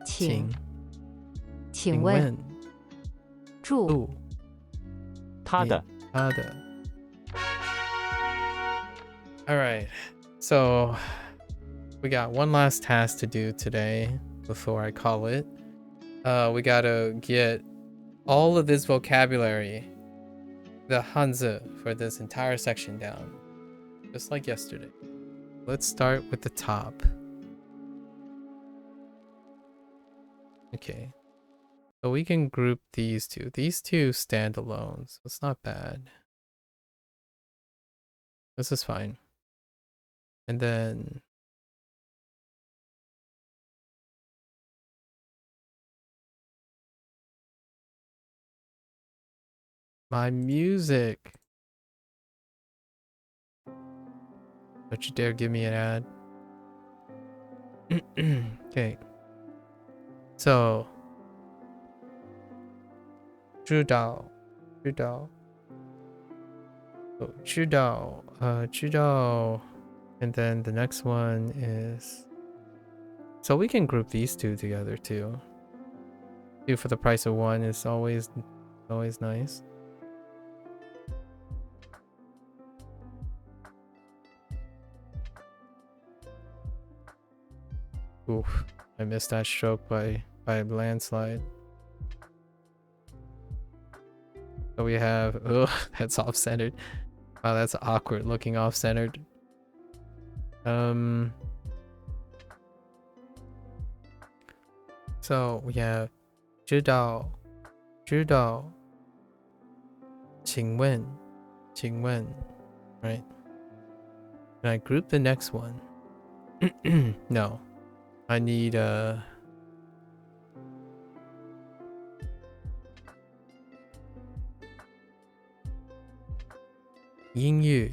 请请问住住他的他的 Alright, so we got one last task to do today before I call it. We gotta get all of this vocabulary, the Hanzi for this entire section down, just like yesterday. Let's start with the top. Okay, so we can group these two. These two stand alone, so it's not bad. This is fine. And then My music. Don't you dare give me an ad. Okay. So 知道知道 So 知道 and then the next one is so we can group these two together too. 2 for the price of 1 is always nice. Oof, I missed that stroke by a landslide. So we have, oh, that's off-centered. Wow, that's awkward looking off-centered. So we have 知道 请问 right? Can I group the next one? No. I need英语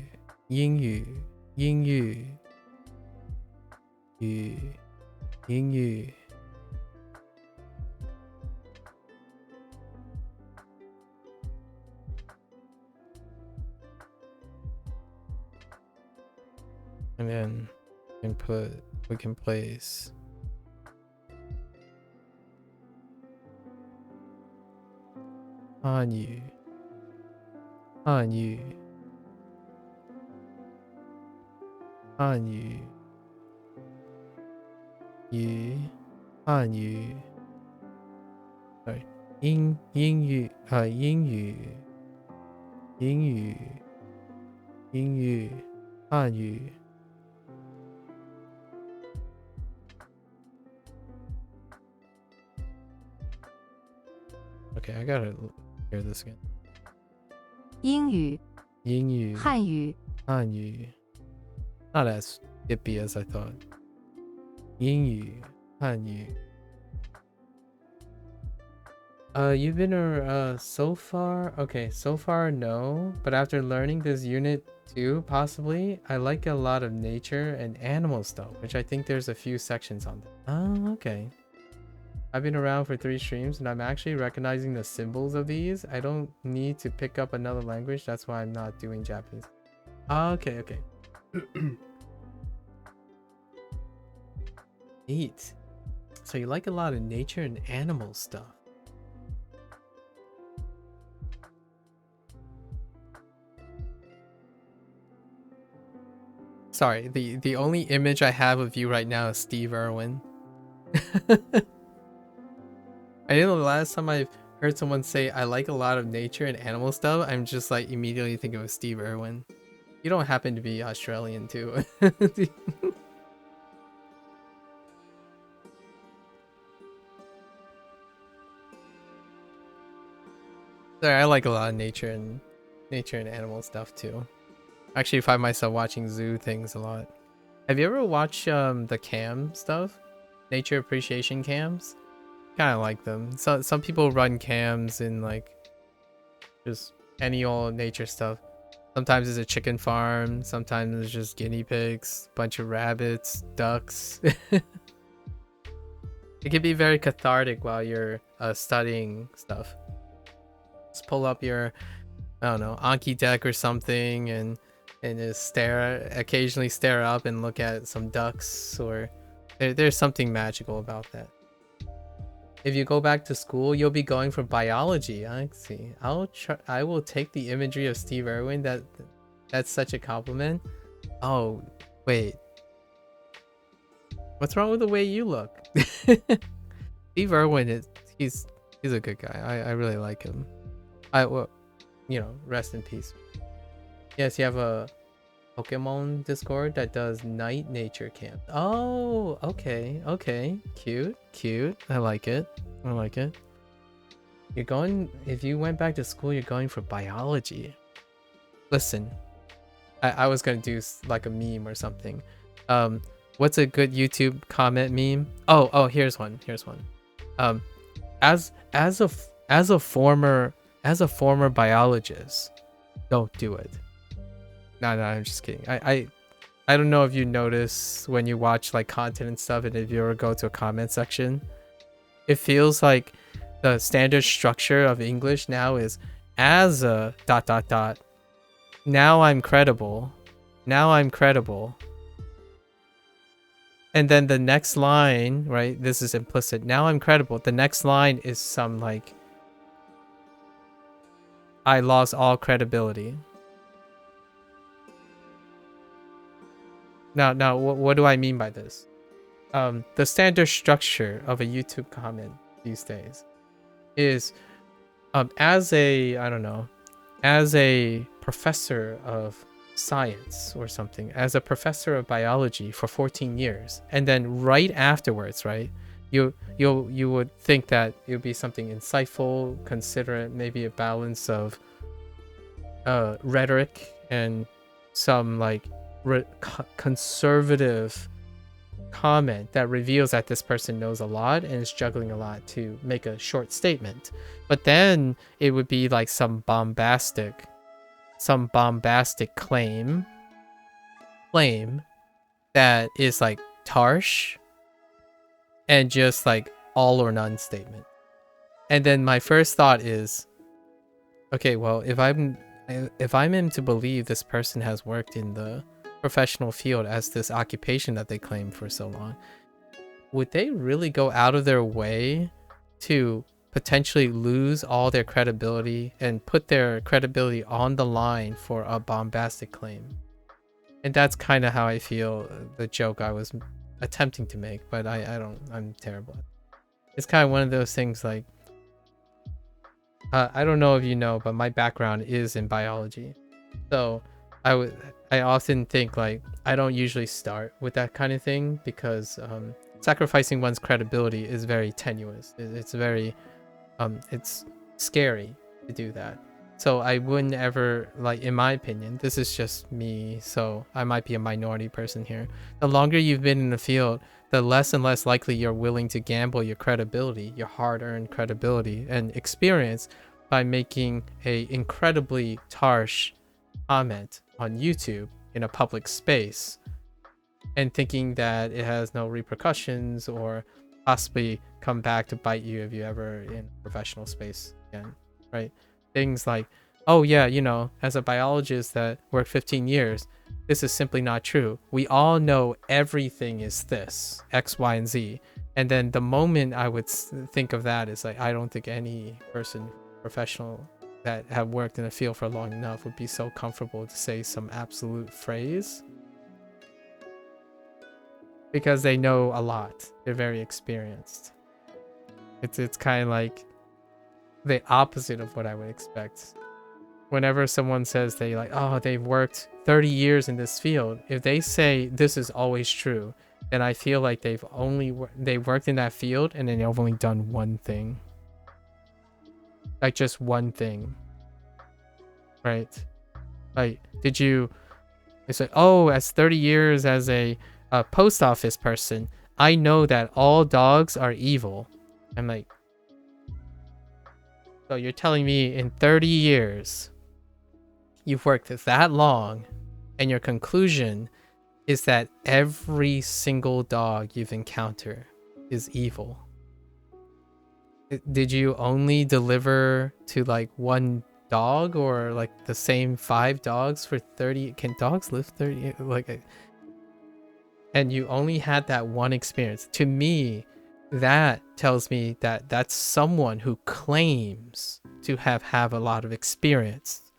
and then we can place汉语汉语sorry 英语汉语 Okay, I gotta hear this again. 英语、英语、汉语、汉语 Not as hippie as I thought. 英语、汉语 you've been so far? Okay, so far no. But after learning this unit 2, possibly, I like a lot of nature and animal stuff, which I think there's a few sections on that. Oh, okay. I've been around for 3 streams and I'm actually recognizing the symbols of these. I don't need to pick up another language. That's why I'm not doing Japanese. Okay. Neat. So you like a lot of nature and animal stuff. Sorry, the only image I have of you right now is Steve Irwin. I know the last time I've heard someone say I like a lot of nature and animal stuff, I'm just like immediately thinking of Steve Irwin. You don't happen to be Australian too. Sorry, I like a lot of nature and animal stuff too. I actually find myself watching zoo things a lot. Have you ever watched the cam stuff? Nature appreciation cams? Kind of like them. So some people run cams in like just any old nature stuff. Sometimes it's a chicken farm, sometimes it's just guinea pigs, bunch of rabbits, ducks. It can be very cathartic while you're studying stuff. Just pull up your, I don't know, Anki deck or something and just occasionally stare up and look at some ducks, or there's something magical about that. If you go back to school, you'll be going for biology. I see. I will take the imagery of Steve Irwin. That's such a compliment. Oh, wait. What's wrong with the way you look? Steve Irwin he's a good guy. I really like him. Well, you know, rest in peace. Yes, you have a Pokemon Discord that does night nature camp. Oh, okay. Cute. I like it. You're going, if you went back to school, you're going for biology. Listen, I was gonna do like a meme or something. What's a good YouTube comment meme? Oh, here's one. As a former as a former biologist, don't do it. No, I'm just kidding. I don't know if you notice when you watch like content and stuff, and if you ever go to a comment section, it feels like the standard structure of English now is as a ... Now I'm credible. Now I'm credible. And then the next line, right? This is implicit. Now I'm credible. The next line is some like, I lost all credibility. Now, what do I mean by this? The standard structure of a YouTube comment these days is, as a, I don't know, as a professor of science or something, as a professor of biology for 14 years, and then right afterwards, right, you would think that it would be something insightful, considerate, maybe a balance of rhetoric and some like conservative comment that reveals that this person knows a lot and is juggling a lot to make a short statement. But then it would be like some bombastic claim that is like harsh and just like all or none statement. And then my first thought is, okay, well, if I'm in to believe this person has worked in the professional field as this occupation that they claim for so long, would they really go out of their way to potentially lose all their credibility and put their credibility on the line for a bombastic claim? And that's kind of how I feel the joke I was attempting to make, but I'm terrible. It's kind of one of those things like, I don't know if you know, but my background is in biology. So I often think like, I don't usually start with that kind of thing because sacrificing one's credibility is very tenuous. It's very, it's scary to do that. So I wouldn't ever, like, in my opinion, this is just me, so I might be a minority person here. The longer you've been in the field, the less and less likely you're willing to gamble your credibility, your hard-earned credibility and experience by making a incredibly harsh comment on YouTube in a public space and thinking that it has no repercussions or possibly come back to bite you if you ever in a professional space again, right? Things like, oh yeah, you know, as a biologist that worked 15 years, this is simply not true. We all know everything is this, X, Y, and Z. And then the moment I would think of that is like, I don't think any person professional that have worked in the field for long enough would be so comfortable to say some absolute phrase. Because they know a lot. They're very experienced. It's kind of like the opposite of what I would expect. Whenever someone says they like, oh, they've worked 30 years in this field, if they say this is always true, then I feel like they worked in that field and then they've only done one thing. Like just one thing. Right? Like, it's like, oh, as 30 years as a post office person, I know that all dogs are evil. I'm like, so you're telling me in 30 years, you've worked that long, and your conclusion is that every single dog you've encountered is evil? Did you only deliver to like one dog or like the same 5 dogs for 30? Can dogs live 30? And you only had that one experience. To me, that tells me that that's someone who claims to have a lot of experience,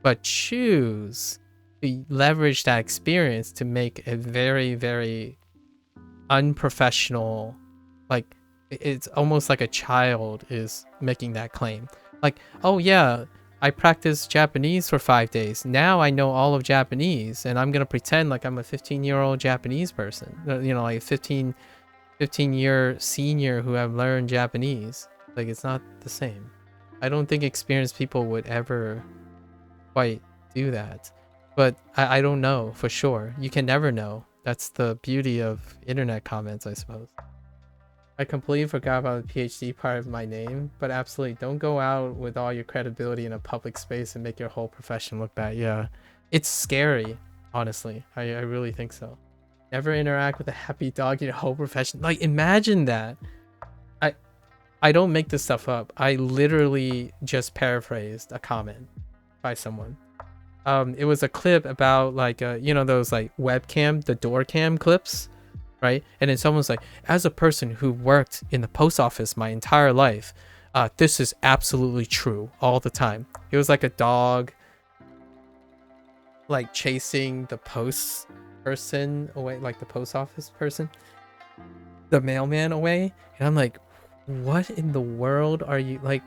but choose to leverage that experience to make a very, very unprofessional, like, it's almost like a child is making that claim. Like, oh yeah, I practiced Japanese for 5 days. Now I know all of Japanese, and I'm gonna pretend like I'm a 15-year-old Japanese person. You know, like a 15-year senior who have learned Japanese. Like, it's not the same. I don't think experienced people would ever quite do that. But I don't know for sure. You can never know. That's the beauty of internet comments, I suppose. I completely forgot about the PhD part of my name, but absolutely don't go out with all your credibility in a public space and make your whole profession look bad. Yeah, it's scary, honestly. I really think so. Never interact with a happy dog in your whole profession. Like, imagine that. I don't make this stuff up. I literally just paraphrased a comment by someone. It was a clip about like you know, those like webcam, the door cam clips, right? And then someone's like, as a person who worked in the post office my entire life, this is absolutely true all the time. It was like a dog like chasing the post person away, like the post office person, the mailman away. And I'm like, what in the world are you like?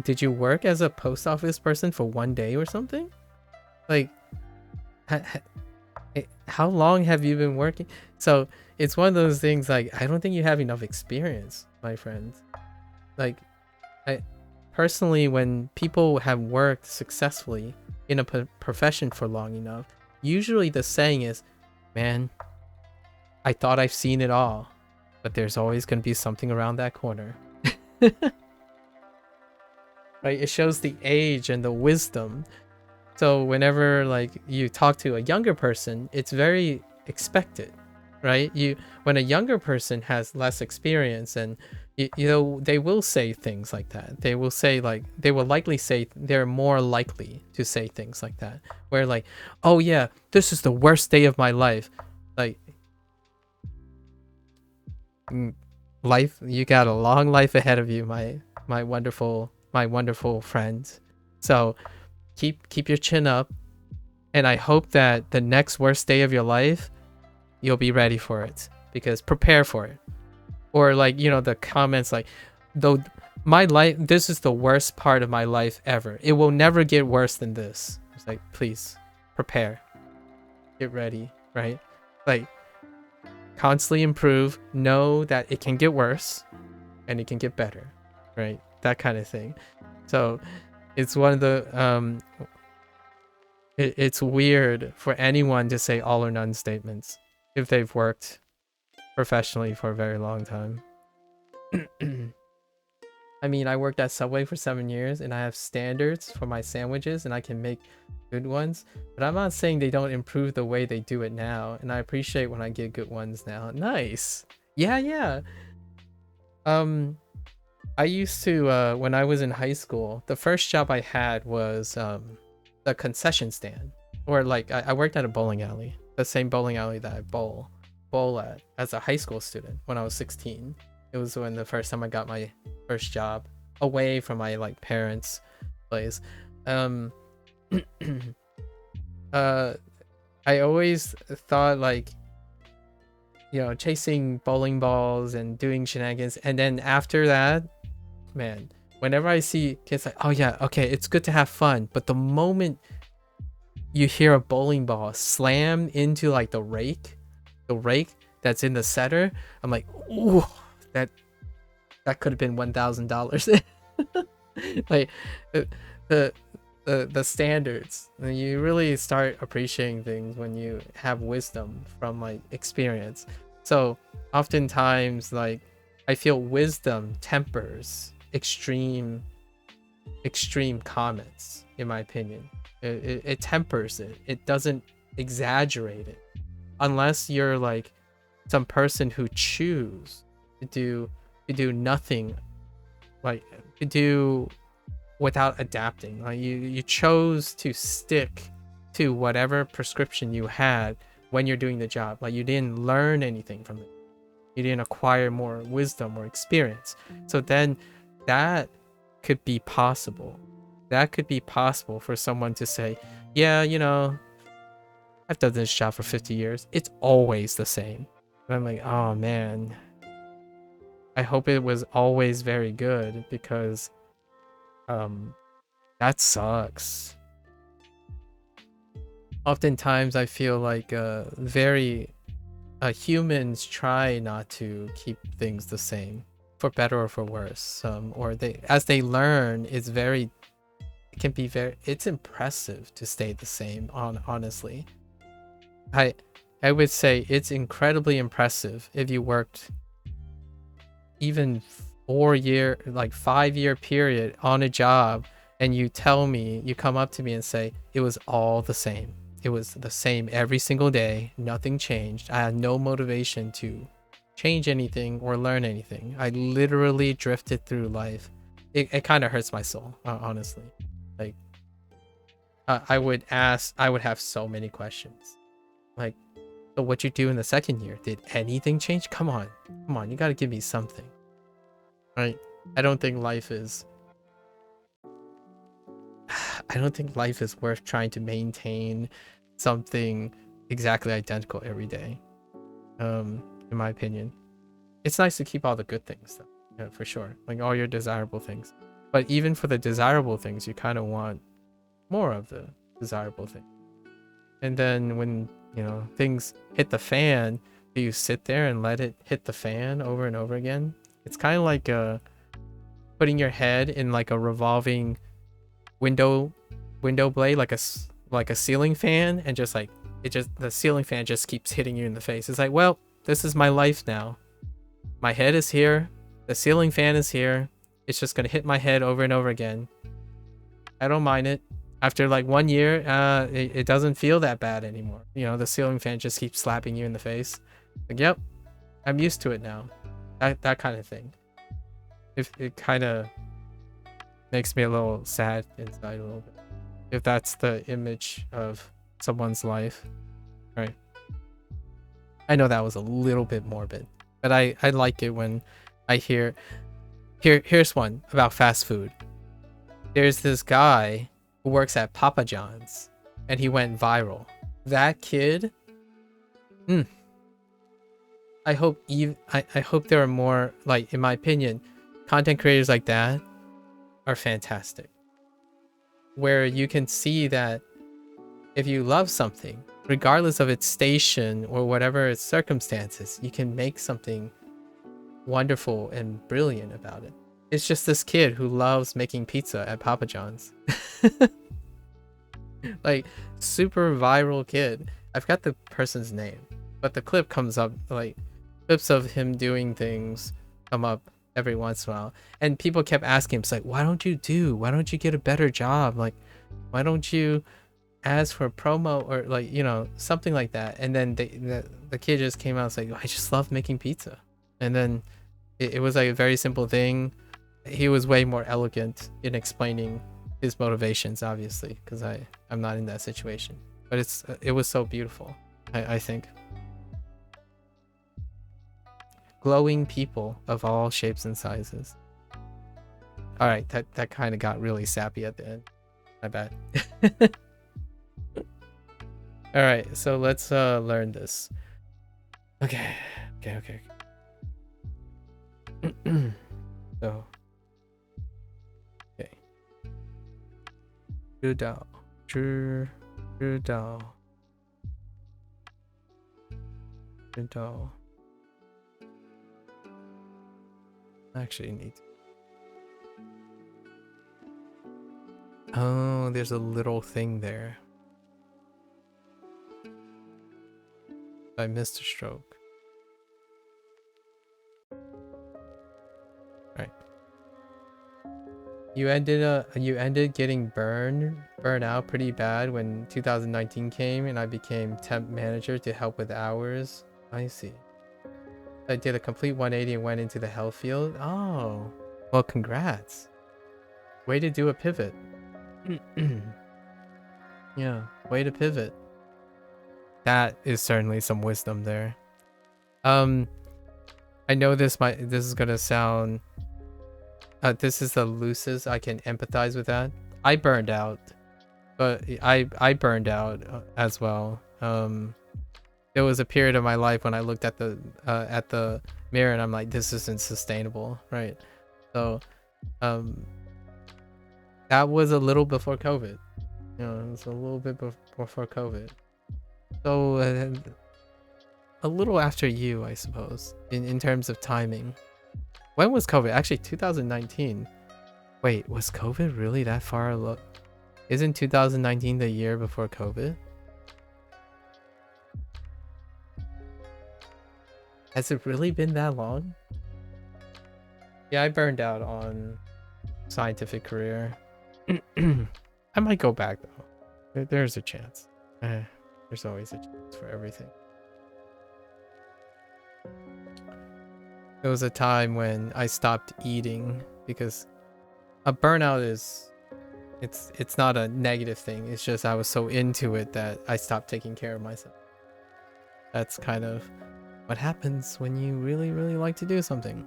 Did you work as a post office person for 1 day or something? Like, how long have you been working? So it's one of those things, like, I don't think you have enough experience, my friends. Like, I personally, when people have worked successfully in a profession for long enough, usually the saying is, man, I thought I've seen it all, but there's always going to be something around that corner. Right? It shows the age and the wisdom. So whenever like you talk to a younger person, it's very expected, right? When a younger person has less experience, and you know, they will say things like that. They will say, like, they will likely say, they're more likely to say things like that, where like, oh yeah, this is the worst day of my life. Like, life, you got a long life ahead of you, my wonderful friends. So keep your chin up, and I hope that the next worst day of your life, you'll be ready for it, because prepare for it. Or like, you know, the comments like, though my life, this is the worst part of my life ever, it will never get worse than this. It's like, please prepare, get ready, right? Like, constantly improve, know that it can get worse and it can get better, right? That kind of thing. So it's one of the it's weird for anyone to say all or none statements if they've worked professionally for a very long time. I mean, I worked at Subway for 7 years, and I have standards for my sandwiches, and I can make good ones, but I'm not saying they don't improve the way they do it now, and I appreciate when I get good ones now. Nice. Yeah. I used to, when I was in high school, the first job I had was the concession stand. Or like, I worked at a bowling alley, the same bowling alley that I bowl at as a high school student when I was 16. It was when the first time I got my first job away from my like parents' place. I always thought, like, you know, chasing bowling balls and doing shenanigans, and then after that, man, whenever I see kids like, oh yeah, okay, it's good to have fun, but the moment you hear a bowling ball slam into like the rake that's in the center, I'm like, ooh, that could have been $1,000. Like, the standards, and you really start appreciating things when you have wisdom from like experience. So oftentimes, like, I feel wisdom tempers extreme comments, in my opinion. It tempers it. It doesn't exaggerate it, unless you're like some person who choose to do nothing, like to do without adapting. Like, you chose to stick to whatever prescription you had when you're doing the job. Like, you didn't learn anything from it, you didn't acquire more wisdom or experience. So then that could be possible. That could be possible for someone to say, yeah, you know, I've done this job for 50 years. It's always the same. And I'm like, oh man, I hope it was always very good, because that sucks. Oftentimes I feel like humans try not to keep things the same, for better or for worse. Or as they learn, it's impressive to stay the same. Honestly, I would say it's incredibly impressive if you worked even 4-year, like 5-year period on a job, and you come up to me and say it was all the same. It was the same every single day. Nothing changed. I had no motivation to change anything or learn anything. I literally drifted through life. It kind of hurts my soul, honestly. Like, I would have so many questions. Like, so what you do in the second year? Did anything change? Come on, you gotta give me something. Right? I don't think life is worth trying to maintain something exactly identical every day. In my opinion. It's nice to keep all the good things though. Yeah, for sure. Like all your desirable things. But even for the desirable things, you kind of want more of the desirable thing. And then when, things hit the fan, do you sit there and let it hit the fan over and over again? It's kind of like putting your head in like a revolving window blade, like a ceiling fan, and the ceiling fan just keeps hitting you in the face. It's like, well, this is my life now. My head is here. The ceiling fan is here. It's just gonna hit my head over and over again. I don't mind it. After like 1 year, it doesn't feel that bad anymore. The ceiling fan just keeps slapping you in the face. Like, yep, I'm used to it now. That kind of thing. If it kind of makes me a little sad inside a little bit. If that's the image of someone's life, right? I know that was a little bit morbid, but I like it when I here's one about fast food. There's this guy who works at Papa John's, and he went viral. That kid, I hope there are more, like, in my opinion, content creators like that are fantastic. Where you can see that if you love something, regardless of its station or whatever its circumstances, you can make something wonderful and brilliant about it. It's just this kid who loves making pizza at Papa John's. Like, super viral kid. I've got the person's name, but the clip comes up, like, clips of him doing things come up every once in a while. And people kept asking him, it's like, why don't you get a better job? Like, why don't you ask for a promo or, like, something like that? And then the kid just came out and said, I just love making pizza. And then it was like a very simple thing. He was way more elegant in explaining his motivations, obviously, because I'm not in that situation. But it was so beautiful, I think. Glowing people of all shapes and sizes. All right, that kind of got really sappy at the end. I bet. All right, so let's learn this. Okay. So, okay. 知道 actually need to... Oh, there's a little thing there. I missed a stroke. Right. You ended getting burned out pretty bad when 2019 came and I became temp manager to help with hours. I see. I did a complete 180 and went into the health field. Oh, well, congrats. Way to do a pivot. Yeah, way to pivot. That is certainly some wisdom there. I know this is gonna sound, this is the loosest I can empathize with that. I burned out, but I burned out as well. There was a period of my life when I looked at the mirror and I'm like, this isn't sustainable, right? So, that was a little before COVID. It was a little bit before COVID. So, a little after you, I suppose, in terms of timing. When was COVID? Actually, 2019. Wait, was COVID really that far? Isn't 2019 the year before COVID? Has it really been that long? Yeah, I burned out on scientific career. I might go back though. There's a chance. There's always a chance for everything. There was a time when I stopped eating because a burnout is it's not a negative thing. It's just I was so into it that I stopped taking care of myself. That's kind of what happens when you really, really like to do something.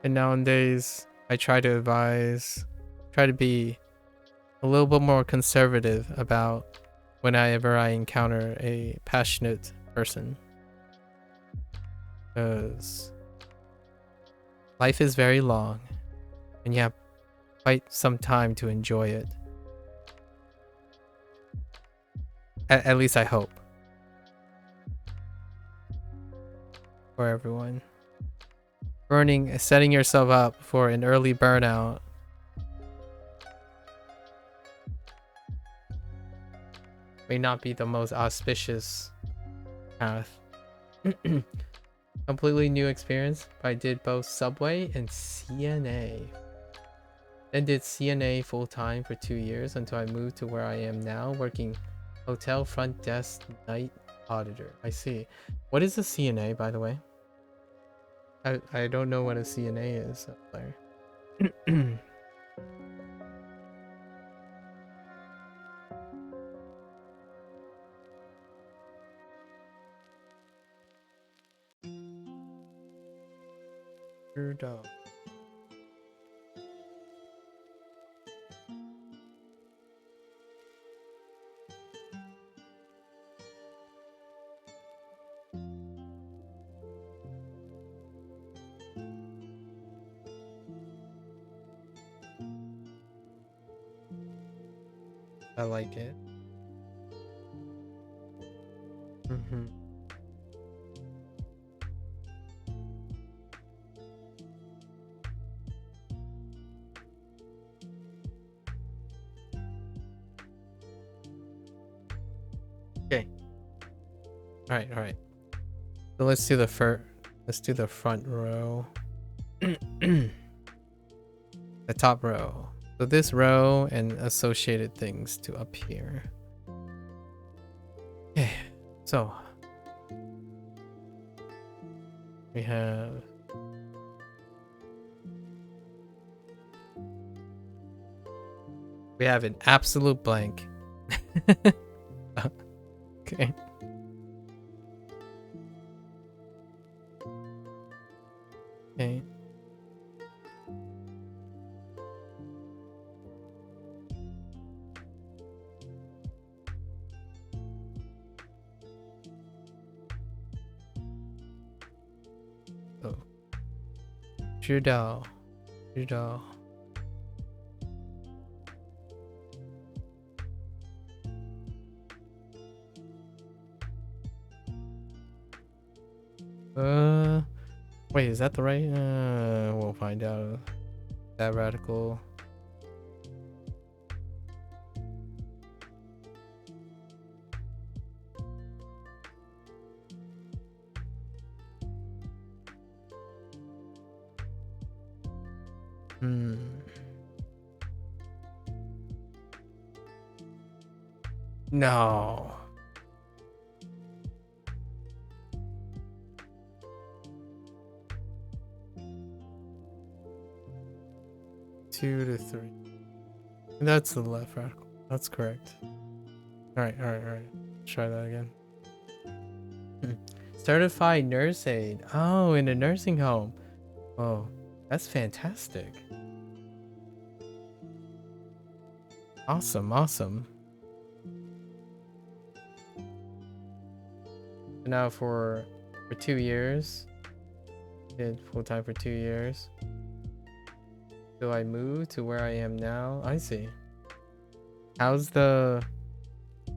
And nowadays, I try to be a little bit more conservative about whenever I encounter a passionate person. Because life is very long and you have quite some time to enjoy it. At least I hope. For everyone. Setting yourself up for an early burnout may not be the most auspicious path. Completely new experience, but I did both Subway and CNA. Then did CNA full-time for 2 years until I moved to where I am now, working hotel front desk night auditor. I see. What is a CNA, by the way? I don't know what a CNA is up there. Your dog. I like it. Okay. All right. So let's do the front row. The top row. So this row and associated things to up here. Okay. So we have an absolute blank. Okay. Okay. Oh. 知道。Wait, is that the right? We'll find out. That radical. No. Two to three. That's the left radical. That's correct. All right. Try that again. Certified nurse aide. Oh, in a nursing home. Oh, that's fantastic. Awesome. Now for 2 years. Did full time for 2 years. So I moved to where I am now. I see. How's the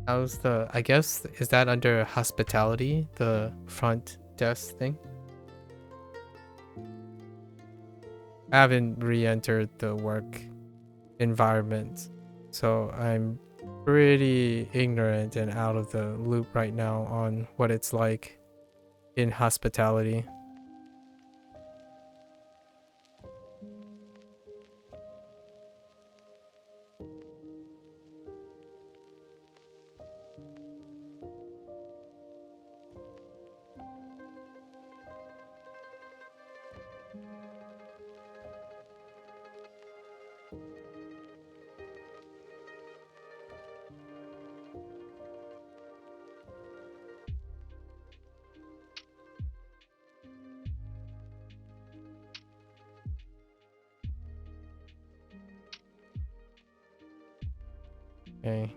I guess, is that under hospitality, the front desk thing? I haven't re-entered the work environment, so I'm pretty ignorant and out of the loop right now on what it's like in hospitality. Okay.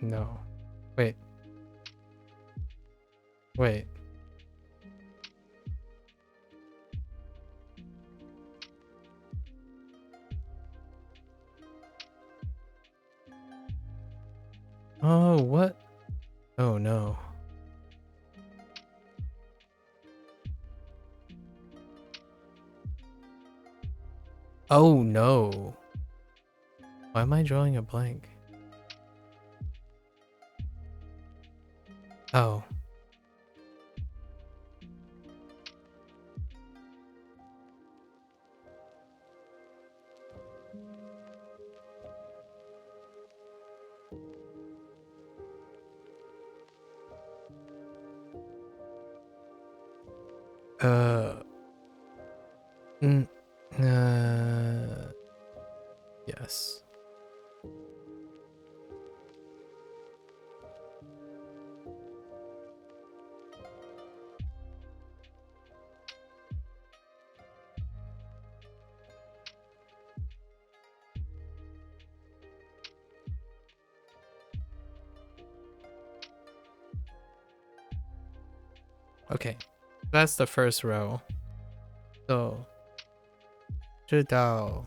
No. Wait. Wait. Oh, what? Oh, no. Oh, no. Why am I drawing a blank? Oh. Uh. Mm, yes. Okay. That's the first row. So, 知道,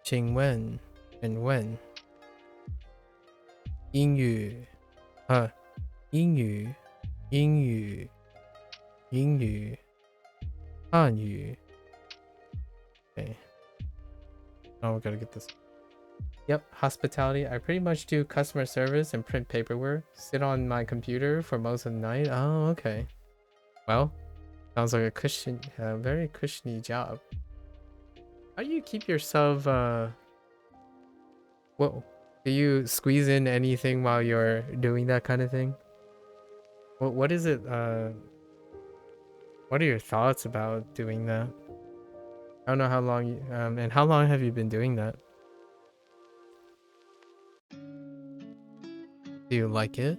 请问, and when. 英语, 英语, 英语, 英语, 汉语. Okay. Now we gotta get this. Yep, hospitality. I pretty much do customer service and print paperwork. Sit on my computer for most of the night. Oh, okay. Well, sounds like a cushion, very cushiony job. How do you keep yourself, whoa. Do you squeeze in anything while you're doing that kind of thing? What is it, what are your thoughts about doing that? I don't know how long you, and how long have you been doing that? Do you like it?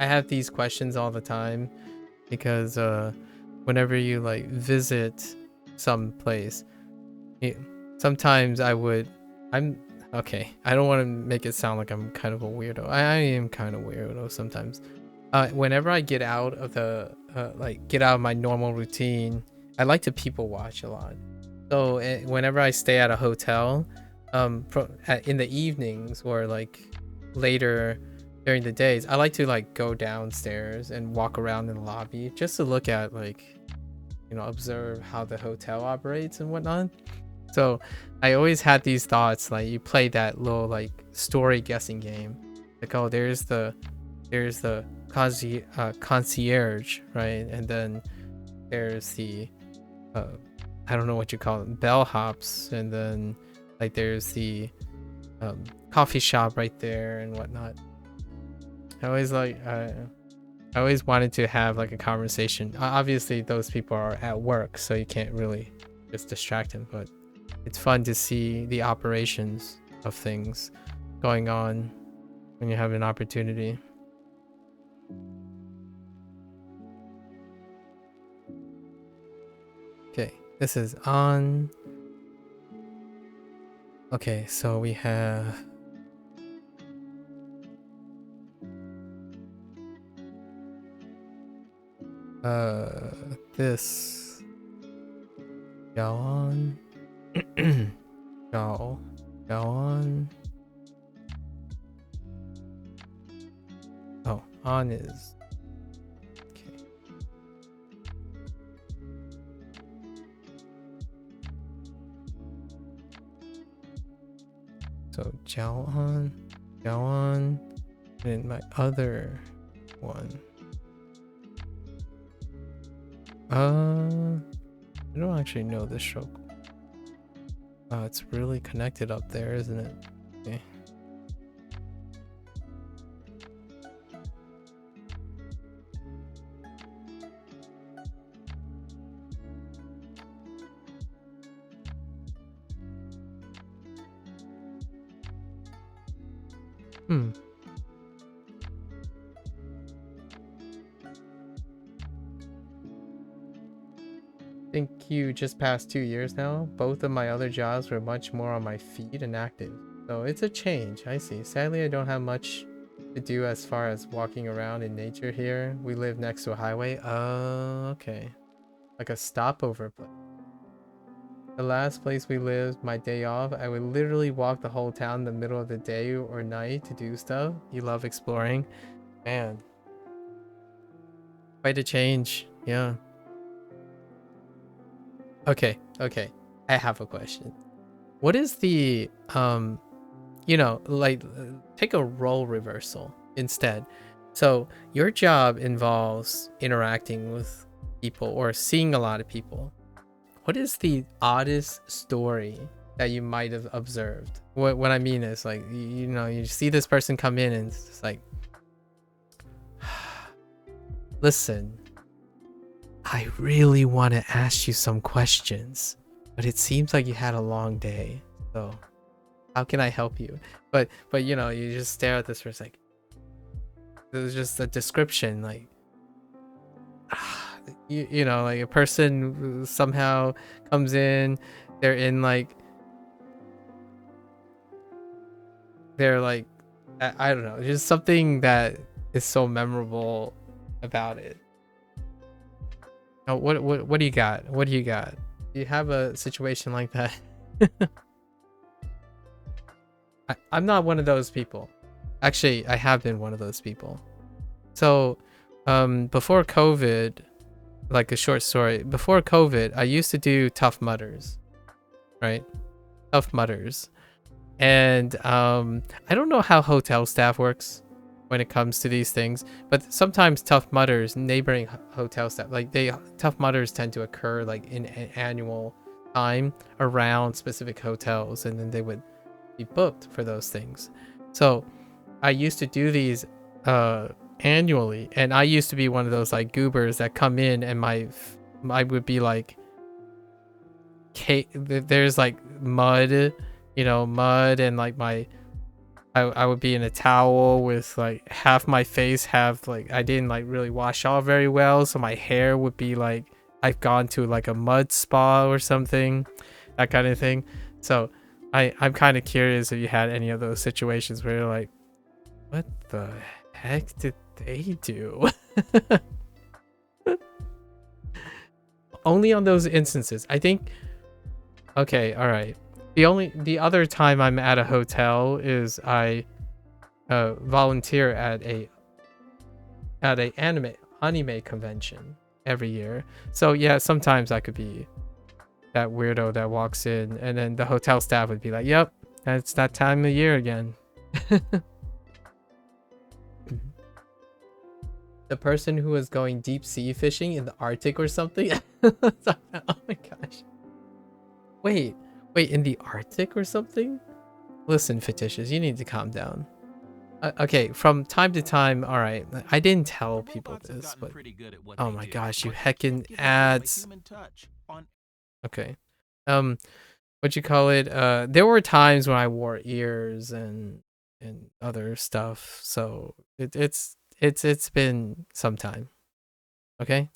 I have these questions all the time because whenever you like visit some place, sometimes I'm okay. I don't want to make it sound like I'm kind of a weirdo. I am kind of weirdo sometimes. Whenever I get out of the get out of my normal routine, I like to people watch a lot. So whenever I stay at a hotel, in the evenings or like later during the days, I like to like go downstairs and walk around in the lobby just to look at observe how the hotel operates and whatnot. So I always had these thoughts, like you play that little like story guessing game, like, oh, there's the concierge, right? And then there's the I don't know what you call it, bellhops, and then like there's the coffee shop right there and whatnot. I always wanted to have like a conversation. Obviously those people are at work, so you can't really just distract them, but it's fun to see the operations of things going on when you have an opportunity. Okay, this is on. Okay, so we have this 摇 on 摇 on. Oh, on is okay. So 摇 on, and my other one. I don't actually know this stroke. It's really connected up there, isn't it? Okay. Hmm. I think you just passed 2 years now. Both of my other jobs were much more on my feet and active. So it's a change, I see. Sadly, I don't have much to do as far as walking around in nature here. We live next to a highway. Oh, okay. Like a stopover place. The last place we lived, my day off, I would literally walk the whole town in the middle of the day or night to do stuff. You love exploring. Man. Quite a change. Yeah. Okay, okay. I have a question. What is the take a role reversal instead. So your job involves interacting with people or seeing a lot of people. What is the oddest story that you might have observed? What I mean is like you see this person come in and it's just like, listen, I really want to ask you some questions, but it seems like you had a long day. So how can I help you? But you just stare at this person like there's just a description like like a person somehow comes in, they're in like I don't know, just something that is so memorable about it. Oh, what do you got? What do you got? Do you have a situation like that? I'm not one of those people. Actually, I have been one of those people. So, before COVID, like a short story, before COVID, I used to do Tough Mudders, right? Tough Mudders. And I don't know how hotel staff works when it comes to these things, but sometimes Tough Mudders, neighboring hotel staff, like Tough Mudders tend to occur like in an annual time around specific hotels, and then they would be booked for those things. So I used to do these annually, and I used to be one of those like goobers that come in and I would be like, there's like mud, mud, and like I would be in a towel with like half my face have like I didn't like really wash off very well, so my hair would be like I've gone to like a mud spa or something, that kind of thing. So I'm kind of curious if you had any of those situations where you're like, what the heck did they do? Only on those instances, I think. Okay, all right. The other time I'm at a hotel is I volunteer at a anime convention every year. So yeah, sometimes I could be that weirdo that walks in, and then the hotel staff would be like, "Yep, it's that time of year again." The person who was going deep sea fishing in the Arctic or something. Oh my gosh. Wait, in the Arctic or something? Listen, Fictitious, you need to calm down. Okay, from time to time, all right, I didn't tell people this, but oh my gosh, you heckin' ads. Okay, what you call it? There were times when I wore ears and other stuff, so it's been some time. Okay,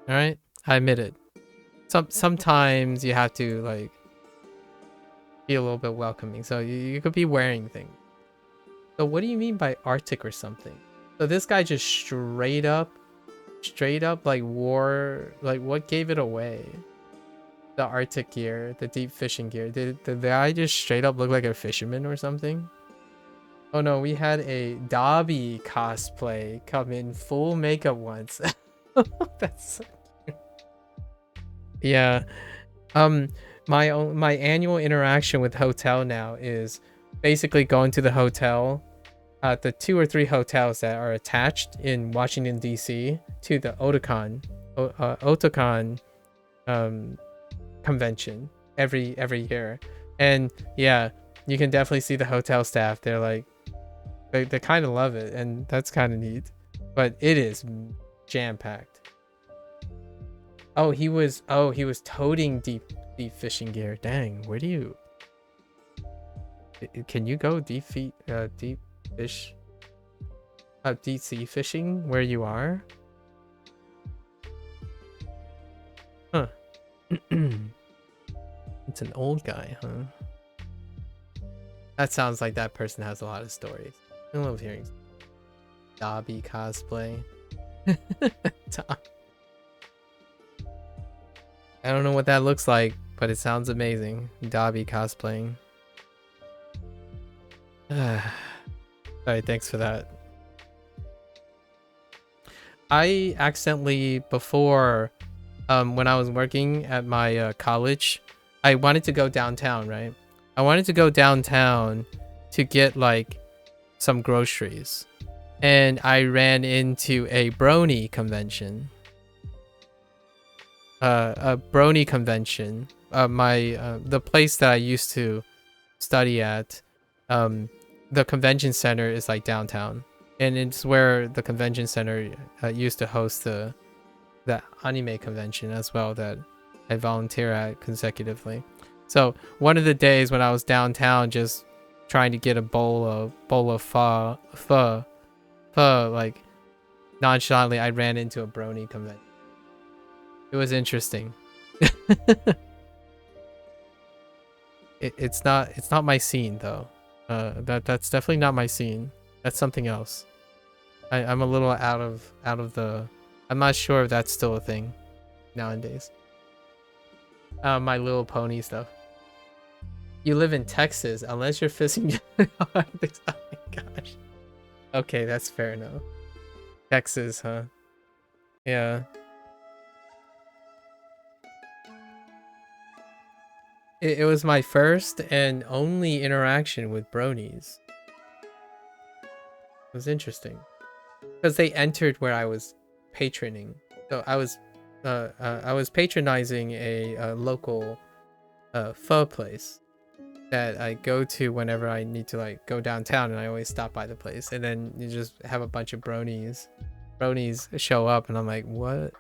all right, I admit it. Sometimes you have to like be a little bit welcoming, so you could be wearing things. So what do you mean by Arctic or something? So this guy just straight up like wore, like, what gave it away? The Arctic gear, the deep fishing gear. Did the guy just straight up look like a fisherman or something? Oh no, we had a Dobby cosplay come in full makeup once. That's so cute. Yeah. My annual interaction with hotel now is basically going to the hotel, the 2 or 3 hotels that are attached in Washington DC to the Otakon convention every year. And yeah, you can definitely see the hotel staff. They're like, they kind of love it, and that's kind of neat. But it is jam-packed. Oh, he was toting deep fishing gear. Dang, where do you? Can you go deep fish, deep sea fishing where you are? Huh. It's an old guy, huh? That sounds like that person has a lot of stories. I love hearing Dobby cosplay. I don't know what that looks like, but it sounds amazing. Dobby cosplaying. Alright, thanks for that. I accidentally, before, when I was working at my college, I wanted to go downtown, right? I wanted to go downtown to get like some groceries. And I ran into a brony convention. A brony convention. The place that I used to study at, the convention center is like downtown, and it's where the convention center used to host the anime convention as well that I volunteer at consecutively. So one of the days when I was downtown just trying to get a bowl of pho, like nonchalantly I ran into a brony convention. It was interesting. It's not my scene though. That's definitely not my scene. That's something else. I'm a little out of the. I'm not sure if that's still a thing nowadays. My Little Pony stuff. You live in Texas, unless you're fishing. Oh my gosh. Okay, that's fair enough. Texas, huh? Yeah. It was my first and only interaction with bronies. It was interesting because they entered where I was patroning. So I was patronizing a local pho place that I go to whenever I need to like go downtown, and I always stop by the place. And then you just have a bunch of bronies show up, and I'm like, what?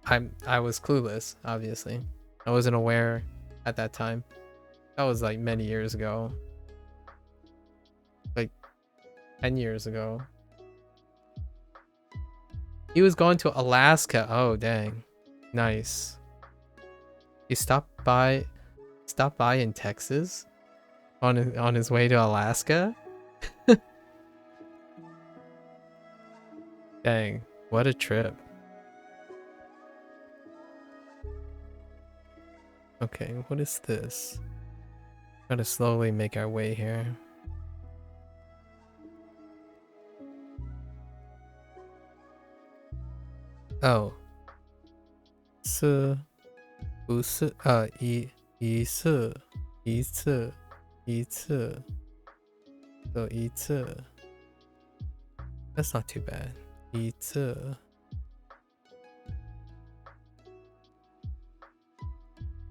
I was clueless, obviously. I wasn't aware at that time. That was like many years ago, like 10 years ago. He was going to Alaska. Oh dang, nice. He stopped by in Texas on his way to Alaska. Dang, what a trip. Okay, what is this? Gotta slowly make our way here. Oh. 是不是一次 So 一次 That's not too bad. 一次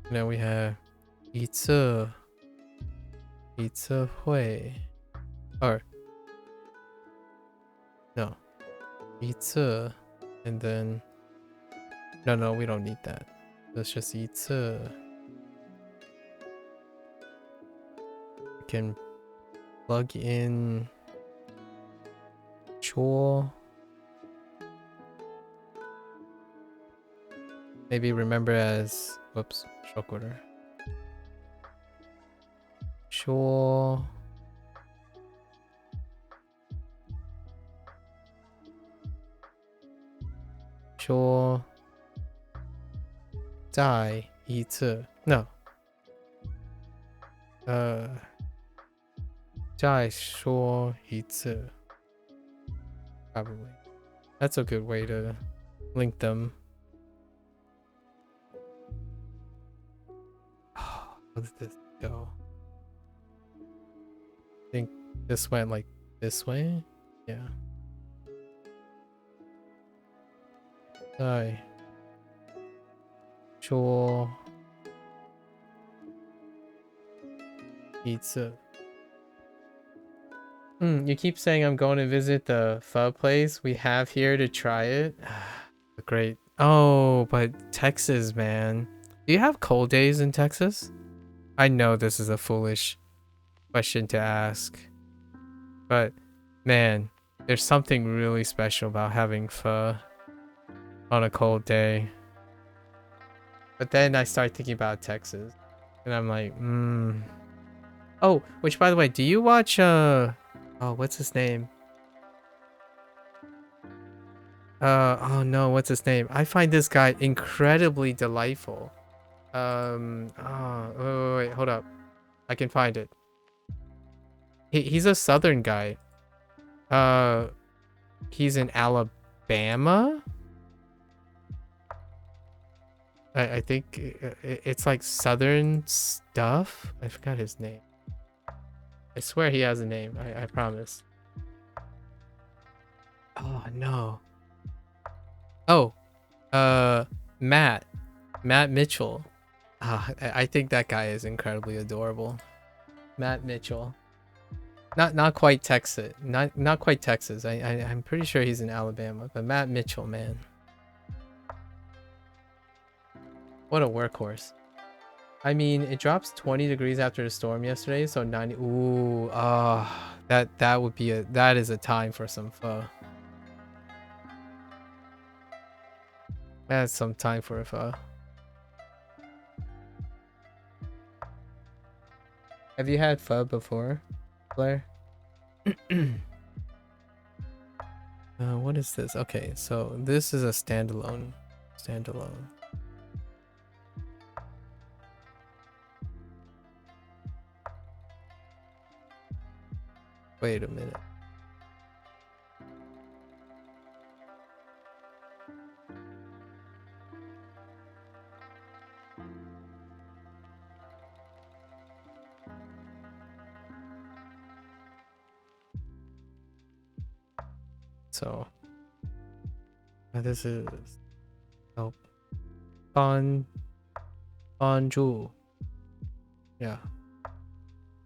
Now we have 一次会 or no 一次 and then no we don't need that. That's just 一次. We can plug in 说 maybe remember as whoops 说过了说说再一次 no 再说一次 probably. That's a good way to link them. How did this go? I think this went like this way? Yeah. 再说一次 you keep saying I'm going to visit the pho place we have here to try it. Great. Oh, but Texas, man. Do you have cold days in Texas? I know this is a foolish question to ask, but Man, there's something really special about having pho on a cold day. But then I start thinking about Texas, and I'm like, Oh, which by the way, do you watch oh, what's his name? Oh no, what's his name? I find this guy incredibly delightful. Wait, hold up. I can find it. He's a southern guy. He's in Alabama. I think it's like southern stuff. I forgot his name. I swear he has a name. I promise. Oh no. Oh, Matt Mitchell. I think that guy is incredibly adorable. Matt Mitchell. Not quite Texas. Not quite Texas. I'm pretty sure he's in Alabama, but Matt Mitchell, man. What a workhorse. I mean, it drops 20 degrees after the storm yesterday, so 90. Ooh, that is a time for some pho. That's some time for a pho. Have you had pho before, Blair? What is this? Okay, so this is a standalone. Wait a minute. So this is help bonjour. Yeah.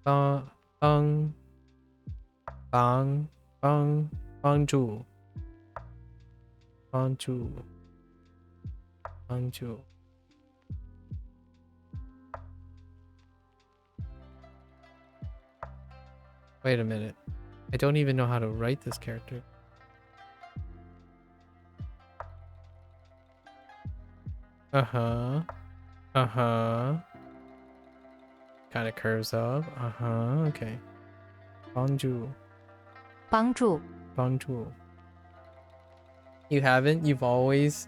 Bonjour. Wait a minute. I don't even know how to write this character. Kind of curves up. Okay. Bonjour. Bonjour. You haven't? You've always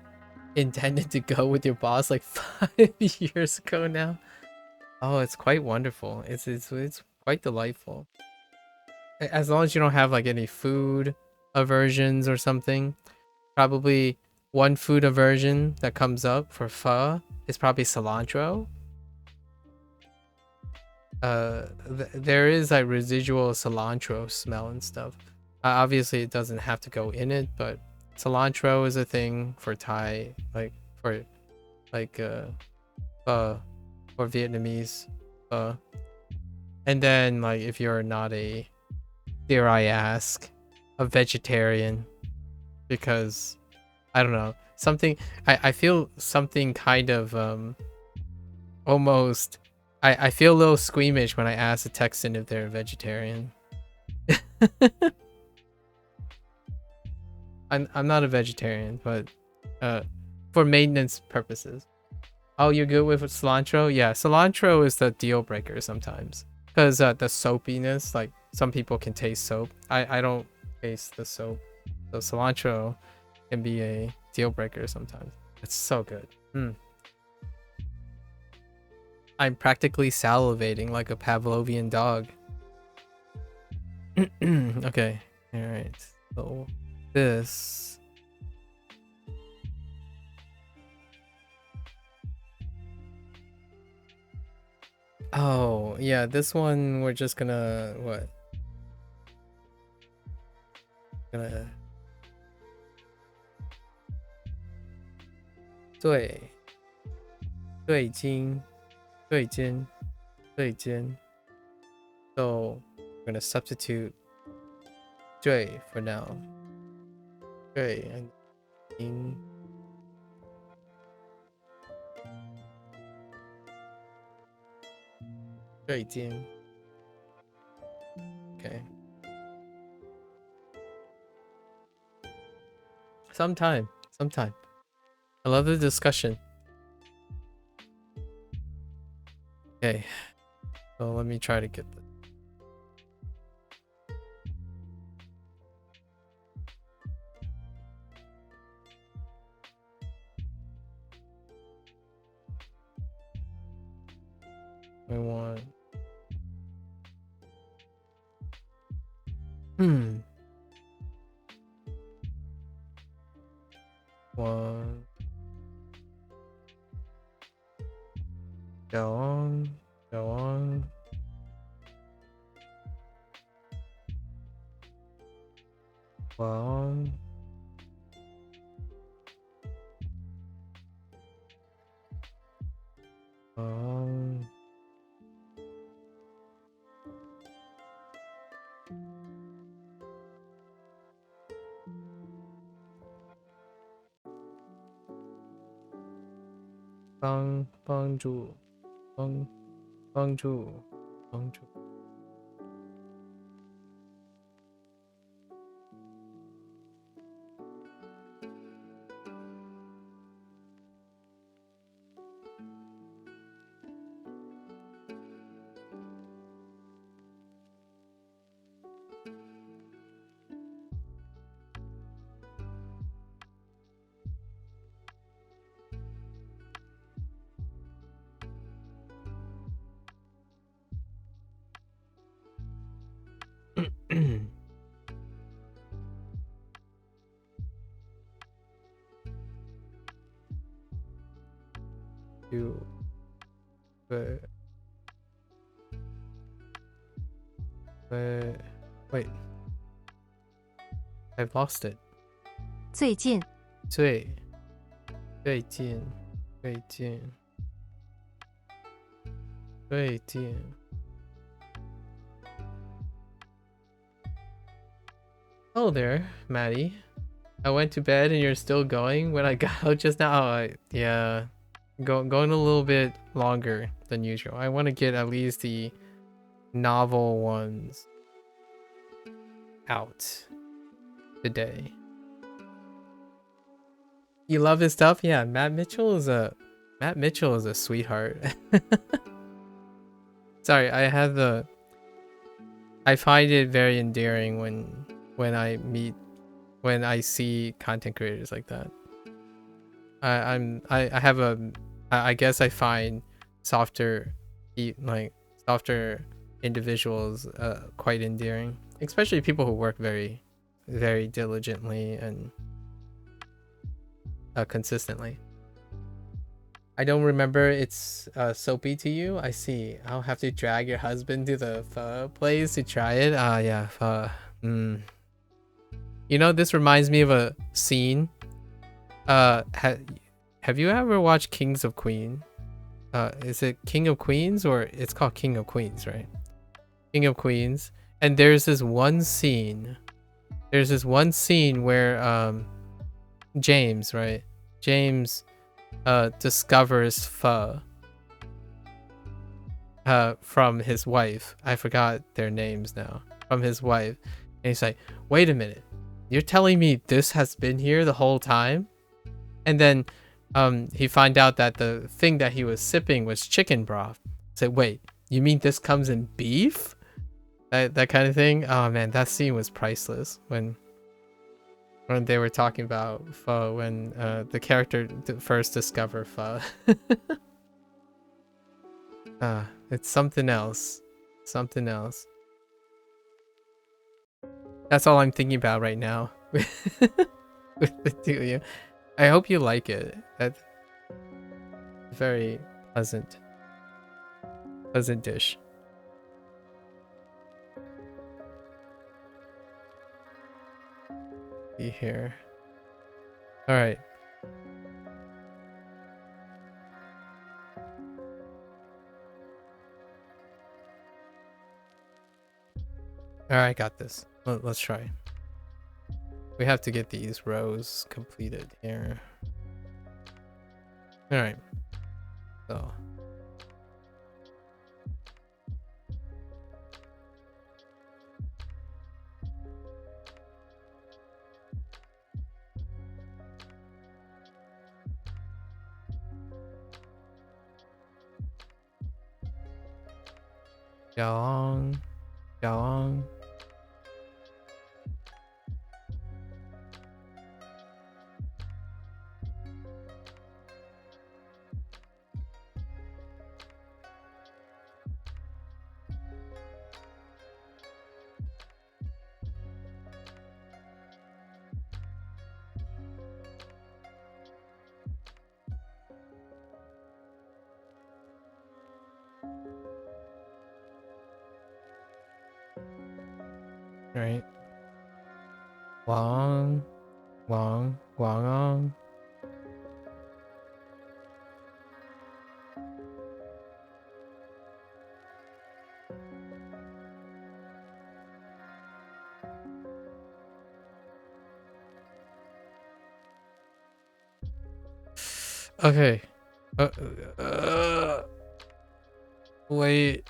intended to go with your boss like 5 years ago now? Oh, it's quite wonderful. It's quite delightful. As long as you don't have like any food aversions or something. Probably one food aversion that comes up for pho is probably cilantro. There is like residual cilantro smell and stuff. Obviously it doesn't have to go in it, but cilantro is a thing for Thai, like for pho or Vietnamese pho. And then like if you're not a, dare I ask, a vegetarian, because I don't know, something I feel something kind of almost I feel a little squeamish when I ask a Texan if they're a vegetarian. I'm not a vegetarian, but for maintenance purposes. Oh, you're good with cilantro? Yeah, cilantro is the deal breaker sometimes. Because the soapiness, like some people can taste soap. I don't taste the soap. So cilantro can be a deal breaker sometimes. It's so good. I'm practically salivating like a Pavlovian dog. Okay. Alright. So this. Oh, yeah, this one we're just gonna what? Gonna 对尖. So we're gonna substitute 对 for now. 对 and 尖. Okay. sometime. Sometime. I love the discussion. Okay. So let me try to get this. I want. One. Go on. Go on. One.帮助帮助 you wait, I've lost it. 最近最近 Hello there, Maddie. I went to bed and you're still going when I got out just now. Oh, yeah. Going a little bit longer than usual. I want to get at least the novel ones out today. You love his stuff? Yeah, Matt Mitchell is a sweetheart. Sorry, I find it very endearing when I see content creators like that. I guess I find softer individuals quite endearing, especially people who work very, very diligently and consistently. I don't remember it's soapy to you. I see. I'll have to drag your husband to the pho place to try it. Yeah, pho. You know, this reminds me of a scene. Have you ever watched Kings of Queen? Is it King of Queens or it's called King of Queens, right? King of Queens. And there's this one scene. Where James, right? James discovers pho from his wife. I forgot their names now. From his wife. And he's like, wait a minute. You're telling me this has been here the whole time? And then he find out that the thing that he was sipping was chicken broth. Say, wait, you mean this comes in beef? That kind of thing. Oh man, that scene was priceless when they were talking about pho, when the character first discovered pho. It's something else. Something else. That's all I'm thinking about right now. With the two of you. I hope you like it. That's a very pleasant dish. See here. All right. All right, got this. Let's try. We have to get these rows completed here. All right. So. Xiaolong. Xiaolong. Right. Wang. Wang. Wangong. Okay. Wait.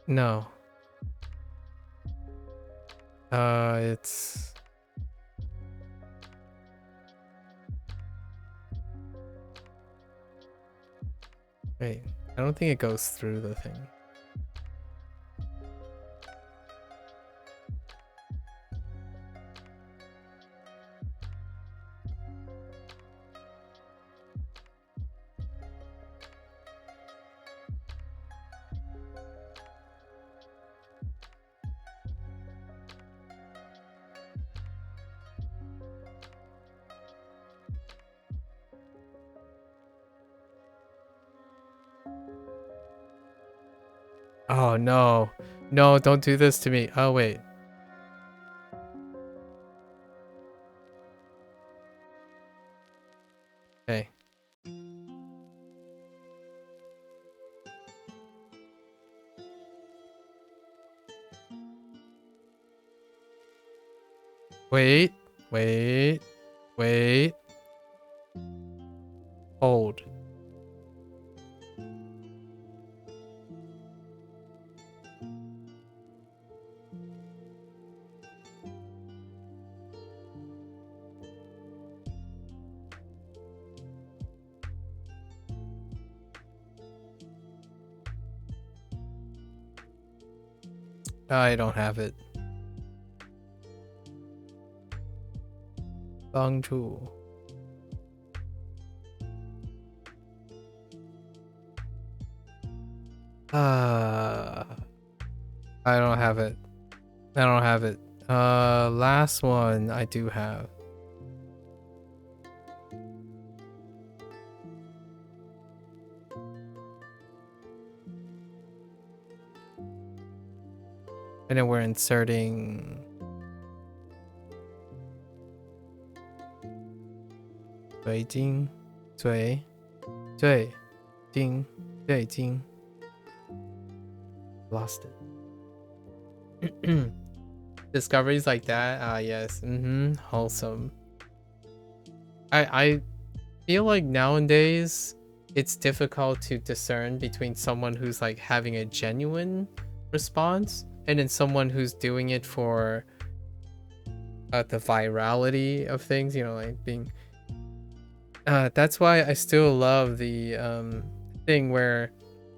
No. It's wait. I don't think it goes through the thing. Oh no. No, don't do this to me. Oh wait. Okay. Wait. Wait. Wait. Hold. I don't have it. Bangchu. I don't have it. I don't have it. Last one I do have. And then we're inserting Beijing, 最 Beijing. Lost it. Discoveries like that, yes. Wholesome. I feel like nowadays it's difficult to discern between someone who's like having a genuine response and then someone who's doing it for the virality of things, you know, like being that's why I still love the thing where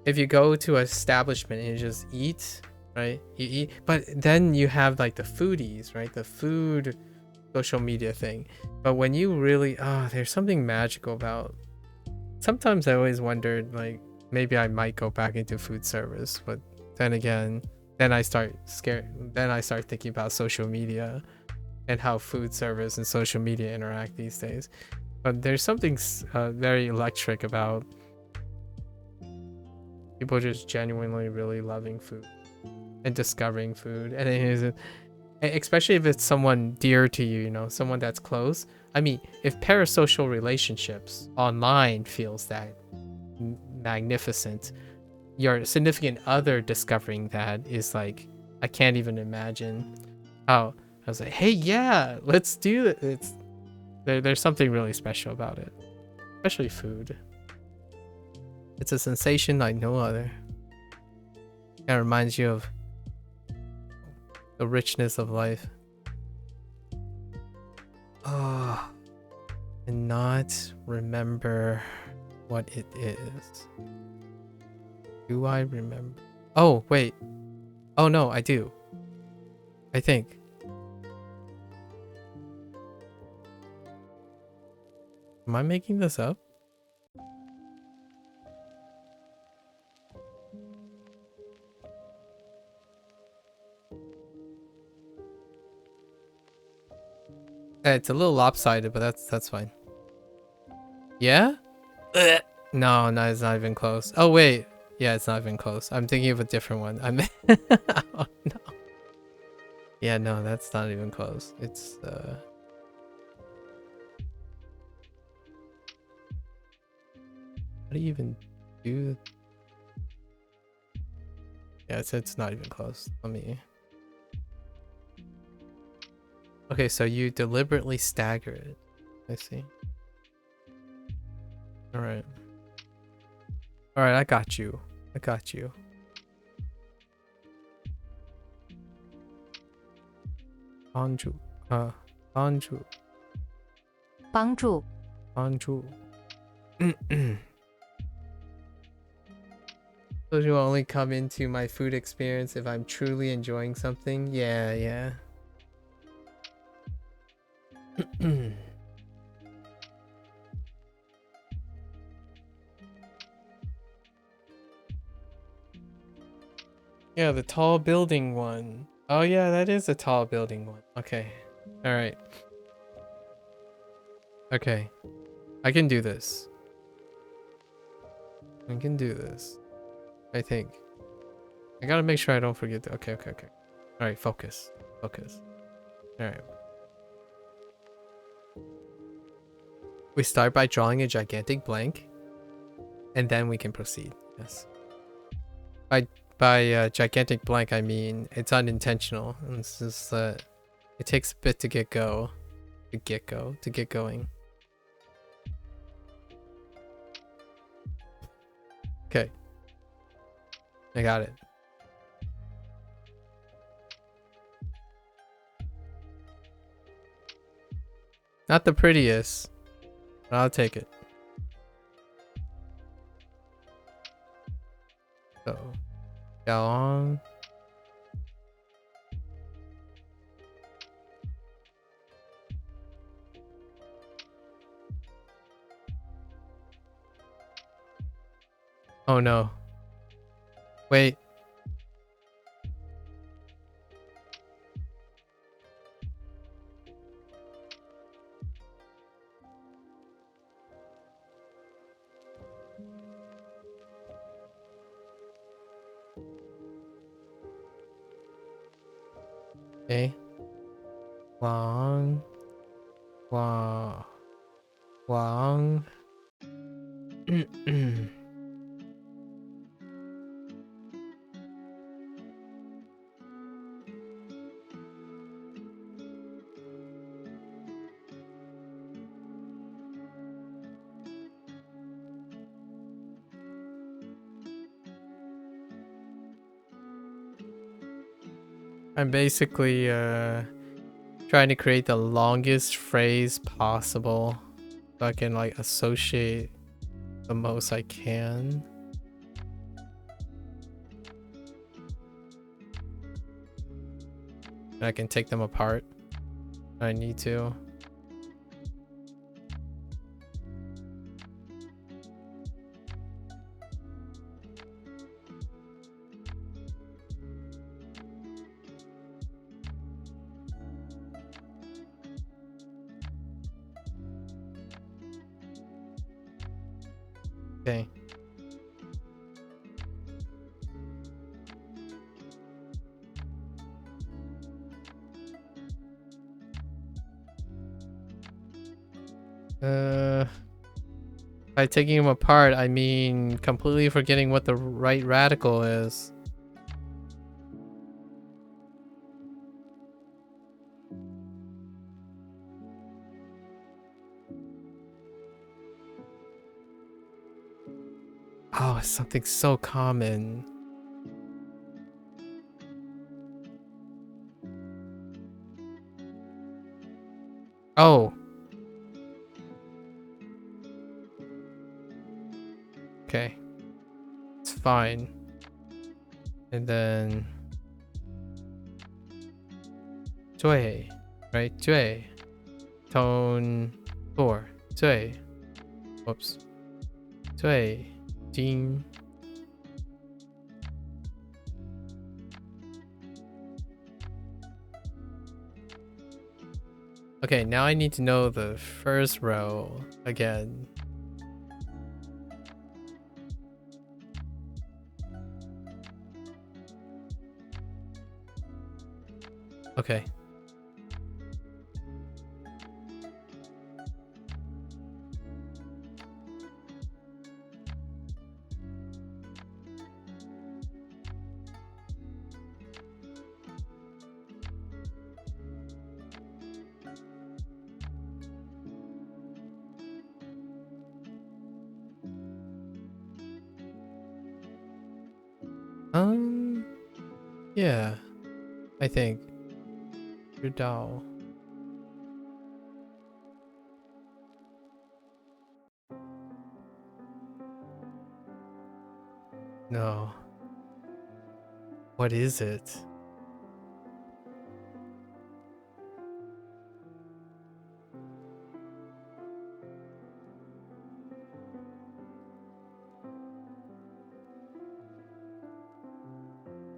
if you go to an establishment and you just eat, right? You eat, but then you have like the foodies, right? The food social media thing. But when you really, there's something magical about. Sometimes I always wondered, like, maybe I might go back into food service, but then again, then I start thinking about social media and how food service and social media interact these days. But there's something very electric about people just genuinely really loving food and discovering food, and it is, especially if it's someone dear to you, you know, someone that's close. I mean, if parasocial relationships online feels that magnificent, your significant other discovering that is like, I can't even imagine how. I was like, hey, yeah, let's do it. There's something really special about it, especially food. It's a sensation like no other. It reminds you of the richness of life. Oh, and not remember what it is. Do I remember? Oh, wait. Oh, no, I do. I think. Am I making this up? It's a little lopsided, but that's fine. Yeah? No, no, it's not even close. Oh, wait. Yeah, it's not even close. I'm thinking of a different one. Oh, no. Yeah, no, that's not even close. It's, How do you even do... Yeah, it's not even close. Let me... Okay, so you deliberately stagger it. I see. Alright. Alright, I got you. I got you. Anju. Anju. 帮助 Anju. Those will only come into my food experience if I'm truly enjoying something. Yeah, yeah. Yeah, the tall building one. Oh yeah, that is a tall building one. Okay. Alright. Okay. I can do this. I can do this. I think. I gotta make sure I don't forget to... Okay. Alright, focus. Focus. Alright. We start by drawing a gigantic blank. And then we can proceed. Yes. By gigantic blank, I mean it's unintentional. It's just that it takes a bit to get going. Okay. I got it. Not the prettiest, but I'll take it. So, Galong. Oh no. Wait. Okay. Long. I'm basically trying to create the longest phrase possible so I can like associate the most I can. And I can take them apart if I need to. Okay. By taking them apart, I mean completely forgetting what the right radical is. Oh, it's something so common. Oh. Okay. It's fine. And then 最, right? 最 tone 4 最 whoops 最近 Okay, now I need to know the first row again. Okay. Yeah, I think. 知道 No. What is it?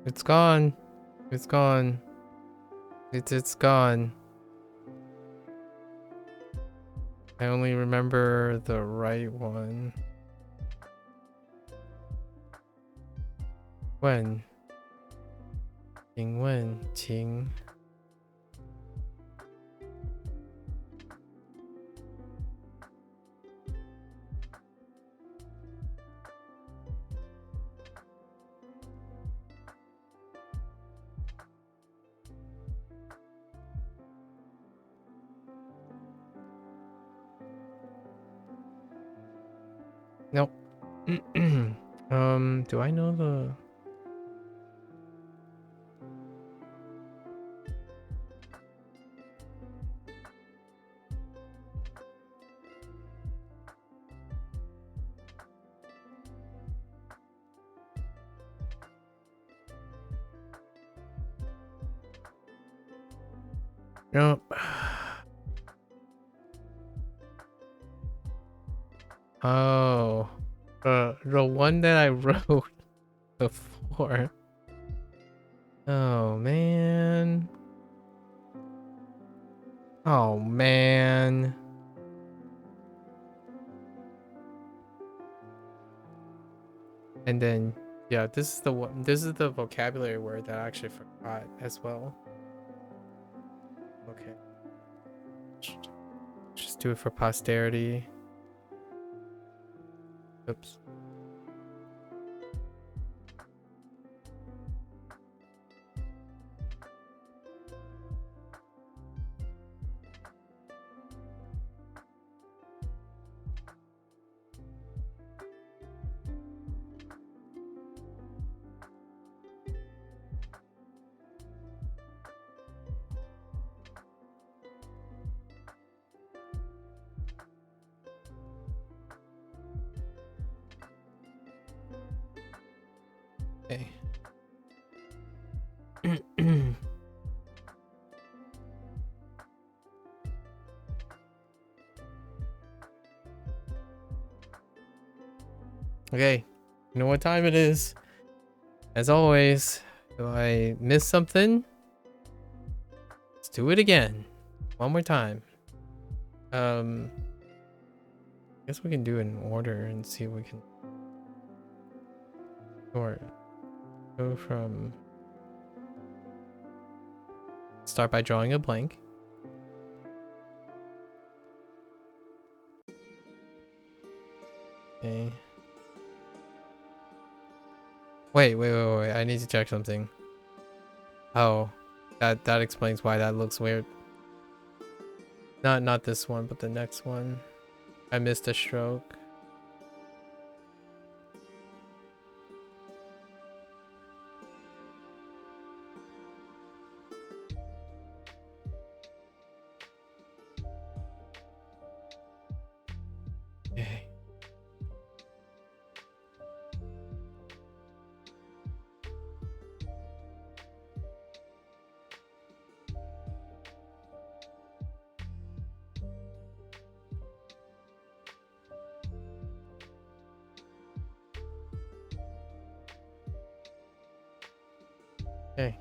It's gone. It's gone. It's gone. I only remember the right one. When? 请问请 Nope. Do I know the... Nope. Oh. The one that I wrote before. Oh, man. Oh, man. And then, yeah, this is the one. This is the vocabulary word that I actually forgot as well. Okay. Just do it for posterity. Oops. Okay. Okay, you know what time it is. As always, if I miss something, let's do it again. One more time. I guess we can do it in order and see if we can or go from start by drawing a blank. Okay. Wait. I need to check something. Oh, that explains why that looks weird. Not this one, but the next one. I missed a stroke. Okay. Okay.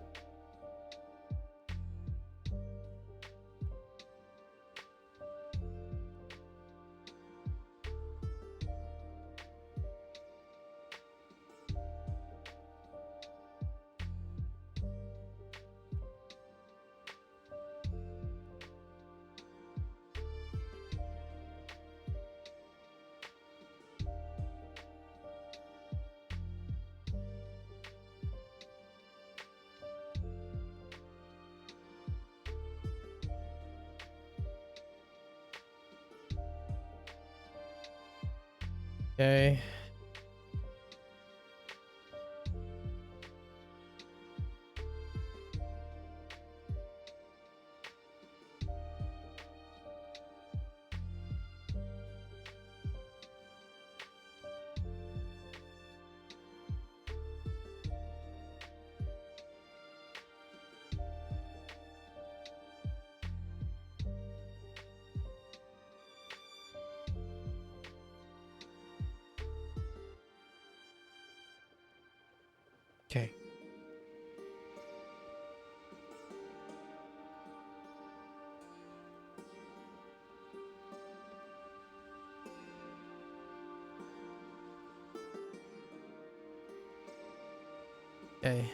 Okay. Okay. Okay.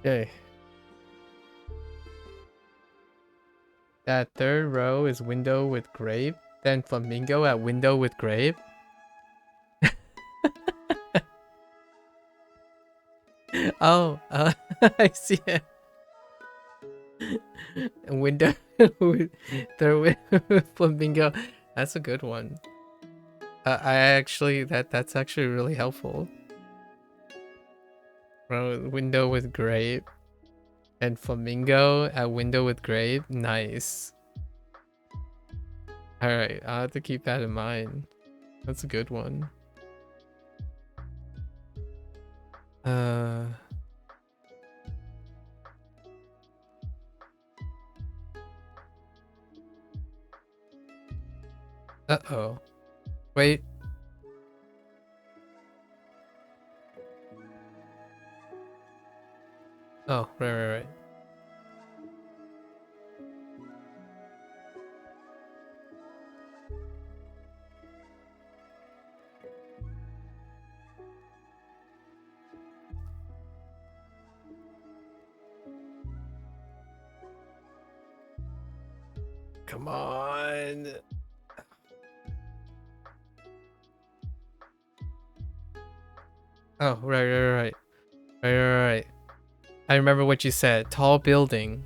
Okay. That third row is window with grape, then flamingo at window with grape. Oh, I see it. Window with third with flamingo. That's a good one. I actually that's actually really helpful. Window with grape and flamingo at window with grape. Nice. All right, I'll have to keep that in mind. That's a good one. Uh-oh. Wait. Oh, right. Come on. Oh, right. Right. I remember what you said. Tall building.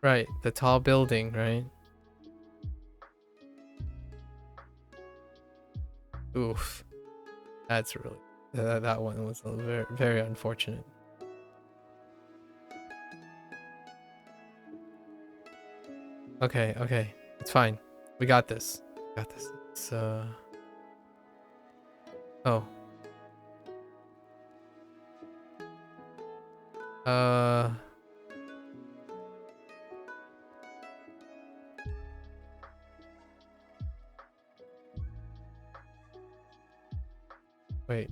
Right, the tall building, right? Oof. That's really... that one was very, very unfortunate. Okay. It's fine. We got this. It's, oh. Wait.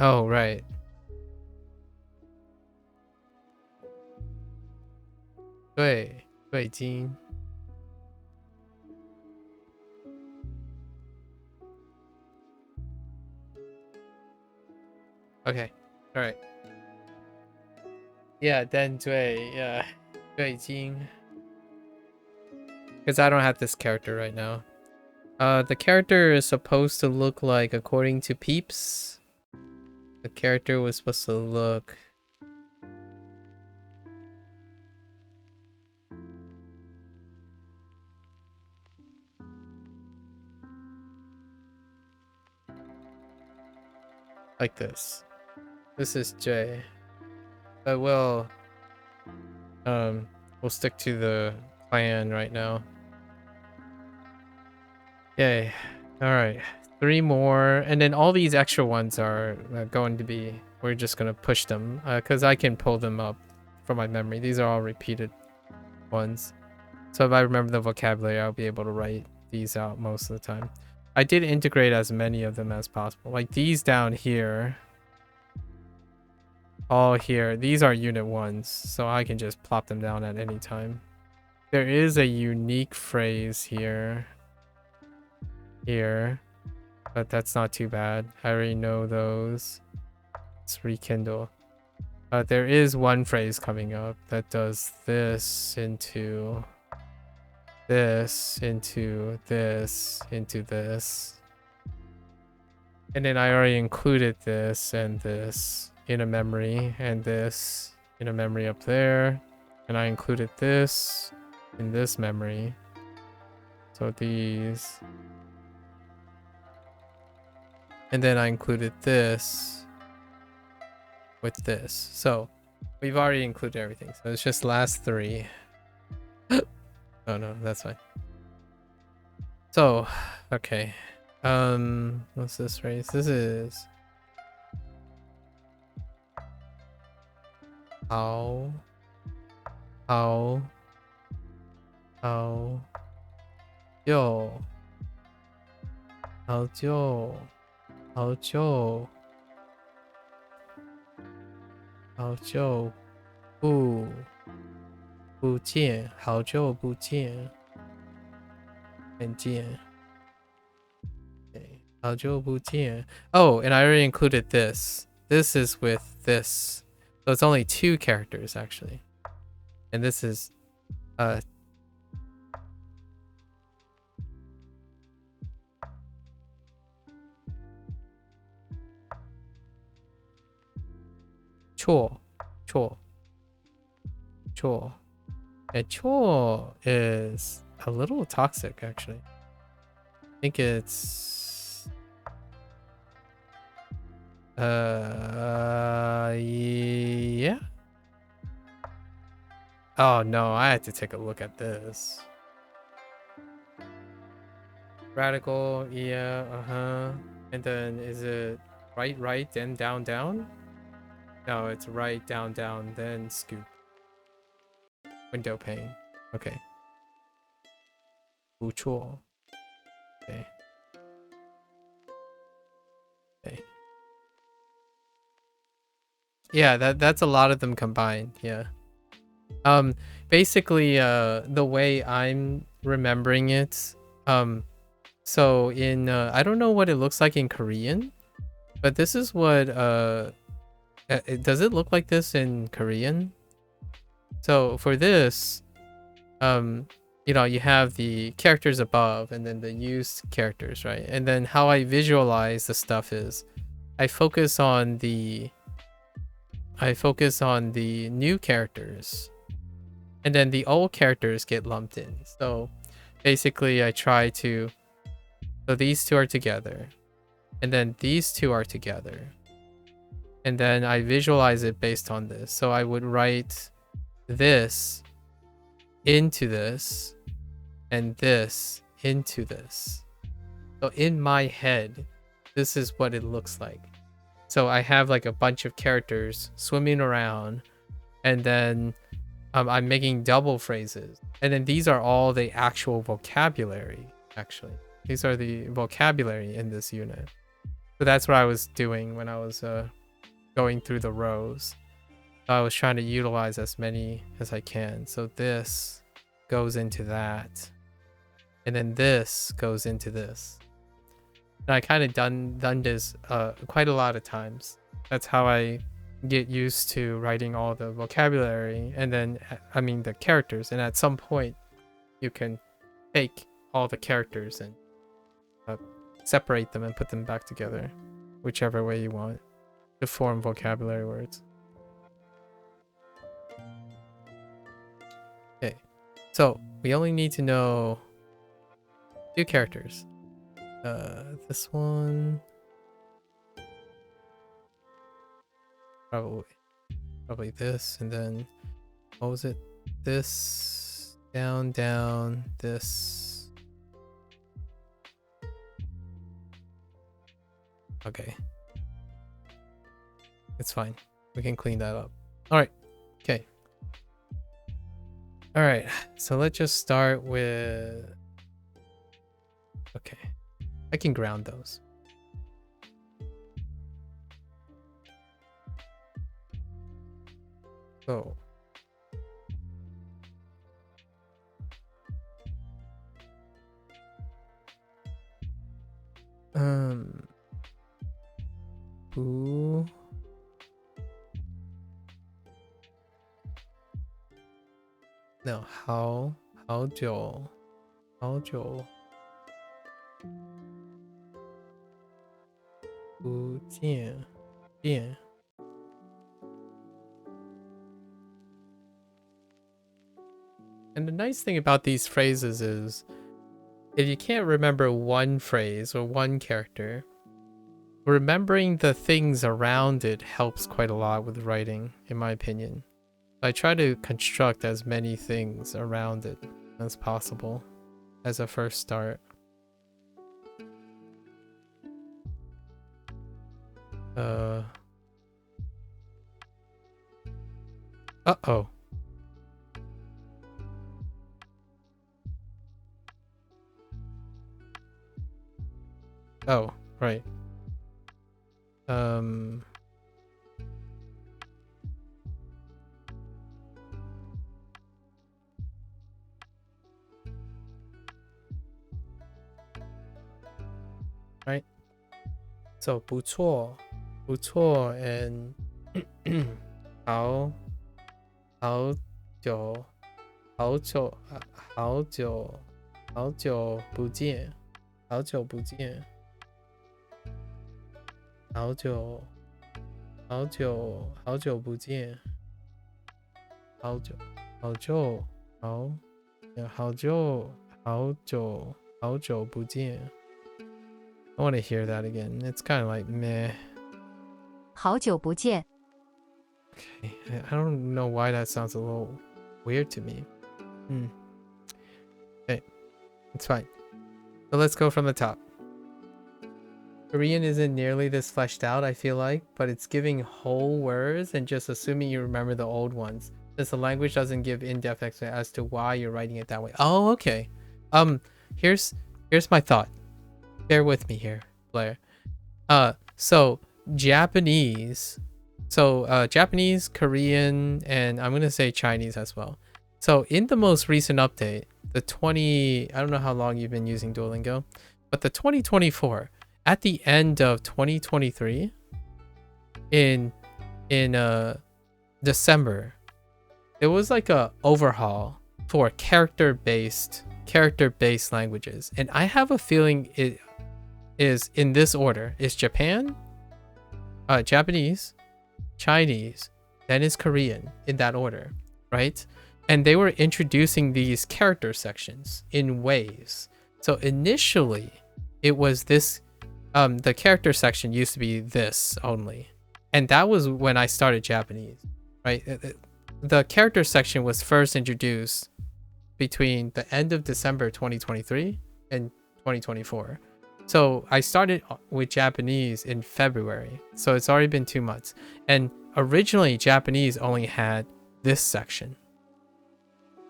Oh, right. Beijing. Okay. All right. Yeah, then yeah. Beijing. Because I don't have this character right now. The character is supposed to look like, according to Peeps, the character was supposed to look like this. This is J. But we'll stick to the plan right now. Okay. All right. 3 more, and then all these extra ones are going to be, we're just gonna push them because I can pull them up from my memory. These are all repeated ones, so if I remember the vocabulary, I'll be able to write these out most of the time. I did integrate as many of them as possible, like these down here, all here. These are unit 1s, so I can just plop them down at any time. There is a unique phrase here, but that's not too bad. I already know those. Let's rekindle. There is one phrase coming up that does this into this, into this, into this. And then I already included this and this in a memory, and this in a memory up there. And I included this in this memory. So these. And then I included this with this. So we've already included everything. So it's just last 3. Oh no, that's fine. So, okay. What's this phrase? This is how yo 好久好久不见，好久不见，再见。Okay, 好久不见. Oh, and I already included this. This is with this. So it's only 2 characters actually. And this is 错 And 错 is a little toxic actually. I think it's yeah. Oh no, I had to take a look at this. Radical, yeah, and then is it right, then down? No, it's right, down, then scoop. Window pane. Okay. 不错. Okay. Yeah, that's a lot of them combined. Yeah. Basically, the way I'm remembering it, so in I don't know what it looks like in Korean, but this is what does it look like this in Korean? So for this, you know, you have the characters above and then the used characters, right? And then how I visualize the stuff is I focus on the new characters, and then the old characters get lumped in. So basically I try to, so these 2 are together, and then these 2 are together, and then I visualize it based on this. So I would write this into this and this into this. So in my head, this is what it looks like. So I have like a bunch of characters swimming around, and then I'm making double phrases, and then these are all the actual vocabulary. Actually, these are the vocabulary in this unit. So that's what I was doing when I was going through the rows. So I was trying to utilize as many as I can. So this goes into that, and then this goes into this. And I kind of done this quite a lot of times. That's how I get used to writing all the vocabulary, and then I mean the characters, and at some point you can take all the characters and separate them and put them back together, whichever way you want, to form vocabulary words. Okay, so we only need to know 2 characters. This one, probably this, and then what was it? This, down, this. Okay, it's fine. We can clean that up. All right. Okay. All right. So let's just start with. Okay, I can ground those. So. Boo. No, how久不见变. And the nice thing about these phrases is, if you can't remember one phrase or one character, remembering the things around it helps quite a lot with writing, in my opinion. I try to construct as many things around it as possible as a first start. Uh-oh. Oh, right. Right. So 不错 and 好久不见好久不见好久不见I want to hear that again. It's kind of like meh. 好久不见 Okay, I don't know why that sounds a little weird to me. Okay, it's fine. So let's go from the top. Korean isn't nearly this fleshed out, I feel like, but it's giving whole words and just assuming you remember the old ones, since the language doesn't give in-depth explanation as to why you're writing it that way. Oh, okay. Here's my thought. Bear with me here, Blair. So Japanese, Japanese, Korean, and I'm gonna say Chinese as well. So in the most recent update, I don't know how long you've been using Duolingo, but the 2024, at the end of 2023, in December, there was like a overhaul for character-based languages, and I have a feeling it is in this order. It's Japan, Japanese, Chinese, then is Korean, in that order, right? And they were introducing these character sections in waves. So initially, it was this, the character section used to be this only. And that was when I started Japanese, right? The character section was first introduced between the end of December 2023 and 2024. So I started with Japanese in February. So it's already been 2 months. And originally Japanese only had this section.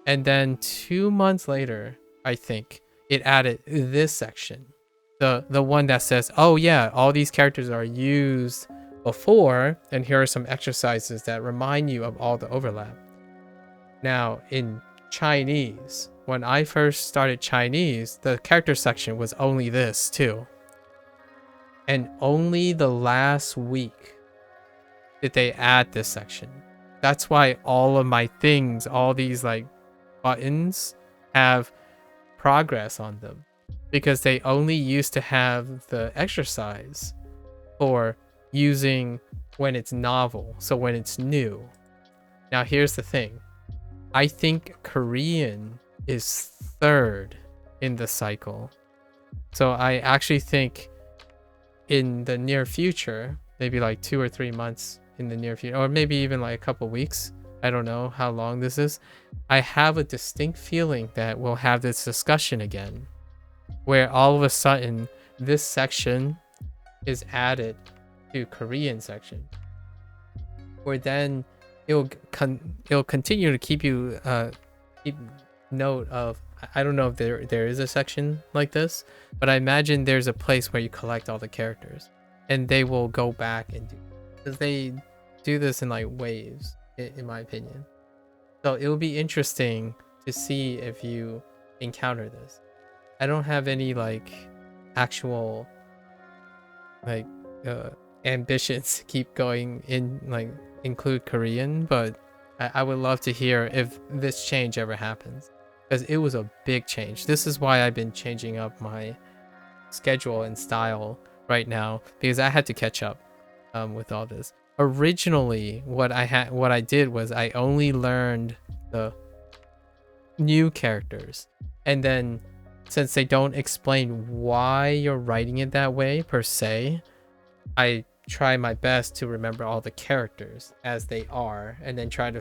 And then 2 months later, I think, it added this section. The one that says, oh yeah, all these characters are used before, and here are some exercises that remind you of all the overlap. Now, in Chinese, when I first started Chinese, the character section was only this too. And only the last week did they add this section. That's why all of my things, all these like buttons, have progress on them. because they only used to have the exercise for using when it's novel, so when it's new. Now here's the thing. I think Korean is third in the cycle. So I actually think in the near future, maybe like 2 or 3 months in the near future, or maybe even like a couple weeks, I don't know how long this is, I have a distinct feeling that we'll have this discussion again, where all of a sudden this section is added to Korean section, where then it'll continue to keep you keep note of. I don't know if there is a section like this, but I imagine there's a place where you collect all the characters, and they will go back and do, because they do this in like waves, in my opinion. So it will be interesting to see if you encounter this. I don't have any like actual like ambitions to keep going in, like include Korean, but I would love to hear if this change ever happens, because it was a big change. This is why I've been changing up my schedule and style right now, because I had to catch up with all this. Originally, what I did was I only learned the new characters, and then since they don't explain why you're writing it that way per se, I try my best to remember all the characters as they are, and then try to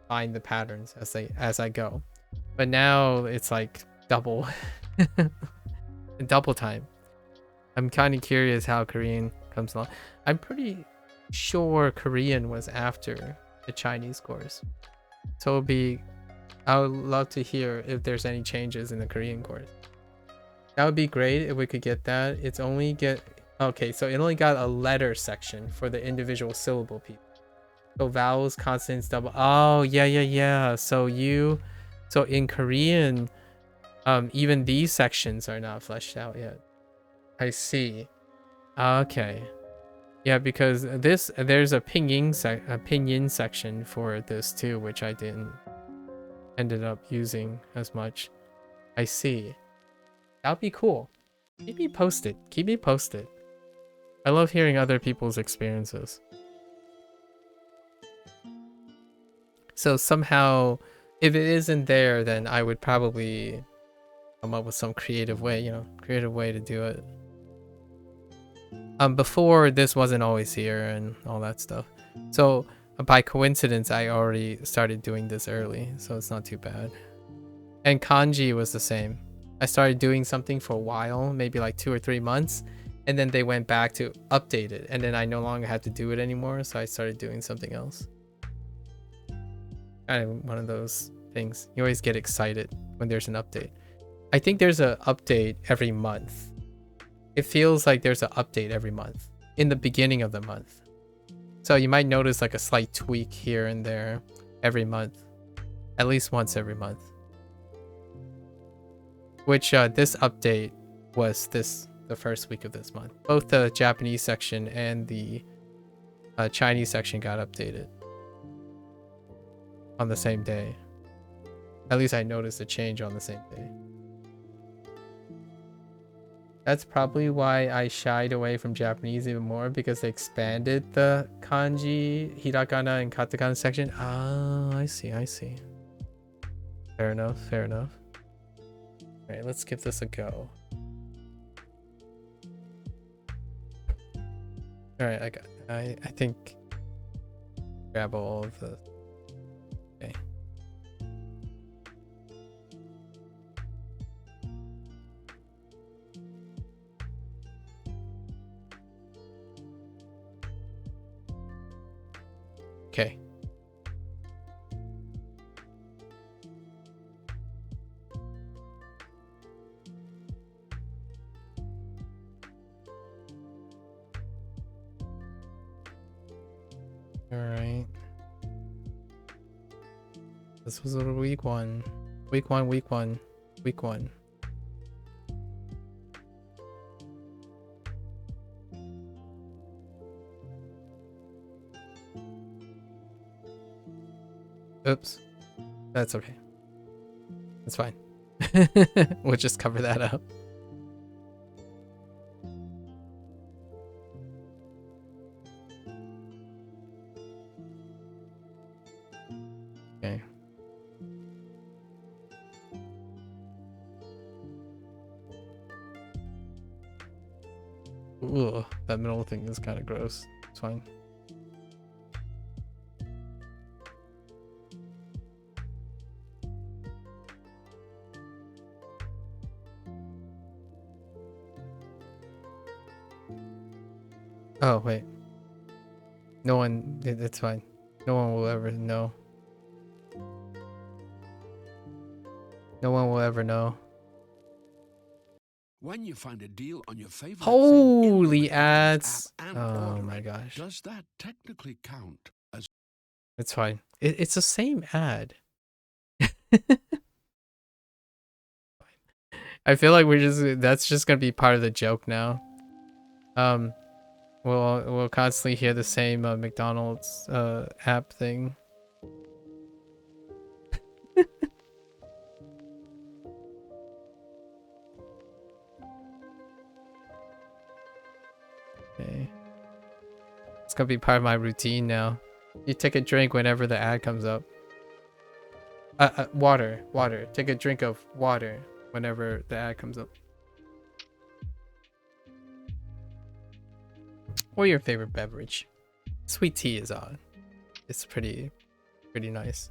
find the patterns as I go. But now it's like double time. I'm kind of curious how Korean comes along. I'm pretty sure Korean was after the Chinese course, so I would love to hear if there's any changes in the Korean course. That would be great if we could get that. Okay, so it only got a letter section for the individual syllable people. So vowels, consonants, double. Oh, yeah. So in Korean, even these sections are not fleshed out yet. I see. Okay. Yeah, because there's a pinyin section for this too, which I didn't ended up using as much. I see. That'll be cool. Keep me posted. I love hearing other people's experiences. So somehow, if it isn't there, then I would probably come up with some creative way to do it. Before, this wasn't always here and all that stuff. So by coincidence, I already started doing this early, so it's not too bad. And kanji was the same. I started doing something for a while, maybe like 2 or 3 months, and then they went back to update it, and then I no longer had to do it anymore, so I started doing something else. Kind of one of those things. You always get excited when there's an update. I think there's an update every month. It feels like there's an update every month in the beginning of the month. So you might notice like a slight tweak here and there every month, at least once every month. Which this update was the first week of this month. Both the Japanese section and the Chinese section got updated on the same day. At least I noticed a change on the same day. That's probably why I shied away from Japanese even more, because they expanded the kanji, hiragana, and katakana section. Oh, I see. Fair enough. Alright, let's give this a go. Alright, I think grab all of the. Okay. Okay. All right. This was week one. Week one. Oops. That's okay. That's fine. We'll just cover that up. Ugh, that middle thing is kind of gross. It's fine. Oh, wait. No one, it's fine. No one will ever know. No one will ever know. When you find a deal on your favorite Holy thing in the McDonald's ads. app and Oh order my it, gosh. does that technically count as It's fine. It's the same ad. I feel like that's just gonna be part of the joke now. We'll constantly hear the same McDonald's app thing. Okay. It's gonna be part of my routine now. You take a drink whenever the ad comes up. Water. Take a drink of water whenever the ad comes up. Or your favorite beverage. Sweet tea is on. It's pretty nice.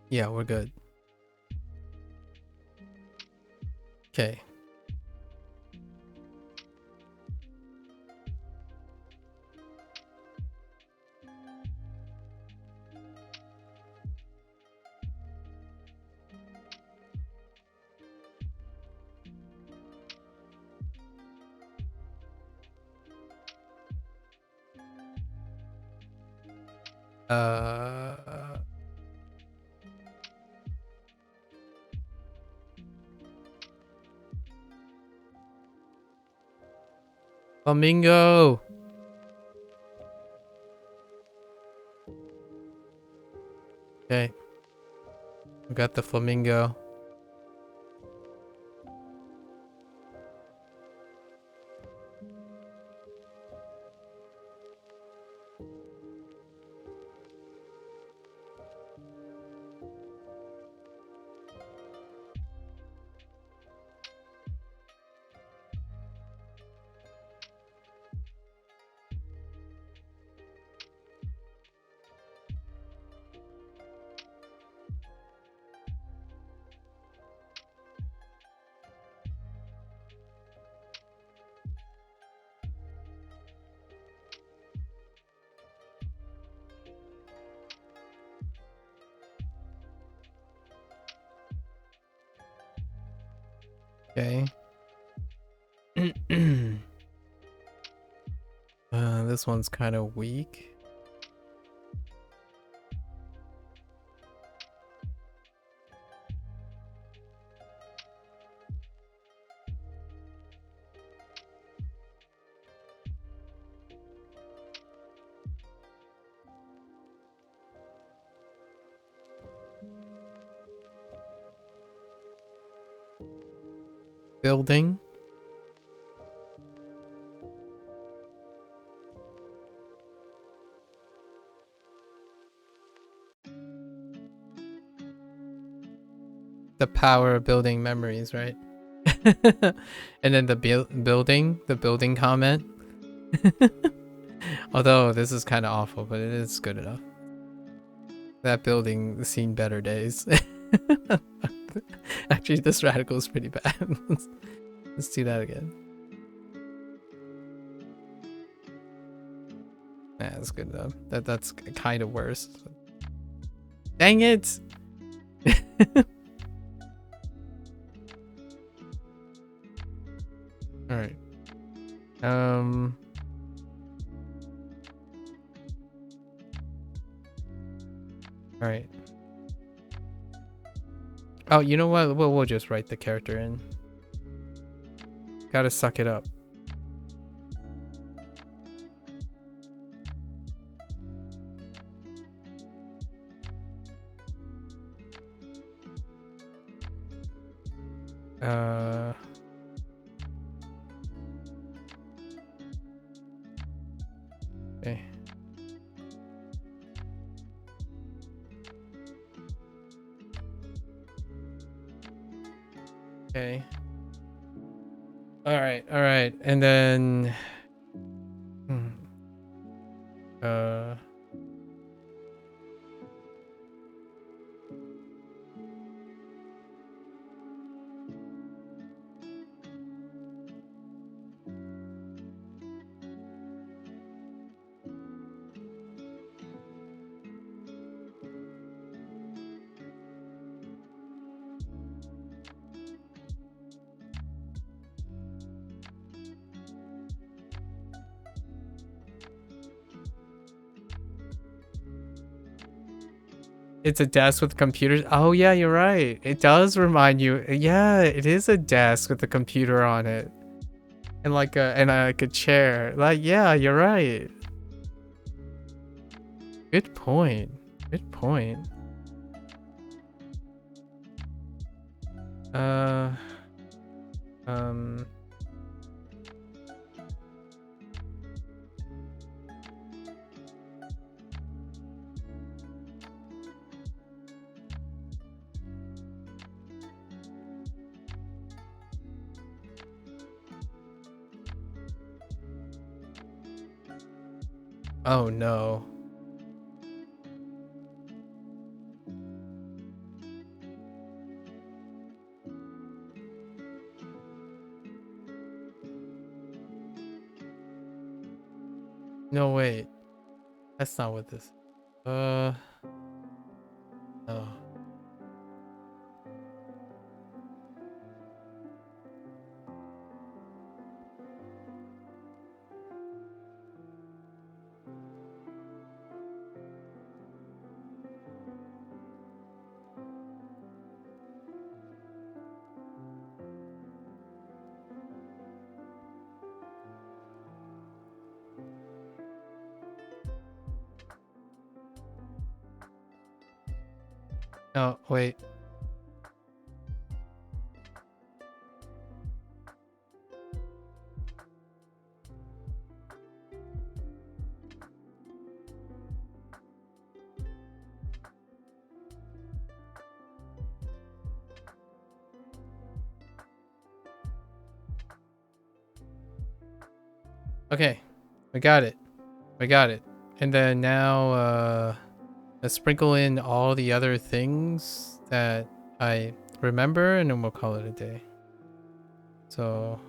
Yeah, we're good. Okay. Flamingo. Okay. We got the flamingo. Okay. This one's kind of weak. Building. The power of building memories, right? And then the building comment. Although this is kind of awful, but it is good enough. That building seen better days. Actually, this radical is pretty bad. Let's do that again. Nah, that's good enough. That's kind of worse. Dang it! All right. All right. Oh, you know what? We'll just write the character in. Gotta suck it up. Okay. Okay. All right. And then uh it's a desk with computers. Oh yeah, you're right. It does remind you. Yeah, it is a desk with a computer on it. And like a chair. Like yeah, you're right. Good point. Good point. Uh um Oh no. No wait. That's not what this. Oh. No, wait. Okay. We got it. We got it. And then now let's sprinkle in all the other things that I remember and then we'll call it a day. So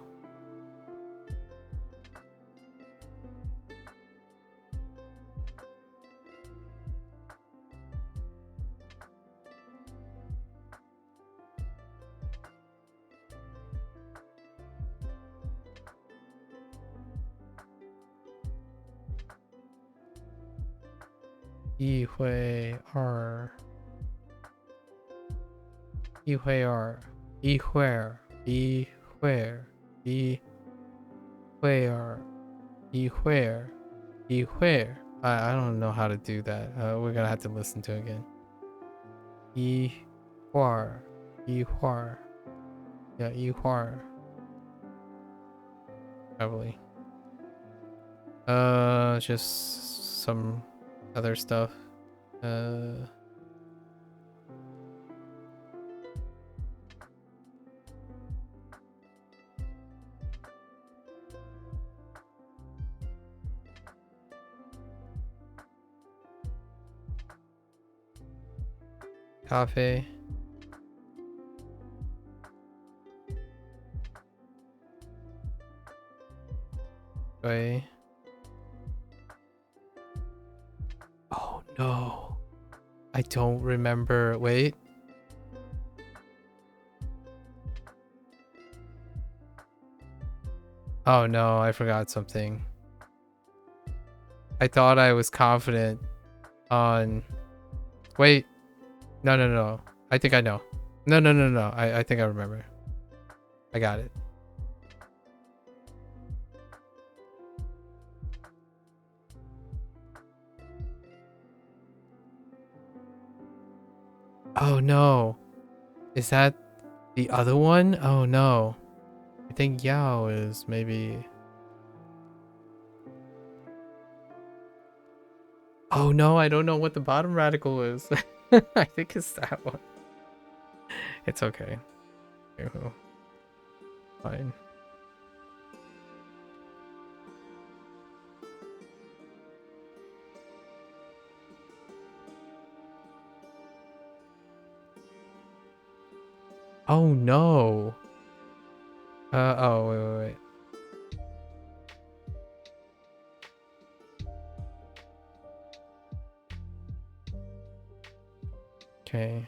一会儿一会儿一会儿一会儿一会儿一会儿一会儿 I don't know how to do that. We're gonna have to listen to it again. 一会儿一会儿 Yeah, 一会儿 Probably. Just some other stuff. Coffee. Wait. Oh no. I don't remember. Wait. Oh no, I forgot something. I thought I was confident on... Wait. No. I think I know. No. I think I remember. I got it. Oh no. Is that the other one? Oh no. I think Yao is maybe... Oh no, I don't know what the bottom radical is. I think it's that one. It's okay. Fine. Oh no. Oh, wait. Okay.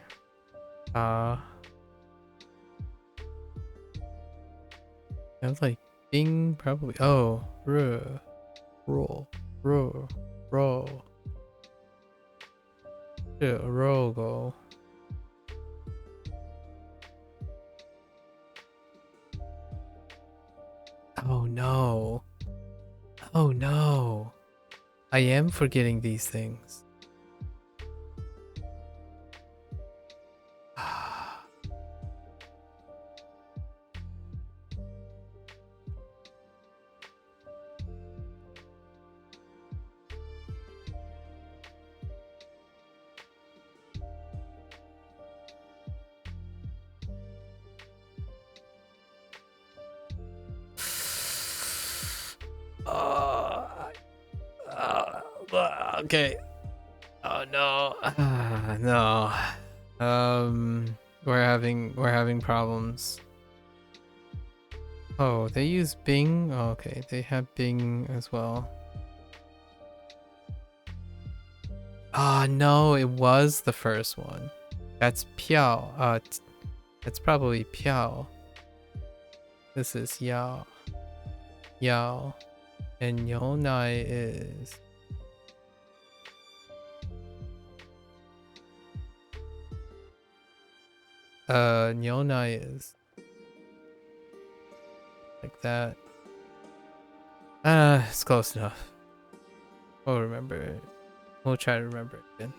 Sounds like Bing probably. Oh, roll. Go. Oh no. Oh no. I am forgetting these things. Okay. Oh no. No. We're having problems. Oh, they use Bing. Oh, okay, they have Bing as well. Ah, no, it was the first one. That's Piao. That's probably Piao. This is Yao. Yao. And Yonai is... Yonai is... like that. It's close enough. We'll remember it. We'll try to remember it again.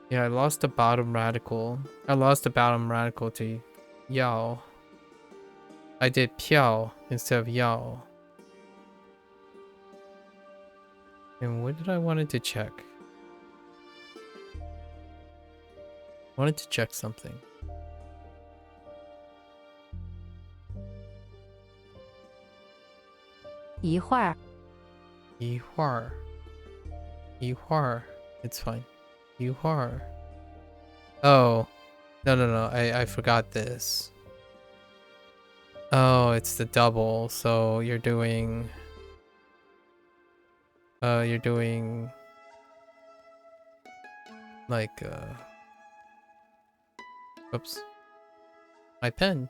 Yeah, I lost the bottom radical. I lost the bottom radical to Yao. I did Piao instead of Yao. And what did I wanted to check? Wanted to check something. 一会儿 一会儿. It's fine. 一会儿. Oh. No. I forgot this. Oh, it's the double. So you're doing... like, oops. My pen.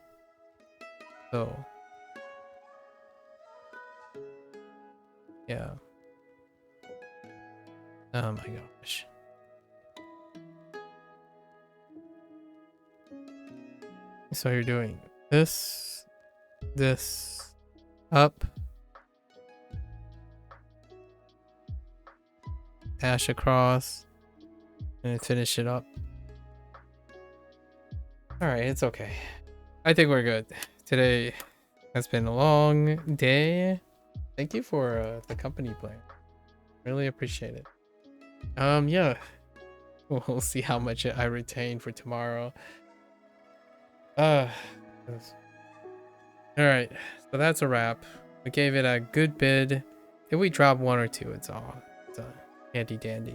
So... yeah. Oh my gosh. So you're doing this, up, dash across, and then finish it up. Alright, it's okay. I think we're good. Today has been a long day. Thank you for the company plan. Really appreciate it. Yeah. We'll see how much I retain for tomorrow. Alright, so that's a wrap. We gave it a good bid. If we drop 1 or 2, it's handy dandy.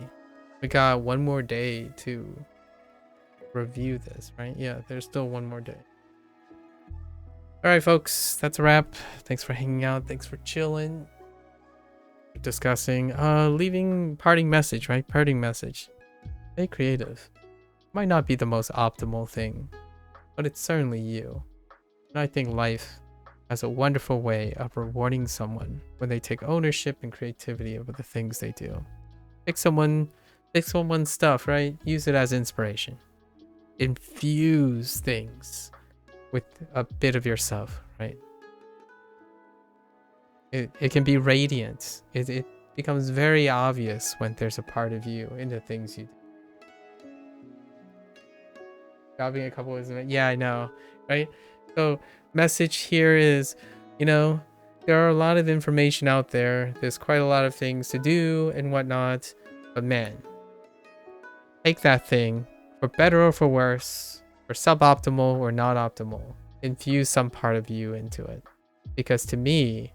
We got 1 more day to review this, right? Yeah, there's still 1 more day. Alright folks, that's a wrap. Thanks for hanging out. Thanks for chilling. Discussing. Leaving parting message, right? Parting message. Stay creative. Might not be the most optimal thing, but it's certainly you. And I think life has a wonderful way of rewarding someone when they take ownership and creativity over the things they do. Pick someone's stuff, right? Use it as inspiration. Infuse things with a bit of yourself, right? It can be radiant. It becomes very obvious when there's a part of you in the things you do. Dropping a couple isn't it? Yeah, I know, right? So message here is, you know, there are a lot of information out there. There's quite a lot of things to do and whatnot, but man, take that thing, for better or for worse, for suboptimal or not optimal, infuse some part of you into it. Because to me,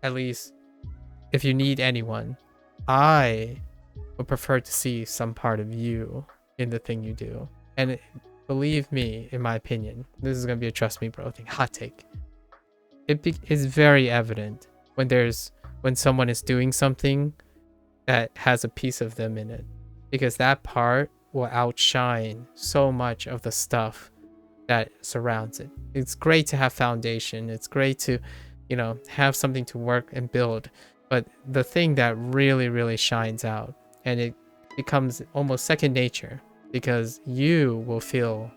at least, if you need anyone, I would prefer to see some part of you in the thing you do. And believe me, in my opinion, this is gonna be a trust me bro thing, hot take. It is very evident when someone is doing something that has a piece of them in it, because that part will outshine so much of the stuff that surrounds it. It's great to have foundation. It's great to, have something to work and build. But the thing that really, really shines out, and it becomes almost second nature, because you will feel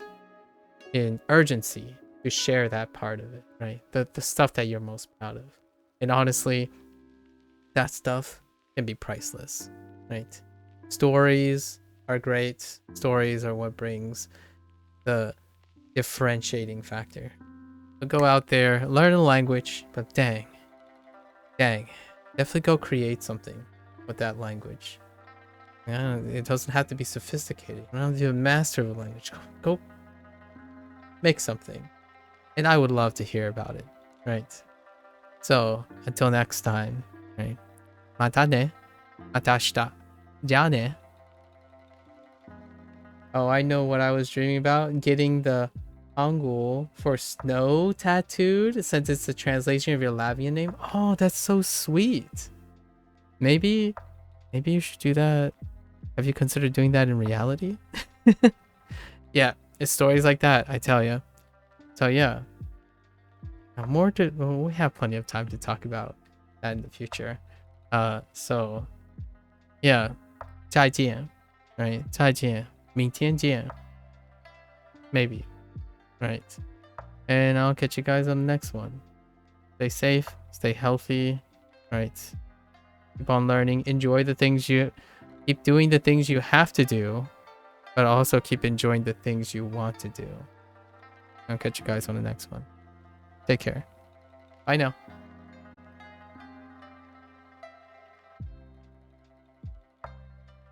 in urgency to share that part of it, right? The stuff that you're most proud of. And honestly, that stuff can be priceless, right? Stories are great. Stories are what brings the differentiating factor. So go out there, learn a language, but dang, definitely go create something with that language. Yeah, it doesn't have to be sophisticated. You don't have to be a master of a language. Go make something. And I would love to hear about it, right? So until next time, right? Mata ne. Mata shita. Ja ne. Oh, I know what I was dreaming about. Getting the Hangul for snow tattooed, since it's the translation of your Latvian name. Oh, that's so sweet. Maybe you should do that. Have you considered doing that in reality? Yeah, it's stories like that, I tell you. So yeah, we have plenty of time to talk about that in the future. So yeah, 再见, right? 再见, 明天见. Maybe, right? And I'll catch you guys on the next one. Stay safe, stay healthy, right? Keep on learning, keep doing the things you have to do, but also keep enjoying the things you want to do. I'll catch you guys on the next one. Take care. Bye now.